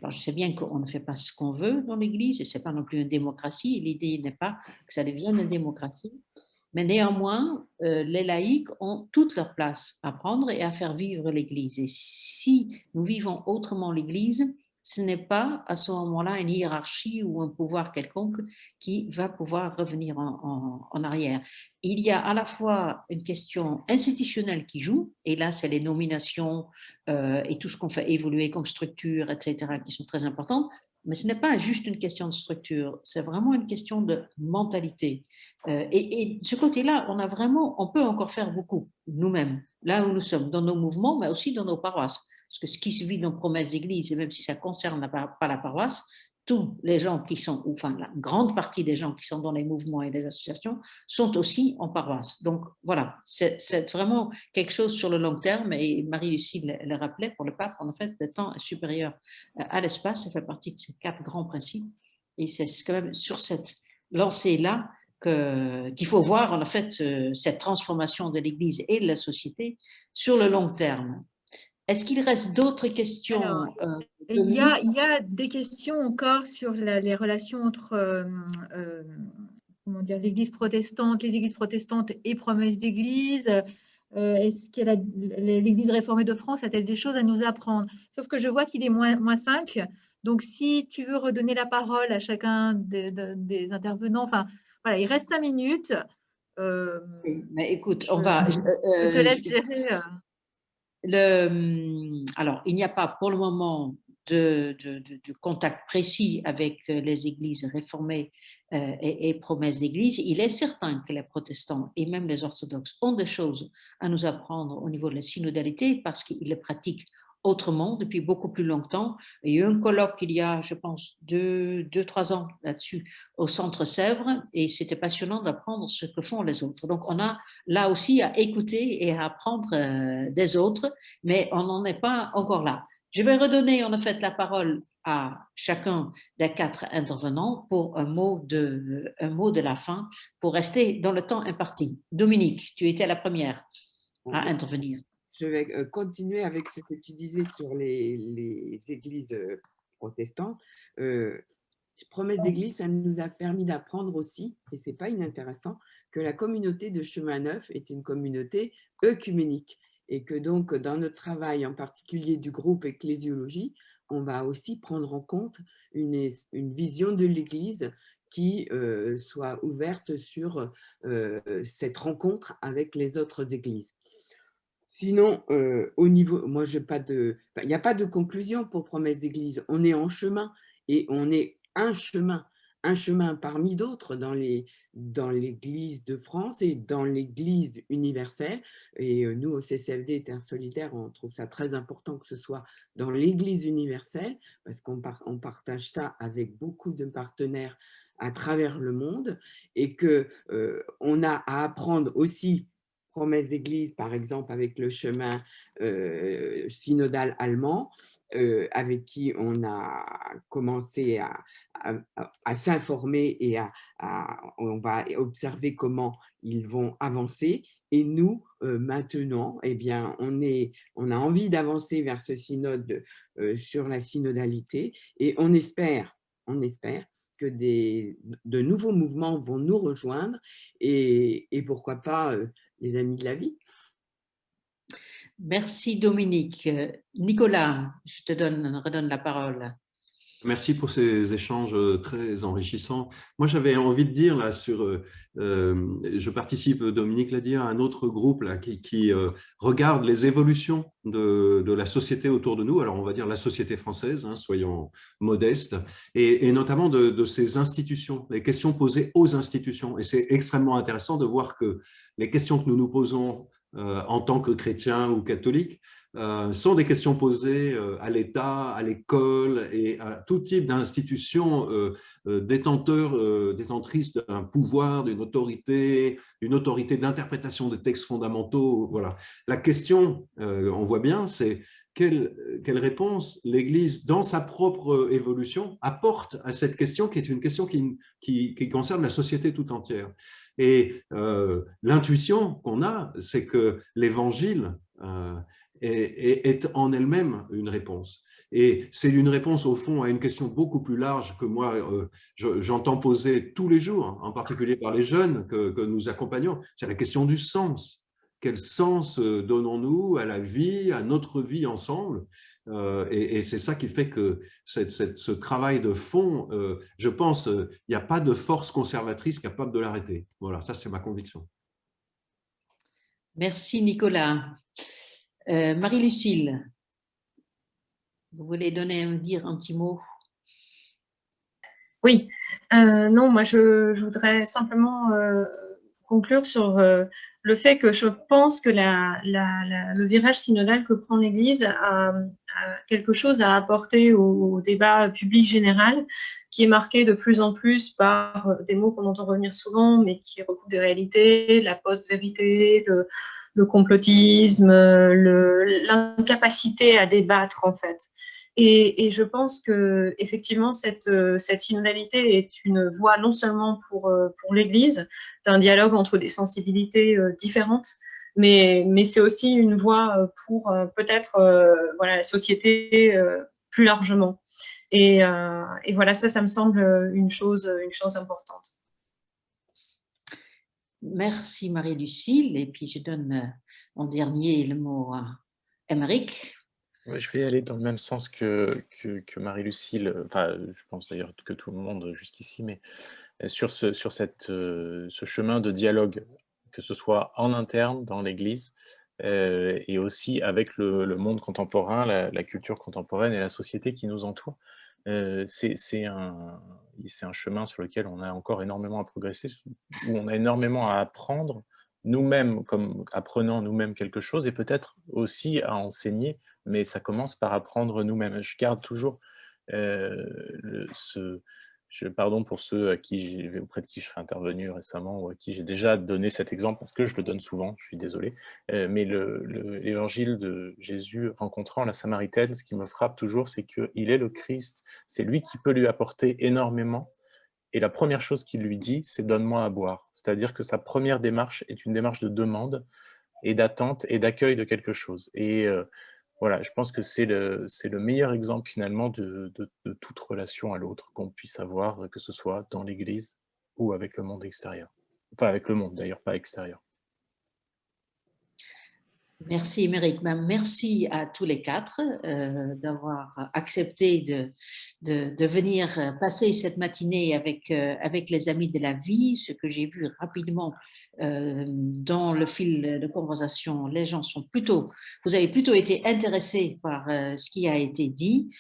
Alors, je sais bien qu'on ne fait pas ce qu'on veut dans l'Église, et ce n'est pas non plus une démocratie. L'idée n'est pas que ça devienne une démocratie. Mais néanmoins, les laïcs ont toute leur place à prendre et à faire vivre l'Église. Et si nous vivons autrement l'Église, ce n'est pas à ce moment-là une hiérarchie ou un pouvoir quelconque qui va pouvoir revenir en arrière. Il y a à la fois une question institutionnelle qui joue, et là c'est les nominations et tout ce qu'on fait évoluer comme structure, etc., qui sont très importantes, mais ce n'est pas juste une question de structure, c'est vraiment une question de mentalité. Et de ce côté-là, on peut encore faire beaucoup nous-mêmes, là où nous sommes, dans nos mouvements, mais aussi dans nos paroisses. Parce que ce qui se vit dans Promesse d'Église, et même si ça ne concerne pas la paroisse, tous les gens qui sont, enfin la grande partie des gens qui sont dans les mouvements et les associations, sont aussi en paroisse. Donc voilà, c'est vraiment quelque chose sur le long terme, et Marie-Lucie le rappelait, pour le pape, en fait, le temps est supérieur à l'espace, ça fait partie de ces 4 grands principes, et c'est quand même sur cette lancée-là qu'il faut voir, en fait, cette transformation de l'Église et de la société sur le long terme. Est-ce qu'il reste d'autres questions? Alors, il y a des questions encore sur les relations entre comment dire, l'Église protestante, les Églises protestantes et Promesse d'Église. Est-ce que l'Église réformée de France a-t-elle des choses à nous apprendre? Sauf que je vois qu'il est moins 5. Donc, si tu veux redonner la parole à chacun des intervenants, enfin, Voilà, il reste 5 minutes. Oui, mais écoute, Je te laisse gérer. Alors, il n'y a pas pour le moment de contact précis avec les églises réformées et promesses d'église. Il est certain que les protestants et même les orthodoxes ont des choses à nous apprendre au niveau de la synodalité parce qu'ils le pratiquent autrement depuis beaucoup plus longtemps. Il y a eu un colloque il y a, je pense, 2-3 ans là-dessus au Centre Sèvres et c'était passionnant d'apprendre ce que font les autres. Donc, on a là aussi à écouter et à apprendre des autres, mais on n'en est pas encore là. Je vais redonner en fait la parole à chacun des 4 intervenants pour un mot de la fin, pour rester dans le temps imparti. Dominique, tu étais la première à intervenir. Je vais continuer avec ce que tu disais sur les églises protestantes. Promesse d'église, ça nous a permis d'apprendre aussi, et ce n'est pas inintéressant, que la communauté de Chemin Neuf est une communauté œcuménique et que donc dans notre travail, en particulier du groupe ecclésiologie, on va aussi prendre en compte une vision de l'Église qui soit ouverte sur cette rencontre avec les autres églises. Sinon, au niveau, moi, il n'y a pas de conclusion pour Promesse d'église. On est en chemin et on est un chemin parmi d'autres dans l'Église de France et dans l'Église universelle. Et nous, au CCFD Terre Solidaire, on trouve ça très important que ce soit dans l'Église universelle parce qu'on partage ça avec beaucoup de partenaires à travers le monde et qu'on a à apprendre aussi Promesse d'église, par exemple, avec le chemin synodal allemand, avec qui on a commencé à s'informer et on va observer comment ils vont avancer. Et nous, maintenant, eh bien, on a envie d'avancer vers ce synode sur la synodalité et on espère que de nouveaux mouvements vont nous rejoindre et pourquoi pas les amis de la vie. Merci Dominique. Nicolas, je te redonne la parole. Merci pour ces échanges très enrichissants. Moi, j'avais envie de dire, là, je participe, Dominique l'a dit, à un autre groupe là, qui regarde les évolutions de la société autour de nous. Alors, on va dire la société française, hein, soyons modestes, et notamment de ces institutions, les questions posées aux institutions. Et c'est extrêmement intéressant de voir que les questions que nous nous posons en tant que chrétiens ou catholiques, sont des questions posées à l'État, à l'école et à tout type d'institutions détentrices d'un pouvoir, d'une autorité d'interprétation des textes fondamentaux. Voilà. La question, on voit bien, c'est quelle réponse l'Église, dans sa propre évolution, apporte à cette question qui est une question qui concerne la société tout entière. Et l'intuition qu'on a, c'est que l'Évangile est en elle-même une réponse. Et c'est une réponse, au fond, à une question beaucoup plus large que moi, j'entends poser tous les jours, en particulier par les jeunes que nous accompagnons. C'est la question du sens. Quel sens donnons-nous à la vie, à notre vie ensemble? Et c'est ça qui fait que ce travail de fond, je pense, il n'y a pas de force conservatrice capable de l'arrêter. Voilà, ça c'est ma conviction. Merci Nicolas. Marie-Lucille, vous voulez dire un petit mot? Oui, non, moi je voudrais simplement conclure sur le fait que je pense que le virage synodal que prend l'Église a quelque chose à apporter au débat public général, qui est marqué de plus en plus par des mots qu'on entend revenir souvent, mais qui recoupent des réalités, la post-vérité, le complotisme, l'incapacité à débattre en fait. Et je pense que effectivement cette synodalité est une voie non seulement pour l'Église d'un dialogue entre des sensibilités différentes, mais c'est aussi une voie pour peut-être voilà, la société plus largement. Et voilà, ça me semble une chose importante. Merci Marie-Lucille. Et puis je donne en dernier le mot à Aymeric. Ouais, je vais aller dans le même sens que Marie-Lucille, enfin, je pense d'ailleurs que tout le monde jusqu'ici, mais sur ce chemin de dialogue, que ce soit en interne dans l'Église et aussi avec le monde contemporain, la culture contemporaine et la société qui nous entoure. C'est un chemin sur lequel on a encore énormément à progresser, où on a énormément à apprendre nous-mêmes, comme apprenant nous-mêmes quelque chose, et peut-être aussi à enseigner, mais ça commence par apprendre nous-mêmes. Je garde toujours pardon pour ceux auprès de qui je serais intervenu récemment ou à qui j'ai déjà donné cet exemple, parce que je le donne souvent, je suis désolé, mais l'évangile de Jésus rencontrant la Samaritaine, ce qui me frappe toujours, c'est qu'il est le Christ, c'est lui qui peut lui apporter énormément, et la première chose qu'il lui dit, c'est « donne-moi à boire ». C'est-à-dire que sa première démarche est une démarche de demande et d'attente et d'accueil de quelque chose. Et voilà, je pense que c'est le meilleur exemple finalement de toute relation à l'autre qu'on puisse avoir, que ce soit dans l'Église ou avec le monde extérieur. Enfin, avec le monde d'ailleurs, pas extérieur. Merci, Émeric. Merci à tous les quatre d'avoir accepté de venir passer cette matinée avec les Amis de la Vie. Ce que j'ai vu rapidement dans le fil de conversation, les gens sont vous avez plutôt été intéressés par ce qui a été dit.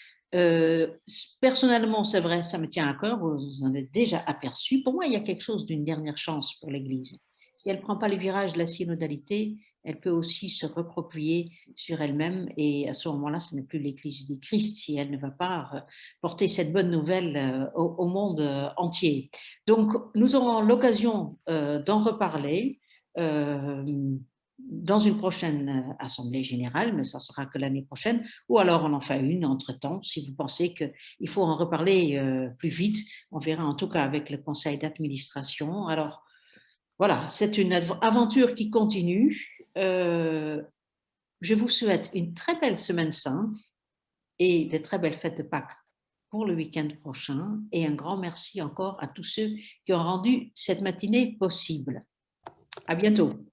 Personnellement, c'est vrai, ça me tient à cœur, vous en êtes déjà aperçu. Pour moi, il y a quelque chose d'une dernière chance pour l'Église. Si elle ne prend pas le virage de la synodalité, elle peut aussi se recroqueviller sur elle-même, et à ce moment-là, ce n'est plus l'Église du Christ si elle ne va pas porter cette bonne nouvelle au monde entier. Donc, nous aurons l'occasion d'en reparler dans une prochaine assemblée générale, mais ça sera que l'année prochaine, ou alors on en fait une entre-temps, si vous pensez qu'il faut en reparler plus vite. On verra en tout cas avec le conseil d'administration. Alors, voilà, c'est une aventure qui continue. Je vous souhaite une très belle semaine sainte et de très belles fêtes de Pâques pour le week-end prochain. Et un grand merci encore à tous ceux qui ont rendu cette matinée possible. À bientôt.